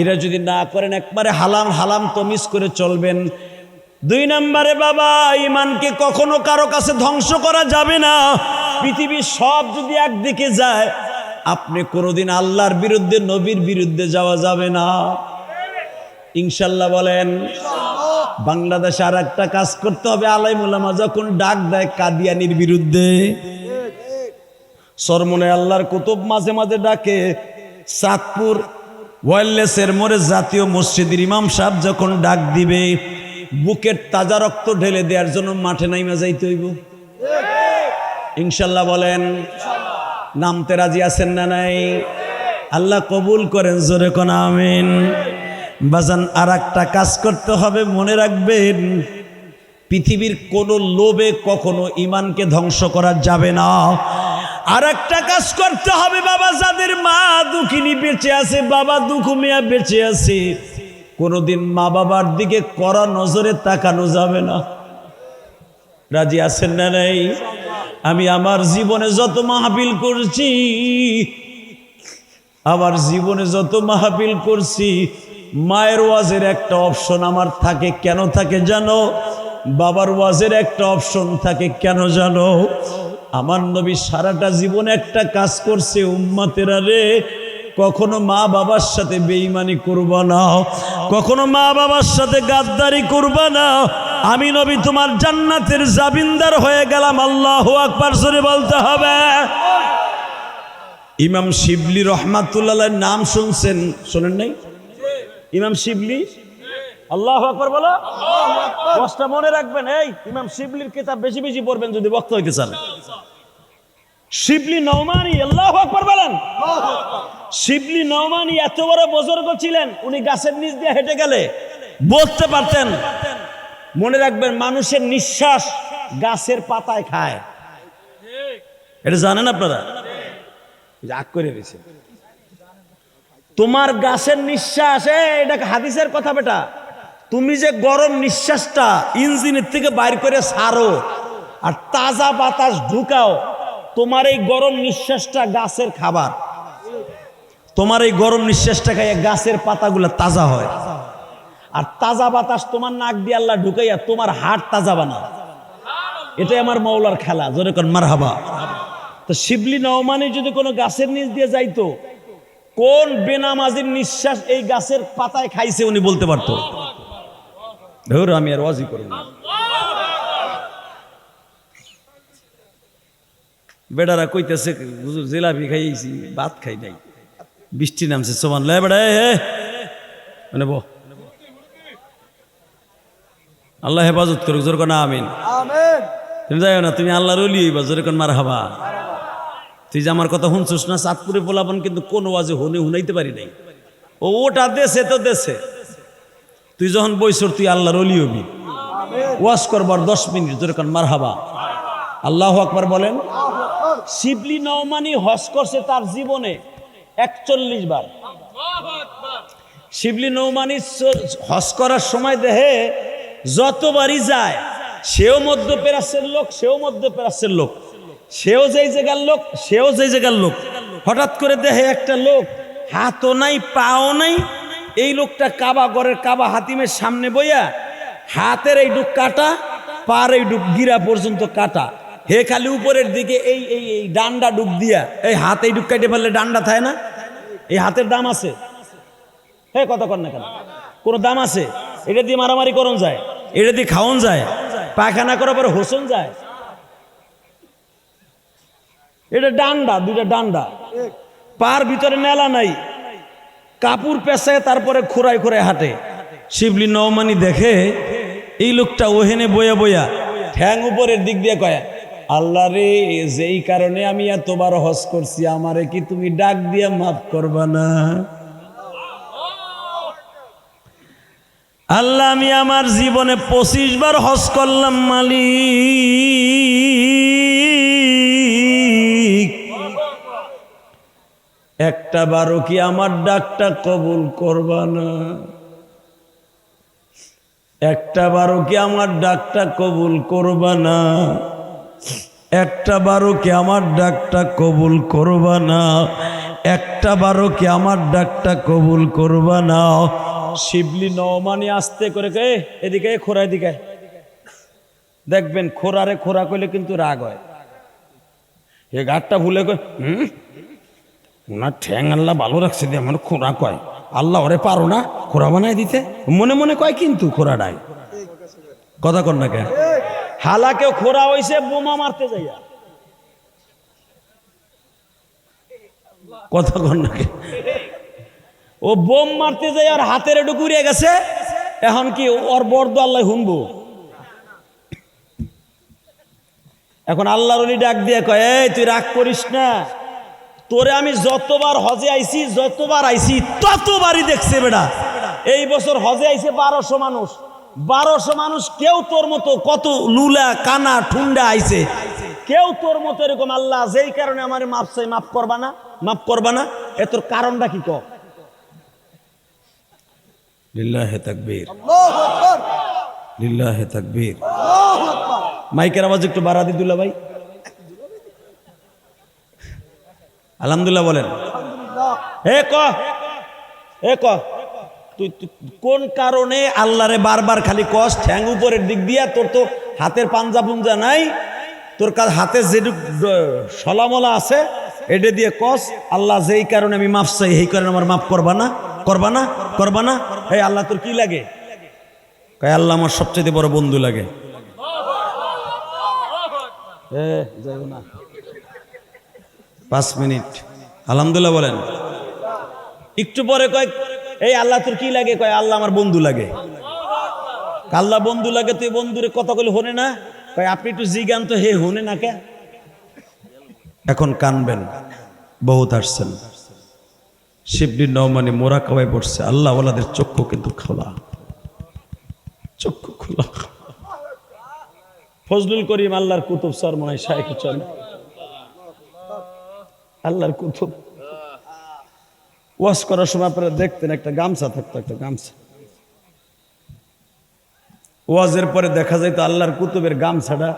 এরা যদি না করেন, একবারে হালাল হালাম তমিজ করে চলবেন। 2 নম্বরে বাবা, ঈমানকে কখনো কারো কাছে ধ্বংস করা যাবে না। পৃথিবীর সব যদি একদিকে যায়, আপনি কোনোদিন আল্লাহর বিরুদ্ধে, নবীর বিরুদ্ধে যাওয়া যাবে না। ইনশাল্লাহ বলেন। বাংলাদেশে আর একটা কাজ করতে হবে, আলেম উলামা যখন ডাক দেয় কাদিয়ানির বিরুদ্ধে, সরমনে আল্লাহর কুতুব মাঝে মাঝে ডাকে, চাঁদপুর ওয়াইল্ডলেসের মোড়ে জাতীয় মসজিদের ইমাম সাহেব যখন ডাক দিবে, বুকের তাজা রক্ত ঢেলে দেওয়ার জন্য মাঠে নাইমা যাইতে হইব। ইনশাল্লাহ বলেন। নামতে রাজি আছেন না নাই? আল্লাহ কবুল করেন, জোরে কোন আমিন। বাজান, আর একটা কাজ করতে হবে, মনে রাখবেন, পৃথিবীর কোন লোভে কখনো ঈমানকে ধ্বংস করা যাবে না। আর একটা কাজ করতে হবে বাবা, যাদের মা দুঃখিনী বেঁচে আছে, বাবা দুঃখ মিয়া বেঁচে আছে, কোনোদিন মা বাবার দিকে কড়া নজরে তাকানো যাবে না। রাজি আছেন না নাই? আমি আমার জীবনে যত মাহফিল করছি, আমার জীবনে যত মাহফিল করছি, মায়ের ওয়াজের একটা অপশন আমার থাকে। কেন থাকে জানো? বাবার ওয়াজের একটা অপশন থাকে। কেন জানো? আমার নবী সারাটা জীবনে একটা কাজ করছে, উম্মতেরা রে, কখনো মা বাবার সাথে বেঈমানি করবা না, কখনো মা বাবার সাথে গাদ্দারি করবা না। আমি নবী তোমার জান্নাতের জামিনদার হয়ে গেলাম। আল্লাহু আকবার জোরে বলতে হবে। ইমাম শিবলি রহমাতুল্লাহ নাম শুনছেন? শোনেন নাই? ইমাম শিবলি, আল্লাহু আকবার বলো। কষ্ট মনে রাখবেন, এই ইমাম শিবলির কিতাব বেশি বেশি পড়বেন যদি বক্তা হইতে চান। শিবলি নওমানি, আল্লাহু আকবার বলেন। শিবলি নওমানি এত বড় বুজুর্গ ছিলেন, উনি গাছের নিচ দিয়ে হেঁটে গেলে বলতে পারতেন। মনে রাখবেন, মানুষের নিঃশ্বাস গাছের পাতায় খায়। এটা জানেন আপনারা? রাগ করে রয়েছে। তোমার গাছের নিঃশ্বাস, এটা হাদিসের কথা বেটা, তুমি যে গরম নিঃশ্বাসটা ইঞ্জিনের থেকে বাইর করে ছাড়ো আর তাজা বাতাস ঢুকাও, তোমার এই গরম নিঃশ্বাসটা গাছের খাবার। তোমার এই গরম নিঃশ্বাসটা খাইয়া গাছের পাতাগুলো তাজা হয়, আর তাজা বাতাস তোমার নাক দিয়ে আল্লাহ ঢুকাইয়া তোমার হাড় তাজা বানা। এটাই আমার মৌলার খেলা, জোরে কোন মারহাবা। তো শিবলি নওমানি যদি কোনো গাছের নিচ দিয়ে যাইতো, কোন বেনামাজির নিঃশ্বাস এই গাছের পাতায় খাইছে উনি বলতে পারতো। ধর আমি আর ওয়াজি করব না। বেড়ারা কইতেছে হুজুর জিলাপি খাইছি ভাত খাই নাই, বৃষ্টি নামছে সোমান লে বেড়া মানে বো আল্লাহ হেফাজত করুক, জোর কোন আমিন। তুমি যাই না, তুমি আল্লাহর ওলি হইবা, জোরে কোন মার হাবা। তুই যে আমার কথা শুনছিস না, চাঁদপুরে পোলাপন কিন্তু কোন ওয়াজে হুনাইতে পারি নাই। ওটা দেশে তো দেশে, তুই যখন বইছর তুই আল্লাহর ওলি হবি। ওয়াজ করবার 10 মিনিট, জোরে কোন মার হাবা। আল্লাহু আকবার বলেন। শিবলি নওমানি হজ করছে তার জীবনে 41 বার। শিবলি নওমানি হজ করার সময় দেহে যতবারই যায়, সেও মধ্যপ্রাচ্যের লোক, সেও মধ্যপ্রাচ্যের লোক, সেও যেই জায়গার লোক, সেও যেই জায়গার লোক। হঠাৎ করে দেহে একটা লোক হাতও নাই পাও নাই, এই লোকটা কাবা ঘরের কাবা হাতিমের সামনে বইয়া হাতের এই ডুক কাটা, পার এই ডুক গিরা পর্যন্ত কাটা, হে খালি উপরের দিকে এই এই এই ডান্ডা ডুব দিয়া এই হাত এই ডুক কাটে ফেললে ডান্ডা থাকে না, এই হাতের দাম আছে? হে কথা কর না কেন, কোনো দাম আছে? এটা দিয়ে মারামারি করন যায়, এটা দিয়ে খাওয়ান যায়, পায়খানা করার পরে হোসন যায়। এটা ডান্ডা, দুইটা ডান্ডা, পার ভিতরে নেলা নাই, কাপড় পেঁচায় তারপরে খোরাই খোরাই হাঁটে। শিবলি নওমানি দেখে এই লোকটা ওহেনে বয়া বয়া ঠ্যাং উপরের দিক দিয়ে কয়, আল্লাহ রে, যেই কারণে আমি এতবার হজ করছি, আমারে কি তুমি ডাক দিয়া মাফ করবা না? আল্লাহ, আমি আমার জীবনে 25 বার হজ করলাম মালিক, একটা বারও কি আমার ডাকটা কবুল করবা না? একটা বারও কি আমার ডাকটা কবুল করবা না? একটা বারও কি আমার ডাকটা কবুল করবা না? একটা বারও কি আমার ডাকটা কবুল করবা না? শিবলি নওমানি আস্তে করে কে এদিকে খোরা, এদিকে দেখবেন, খোরারে খোরা কইলে কিন্তু রাগ হয়। এ গাঠটা ভুলে কয়, ওনার ঠ্যাং আল্লাহ ভালো রাখছে দিয়ে আমার খোরা কয়, আল্লাহ ওরে পারো না খোরা বানাই দিতে, মনে মনে কয় কিন্তু খোরাটাই। কথা কর না কেন? হালাকেও খোরা হইছে বোমা মারতে যাইয়া। কথা কর না কেন? ও বোম মারতে যাই আর হাতের একটু ঘুরিয়ে গেছে, এখন কি ওর বর্দ আল্লাহ শুনবো? এখন আল্লাহর ওলি ডাক দিয়ে কয়, এই তুই রাগ করিস না, তোরে আমি যতবার হজে আইছি, যতবার আইছি ততবারই দেখছে বেটা। এই বছর হজে আইছে 1200 মানুষ, 1200 মানুষ, কেউ তোর মতো কত লুলা কানা ঠুন্ডা আইছে, কেউ তোর মতো এরকম। আল্লাহ যেই কারণে আমার মাফ চাই, মাফ করবা না, মাফ করবা না, এ তোর কারণটা কি ক? লিল্লাহে তাকবীর, আল্লাহু আকবার, লিল্লাহে তাকবীর, আল্লাহু আকবার। মাইকের আওয়াজ একটু বাড়া দি দুলা ভাই, আলহামদুলিল্লাহ বলেন। হে ক, হে ক, তুই কোন কারণে আল্লাহরে বারবার খালি কস ঠ্যাং উপরের দিক দিয়া? তোর তো হাতের পাঞ্জা পুঞ্জা নাই, তোর কাছে হাতে যেটুক সলামলা আছে এটা দিয়ে কস, আল্লাহ যেই কারণে আমি মাফ চাই, এই কারণে আমার মাফ করবা না, করবা না, করবা না। এই আল্লাহ তোর কি লাগে? কয় আল্লাহ আমার সবচেয়ে বড় বন্ধু লাগে। যাইব না 5 মিনিট, আলহামদুলিল্লাহ বলেন। একটু পরে কয়, এই আল্লাহ তোর কি লাগে? কয় আল্লাহ আমার বন্ধু লাগে। আল্লাহ বন্ধু লাগে, তুই বন্ধুরে কথা বলে হনে না? কয় আপনি একটু জিগান তো, হে হনে না কে? এখন কানবেন, বহুত আসছেন। শিবলি নওমানি মোরা কাবায় পড়ছে, আল্লাহ ওয়ালাদের চক্ষু কিন্তু খোলা, চক্ষু খোলা। ফজলুল করিম আল্লাহর কুতুব সরমনাই শাইখ চল, আল্লাহর কুতুব। ওয়াজ করার সময় আপনারা দেখতেন একটা গামছা থাকতো, একটা গামছা। ওয়াজের পরে দেখা যাইতো আল্লাহর কুতুবের গামছাটা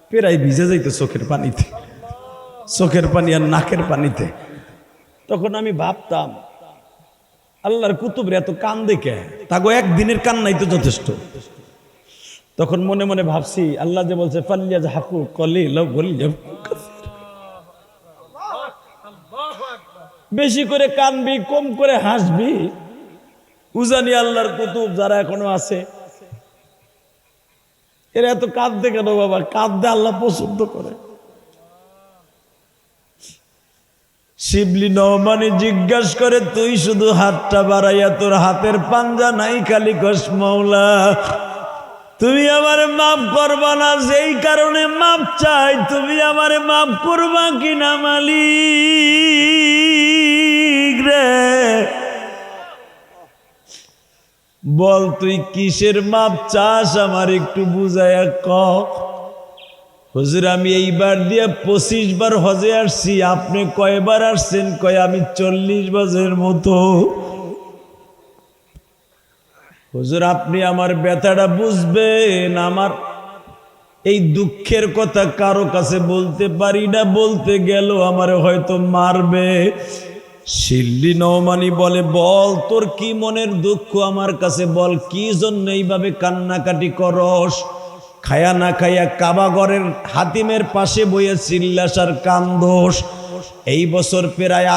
প্রায় ভিজে যাইতো চোখের পানিতে, চোখের পানি আর নাকের পানিতে। তখন আমি ভাবতাম, আল্লাহর কুতুবের এত কান দেখে, তাগো একদিনের কান্নাই তো যথেষ্ট। তখন মনে মনে ভাবছি, আল্লাহ যে বলছে ফাল্লিয়াজ হাকু কলিলাও ওয়ালিয়াবকু কাসীরা, বেশি করে কানবি, কম করে হাসবি। উজানি আল্লাহর কুতুব যারা এখনো আছে, এরা এত কাঁদতে কেন বাবা? কাঁদতে আল্লাহ পছন্দ করে। শিবলি নওমানি জিজ্ঞাসা করে, তুই শুধু হাতটা বাড়াইয়া তোর হাতের পাঞ্জা নাই, খালি কস মাওলা তুমি আমারে মাফ করবা না, যেই কারণে মাফ চাই, তুমি আমারে মাফ করবা কিনা মালিক রে? বল তুই কিসের মাপ চাস, আমার একটু বুঝাইয়া ক। হুজুর আমি এইবার দিয়ে 25 বার হজে আসছি, আপনি কয়বার আসছেন? কয় আমি 40 বারের মতো। হুজুর আপনি আমার ব্যথাটা বুঝবেন, আমার এই দুঃখের কথা কারো কাছে বলতে পারি না, বলতে গেল আমারে হয়তো মারবে। শিল্লি নওমানি বলে, বল তোর কি মনের দুঃখ আমার কাছে বল, কি জন্য এইভাবে কান্নাকাটি করস? খায়া না খায়া কাবাগরের হাতিমের পাশে বইয়ে চিল্লাসার কান্দোস। এই বছর প্রায়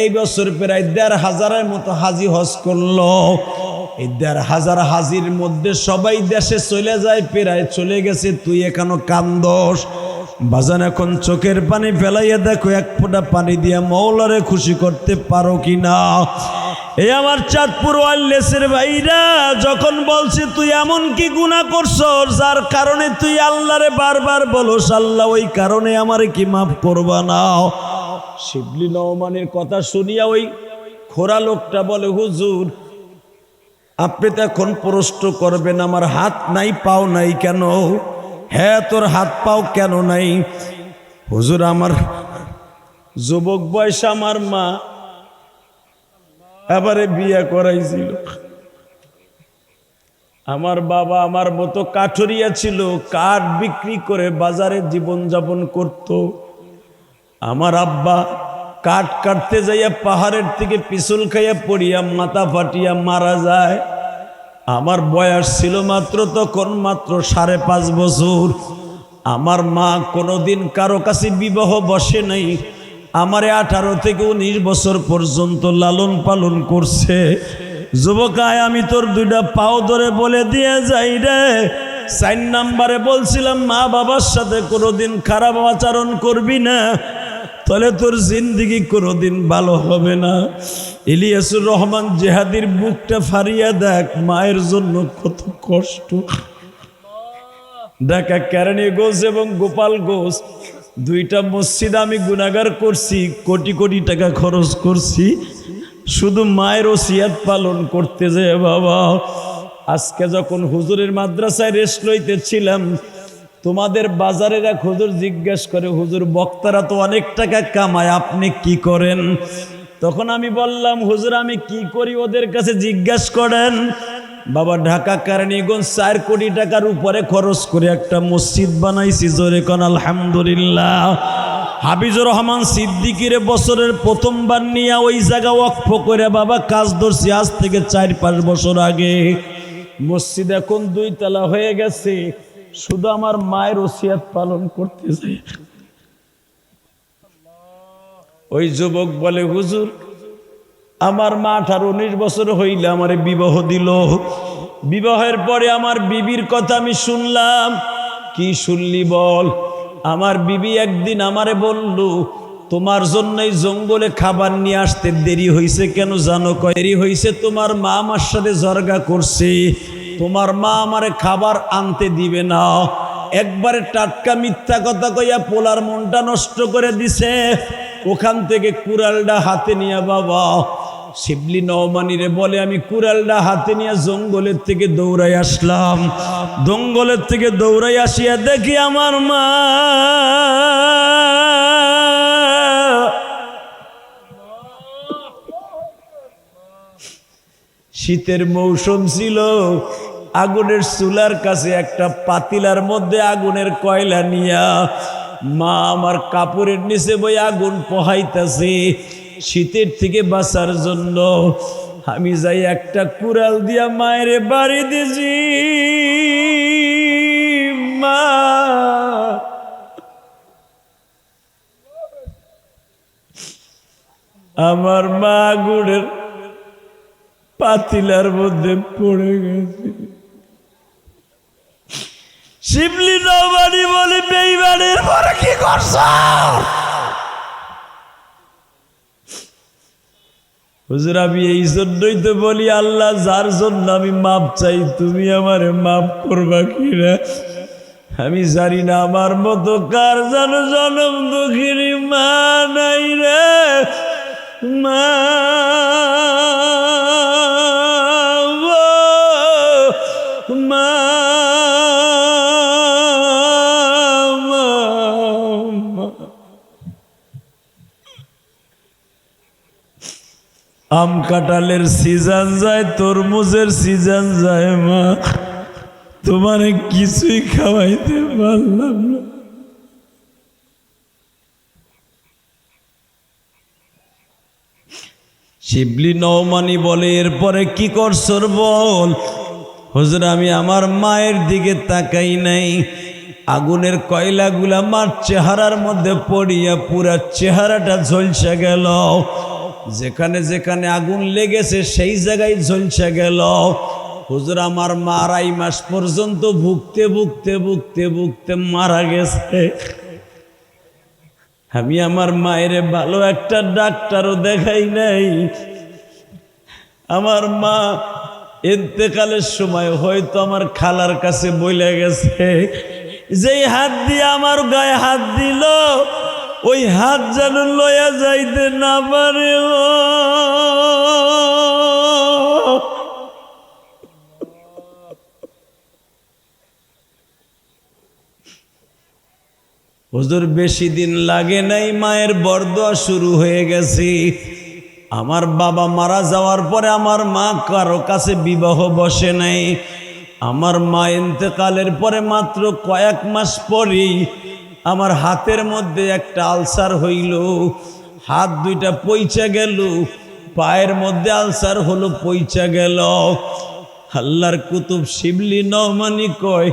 এই বছর প্রায় 1500-এর মতো হাজি হজ করলো। এই 1500 হাজির মধ্যে সবাই দেশে চলে যায়, প্রায় চলে গেছে, তুই এখনো কান্দোস। বাজান এখন চোখের পানি ফেলাইয়া দেখো, এক ফোঁটা পানি দিয়া মওলারে খুশি করতে পারো কিনা? এই আমার চাঁদপুর ওয়াইল্ডেসের ভাইরা, যখন বলছে তুই এমন কি গুনাহ করছস যার কারণে তুই আল্লাহরে বারবার বলস, আল্লাহ ওই কারণে আমারে কি মাফ করবা না? শিবলি নওমানির কথা শুনিয়া ওই খোরা লোকটা বলে, হুজুর আপনি তো এখন প্রশ্ন করবেন আমার হাত নাই পাও নাই কেন? হ্যাঁ তোর হাত পাও কেন নাই? হুজুর আমার যুবক বয়স আমার মা এবারে বিয়ে করাইছিল, আমার বাবা আমার মতো কাঠুরিয়া ছিল, কাঠ বিক্রি করে বাজারে জীবন যাপন করত। আমার আব্বা কাঠ কাটতে যাইয়া পাহাড়ের থেকে পিছল খাইয়া পড়িয়া মাথা ফাটিয়া মারা যায়। আমার বয়স ছিল মাত্র তখন মাত্র 5.5 বছর। আমার মা কোনোদিন কারো কাছে বিবাহ বসে নাই, আমারে 18 থেকে 19 বছর পর্যন্ত লালন পালন করছে। যুবকায় আমি তোর 2টা পাও ধরে বলে দিয়ে যাই রে, 4 নম্বরে বলছিলাম মা বাবার সাথে কোনোদিন খারাপ আচরণ করবি না, তাহলে তোর জিন্দেগি কোনোদিন ভালো হবে না। ইলিয়াসুর রহমান জেহাদির বুকটা ফারিয়া দেখ, মায়ের জন্য কত কষ্ট। ঢাকা কেরানীগঞ্জ এবং গোপালগঞ্জ 2টা মসজিদ আমি গুনাহগার করছি, কোটি কোটি টাকা খরচ করছি শুধু মায়ের ওসিয়াত পালন করতে যায়। বাবা আজকে যখন হুজুরের মাদ্রাসায় রেস্ট লইতেছিলাম, তোমাদের বাজারের এক হুজুর জিজ্ঞেস করে, হুজুর বক্তারা তো অনেক টাকা কামায়, আপনি কি করেন? তখন আমি বললাম, হুজুর আমি কি করি ওদের কাছে জিজ্ঞেস করেন। বাবা ঢাকা কেরানীগঞ্জ 4 কোটি টাকার উপরে খরচ করে একটা মসজিদ বানাইছি, জোরে কোন আলহামদুলিল্লাহ। হাফিজুর রহমান সিদ্দিকীর বছরের প্রথমবার নিয়ে ওই জায়গা ওয়াকফ করে বাবা কাজ ধরছি, আজ থেকে 4-5 বছর আগে। মসজিদ এখন 2 তলা হয়ে গেছে, শুধু আমার মায়ের ওসিয়াত পালন করতে চাই। ওই যুবক বলে, হুজুর আমার মা 18-19 বছর হইলে আমারে বিবাহ দিল। বিবাহের পরে আমার বিবির কথা আমি শুনলাম। কি শুনলি বল? আমার বিবি একদিন আমারে বলল, তোমার জন্যই জঙ্গলে খাবার নিয়ে আসতে দেরি হয়েছে কেন জানো? কয় দেরি হয়েছে, তোমার মা আমার সাথে জর্গা করছে, তোমার মা আমারে খাবার আনতে দিবে না। একবারে টাটকা মিথ্যা কথা কইয়া পোলার মনটা নষ্ট করে দিছে। ওখান থেকে কুড়ালটা হাতে নিয়ে বাবা শিবলি নওমানিরে বলে, আমি কুড়ালটা হাতে নিয়ে জঙ্গলের থেকে দৌড়াই আসলাম। জঙ্গলের থেকে দৌড়াই আসিয়া দেখি আমার মা শীতের মৌসুম ছিল, আগুনের চুলার কাছে একটা পাতিলার মধ্যে আগুনের কয়লা নিয়া মা আমার কাপড়ের নিচে বই আগুন পোহাইতেছে। শীতের থেকে বাঁচার জন্য আমি যাই একটা কুড়াল দিয়া মায়ের বাড়ি দিয়েছি। মা আমার মা আগুনের পাতিলার মধ্যে পড়ে গেছে। শিবলি নওমানি বলে, বেঈমানের পরে কি করছ? হুজুর আমি এই জন্যই তো বলি আল্লাহ যার জন্য আমি মাপ চাই তুমি আমারে মাপ করবা কিনা আমি জানি না। আমার মতো কার যেন জনম দুঃখিনী মা নাই রে মা, মা আম কাঁঠালের সিজন যায়, তরমুজের সিজন যায়, মা তোমারে কিছুই খাওয়াইতে পারলাম না। শিবলি নওমানি বলে এরপরে কি করছর বল? হুজুর আমি আমার মায়ের দিকে তাকাই নাই, আগুনের কয়লাগুলা মার চেহারার মধ্যে পড়িয়া পুরা চেহারাটা ঝলসে গেল, যেখানে যেখানে আগুন লেগেছে সেই জায়গায় ঝলসে গেল। হুজুর আমার মা 2.5 মাস পর্যন্ত ভুগতে ভুগতে ভুগতে ভুগতে মারা গেছে। আমি আমার মায়ের ভালো একটা ডাক্তারও দেখাই নাই। আমার মা ইন্তেকালের সময় হয়তো আমার খালার কাছে বইলে গেছে, যেই হাত দিয়ে আমার গায়ে হাত দিল ওই হাত যেন লইয়া যাইতে না পারে। হুজুর বেশি দিন লাগে নাই, মায়ের বরদোয়া শুরু হয়ে গেছে। আমার বাবা মারা যাওয়ার পরে আমার মা কারো কাছে বিবাহ বসে নাই। আমার মা ইন্তেকালের পরে মাত্র কয়েক মাস পরেই আমার হাতের মধ্যে একটা আলসার হইল, হাত দুইটা পইচা গেল, পায়ের মধ্যে আলসার হলো, পইচা গেল। আল্লাহর কুতুব শিবলি নওমানি কয়,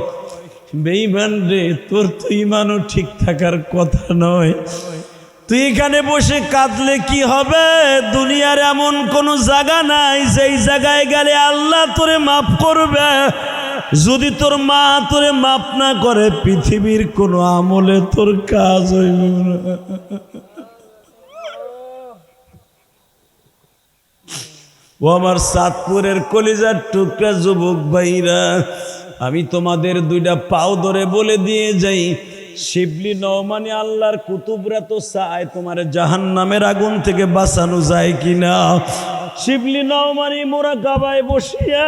বেঈমান রে তোর তো ইমানও ঠিক থাকার কথা নয়, তুই এখানে বসে কাঁদলে কি হবে? দুনিয়ার এমন কোনো জায়গা নাই যেই জায়গায় গেলে আল্লাহ তোরে মাফ করবে। যদি তোর মা তোরে মাফ না করে পৃথিবীর কোনো আমলে তোর কাজ হইব না। ও আমার চাঁদপুরের কলিজার টুকরা যুবক ভাইরা, আমি তোমাদের 2টা পাও ধরে বলে দিয়ে যাই, শিবলি নওমানি আল্লাহর কুতুবরা তো চায় তোমার জাহান্নামের আগুন থেকে বাঁচানো যায় কিনা। শিবলি নওমানি মুরাকাবায় বসিয়া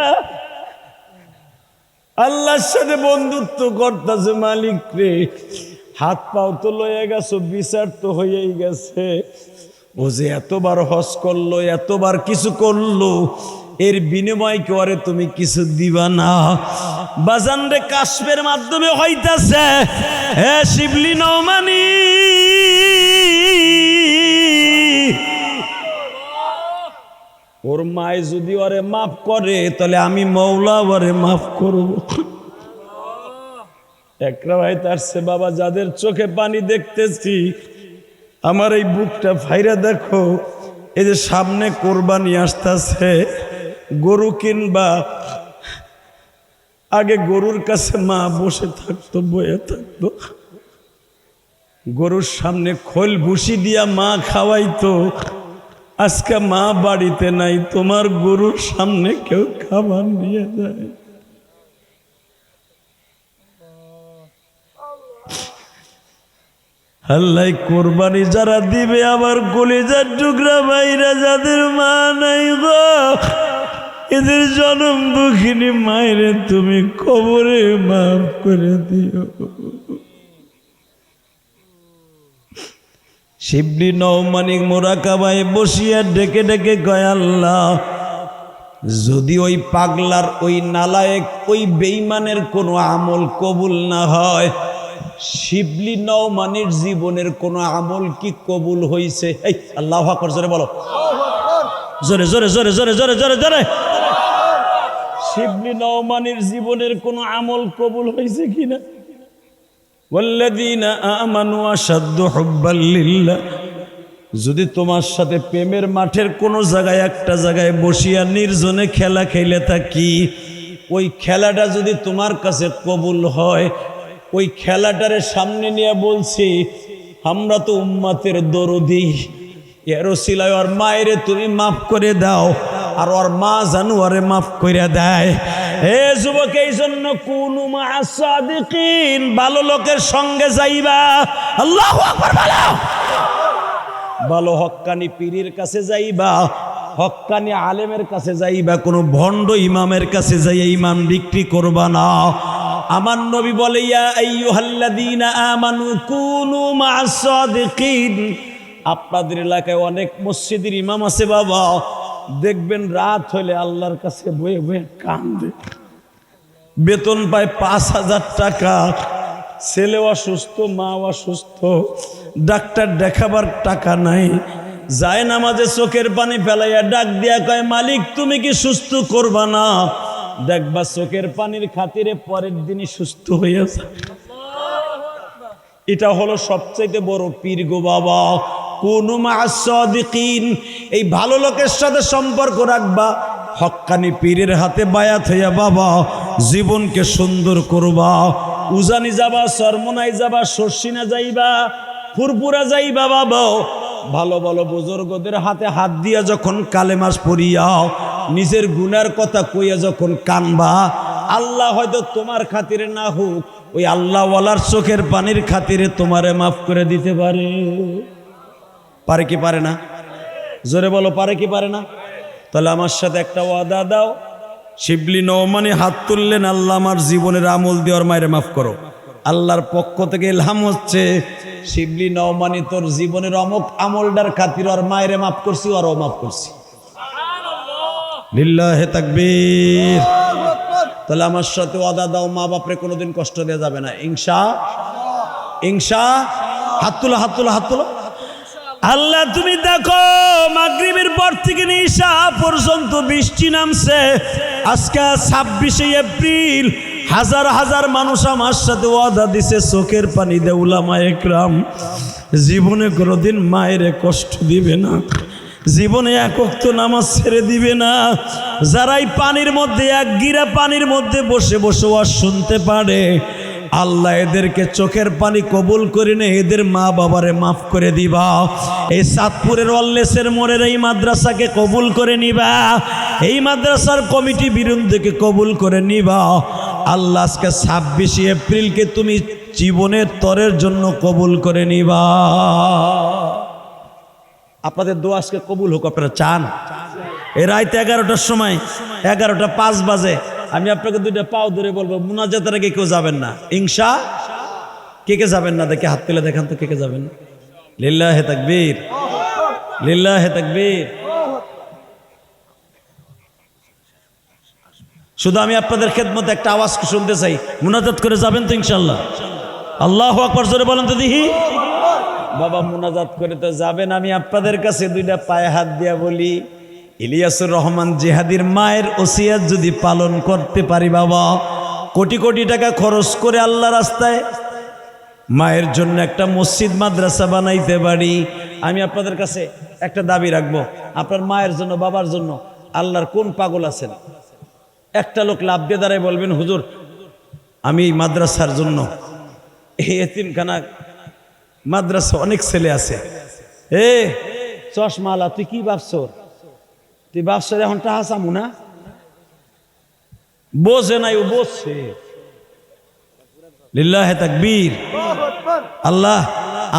আল্লাহর সাথে বন্ধুত্ব করতেছে, মালিক রে হাত পাও তো লয়ে গেছো, বিচার তো হয়েই গেছে। ও যে এতবার হজ করলো, এতবার কিছু করলো, এর বিনিময় করে তুমি কিছু দিবা না? বাজান রে কাশফের মাধ্যমে হইতাছে, হে শিবলি নওমানি ওর মায় যদি ওরে মাফ করে তাহলে আমি মওলা ওরে মাফ করব। একরা ভাই তারছে বাবা, যাদের চোখে পানি দেখতেছি আমার এই বুকটা ফাইরা দেখো, এই যে সামনে কোরবানি আসতেছে, গরু কিনবা, আগে গরুর কাছে মা বসে থাকতো, বয়ে থাকতো, গরুর সামনে খোল ভুসি দিয়া মা খাওয়াইতো। আজকে মা বাড়িতে নাই, তোমার গরুর সামনে কেউ খাবার নিয়ে যায়। আল্লাহ কোরবানি যারা দিবে আমার কলিজার টুকরা ভাইরা, যাদের মা নাই গো, এদের জনম দুঃখিনী মায়েরে তুমি কবরে মাফ করে দিও। শিবলি নওমানি মুরাকাবায় বসিয়া ডেকে ডেকে কয়, আল্লাহ যদি ওই পাগলার, ওই নালায়েক, ওই বেঈমানের কোনো আমল কবুল না হয়, শিবলি নওমানির জীবনের কোনো আমল কি কবুল হইছে? এই আল্লাহু আকবার জোরে বলো, জোরে জোরে জোরে জোরে জোরে জোরে জোরে। শিবলি নওমানির জীবনের কোনো আমল কবুল হয়েছে কিনা? ওয়াল্লাযীনা আমানু আশাদ্দু হুব্বাল লিল্লাহ, যদি তোমার সাথে প্রেমের মাঠের কোনো জায়গায়, একটা জায়গায় বসিয়া নির্জনে খেলা খেলে থাকি, ওই খেলাটা যদি তোমার কাছে কবুল হয়, ওই খেলাটারে সামনে নিয়ে বলছি, আমরা তো উম্মতের দরদি, এর ওসিলায় ওর মায়েরে তুমি মাফ করে দাও, আর ওর মা জানু ওরে মাফ করে দেয়। হে যুবক, এই জন্য কুনু মা'আস সাদিকিন, ভালো লোকের সঙ্গে যাইবা। আল্লাহু আকবার বলো। ভালো হক্কানি পীরের কাছে যাইবা, হক্কানি আলেমের কাছে যাইবা, কোনো ভণ্ড ইমামের কাছে যাইয়া ইমান বিক্রি করবা না। আমার নবী বলে, ইয়া আইয়ুহাল্লাযীনা আমানু কুনু মা'আস সাদিকিন। আপনাদের এলাকায় অনেক মসজিদের ইমাম আছে বাবা, দেখবেন রাত হলে আল্লাহর কাছে বয়ে বয়ে কান্দে। বেতন পায় 5,000 টাকা, ছেলে অসুস্থ, মা অসুস্থ, ডাক্তার দেখাবার টাকা নাই, যায় নামাজে চোখের পানি ফেলাইয়া ডাক দিয়া কয়, মালিক তুমি কি সুস্থ করবা না? দেখবা চোখের পানির খাতিরে পরের দিনই সুস্থ হয়ে যায়। এটা হলো সবচেয়ে বড় পীর গো বাবা। কুনু মা'আস সাদিকিন, এই ভালো লোকের সাথে সম্পর্ক রাখবা, হক্কানি পীরের হাতে বায়াত হইয়া বাবা জীবনকে সুন্দর করবা। উজানি যাবা, সরমনাই যাবা, শর্ষিনা যাইবা, ফুরপুরা যাইবা বাবা, ভালো ভালো বুজুর্গদের হাতে হাত দিয়া যখন কালেমাস পড়িয়া নিজের গুনার কথা কইয়া যখন কানবা, আল্লাহ হয়তো তোমার খাতিরে না হোক, ওই আল্লাহওয়ালার চোখের পানির খাতিরে তোমারে মাফ করে দিতে পারে। পারে কি পারে না? জোরে বলো, পারে কি পারে না? তাহলে আমার সাথে একটা ওয়াদা দাও। শিবলি নওমানি হাত তুললেন, আল্লাহ আমার জীবনের আমল দিয়ে ওর মায়ের মাফ করো। আল্লাহর পক্ষ থেকে ইলহাম হচ্ছে, শিবলি নওমানি তোর জীবনের অমুক আমলটার খাতির ওর মায়ের মাফ করছি, ওরও মাফ করছি। লিল্লাহে তাকবীর। তাহলে আমার সাথে ওয়াদা দাও, মা বাপরে কোনোদিন কষ্ট দেওয়া যাবে না। ইনশা। হাত তুলো, হাত তুলো, হাত তুলো। আল্লাহ তুমি দেখো, মাগরিবের পর থেকে ঈশা পর্যন্ত বৃষ্টি নামছে। আজকে 26শে এপ্রিল, হাজার হাজার মানুষ আমার সাথে ওয়াদা দিছে, চোখের পানি দে উলামায়ে কেরাম, জীবনে কোনোদিন মায়ের কষ্ট দিবে না, জীবনে এক ওয়াক্ত নামাজ ছেড়ে দিবে না। যারাই পানির মধ্যে, এক গিরা পানির মধ্যে বসে বসে ওয়াজ শুনতে পারে, আল্লাহ এদেরকে চোখের পানি কবুল করে নে, এদের মা বাবারে মাফ করে দিবা। এই চাঁদপুরের ওয়াল্লেসের মোড়ের এই মাদ্রাসাকে কবুল করে নিবা, এই মাদ্রাসার কমিটি বৃন্দকে কবুল করে নিবা। আল্লাহ আজকে 26শে এপ্রিলকে তুমি জীবনের তরের জন্য কবুল করে নিবা। আপনাদের দোয়া আজকে কবুল হোক, আপনারা চান? এই রাত 11টার সময়, 11:05 বাজে, আমি আপনাকে দুইটা পাও ধরে বলবো, মুনাজাতের আগে কেউ যাবেন না। ইনশা। কে কে যাবেন না? দেখে হাত তুলে দেখান তো, কে কে যাবেন? লিল্লাহে তাকবীর, লিল্লাহে তাকবীর। শুধু আমি আপনাদের খেদমতে একটা আওয়াজ শুনতে চাই, মুনাজাত করে যাবেন তো ইনশাল্লাহ? আল্লাহু আকবার জোরে বলেন তো দেখি। বাবা মুনাজাত করে তো যাবেন। আমি আপনাদের কাছে দুইটা পায়ে হাত দিয়া বলি, ইলিয়াসুর রহমান জিহাদির মায়ের ওসিয়াত যদি পালন করতে পারি বাবা, কোটি কোটি টাকা খরচ করে আল্লাহ রাস্তায় মায়ের জন্য একটা মসজিদ মাদ্রাসা বানাইতে পারি, আমি আপনাদের কাছে একটা দাবি রাখবো, আপনার মায়ের জন্য, বাবার জন্য আল্লাহর কোন পাগল আছেন, একটা লোক লাভ দিয়ে দাঁড়ায় বলবেন, হুজুর আমি এই মাদ্রাসার জন্য, এই এতিমখানা মাদ্রাসা অনেক ছেলে আছে, এ চশমালা তুই কি ভাবছো, তুই ভাবছো এখন টাকা চামু না? বোঝে নাই, ও বসছে। লিল্লাহে তাকবীর। আল্লাহ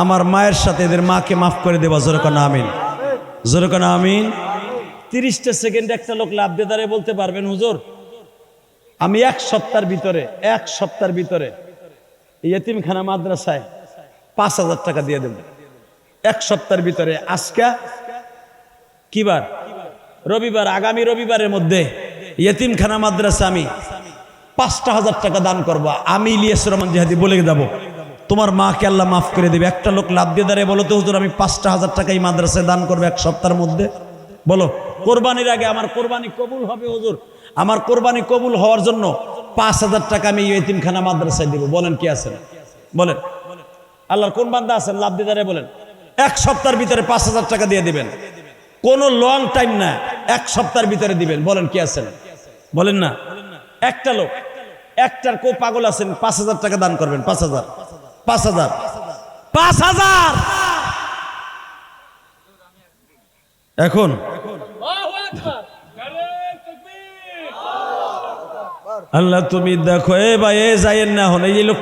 আমার মায়ের সাথে এদের মাকে মাফ করে দেবা, জোরে কোন আমিন, জোরে কোন আমিন। 30টা সেকেন্ড একটা লোক লাভ দিয়ে দাঁড়িয়ে বলতে পারবেন, হুজুর আমি এক সপ্তাহের ভিতরে এই এতিমখানা মাদ্রাসায় 5,000 টাকা দিয়ে দেব, এক সপ্তাহের ভিতরে। আজকে কি বার? রবিবার। আগামী রবিবারের মধ্যে এতিমখানা মাদ্রাসা আমি 5,000 টাকা দান করবো। আমি ইলিয়াসুর রহমান জিহাদি বলে যাব, তোমার মাকে আল্লাহ মাফ করে দেবে। একটা লোক লাভ দিয়ে দাঁড়িয়ে বলো তো, হুজুর আমি 5,000 টাকা এই মাদ্রাসায় দান করবো এক সপ্তাহের মধ্যে। বলো, কোরবানির আগে আমার কোরবানি কবুল হবে হুজুর, আমার কোরবানি কবুল হওয়ার জন্য 5,000 টাকা আমি এতিমখানা মাদ্রাসায় দিব। বলেন কি আছেন? বলেন আল্লাহর কোন বান্দা আছেন? লাভ দিয়ে দাঁড়িয়ে বলেন, এক সপ্তাহের ভিতরে 5,000 টাকা দিয়ে দিবেন, কোনো লং টাইম না, এক সপ্তাহের ভিতরে দিবেন। বলেন কি আছেন? বলেন না। একটা লোক, একটার কো পাগল আছেন 5,000 টাকা দান করবেন? 5,000 5,000 5,000 এখন আল্লাহ তুমি দেখো, এ ভাই এ যাইয়েন না, এখন এই লোক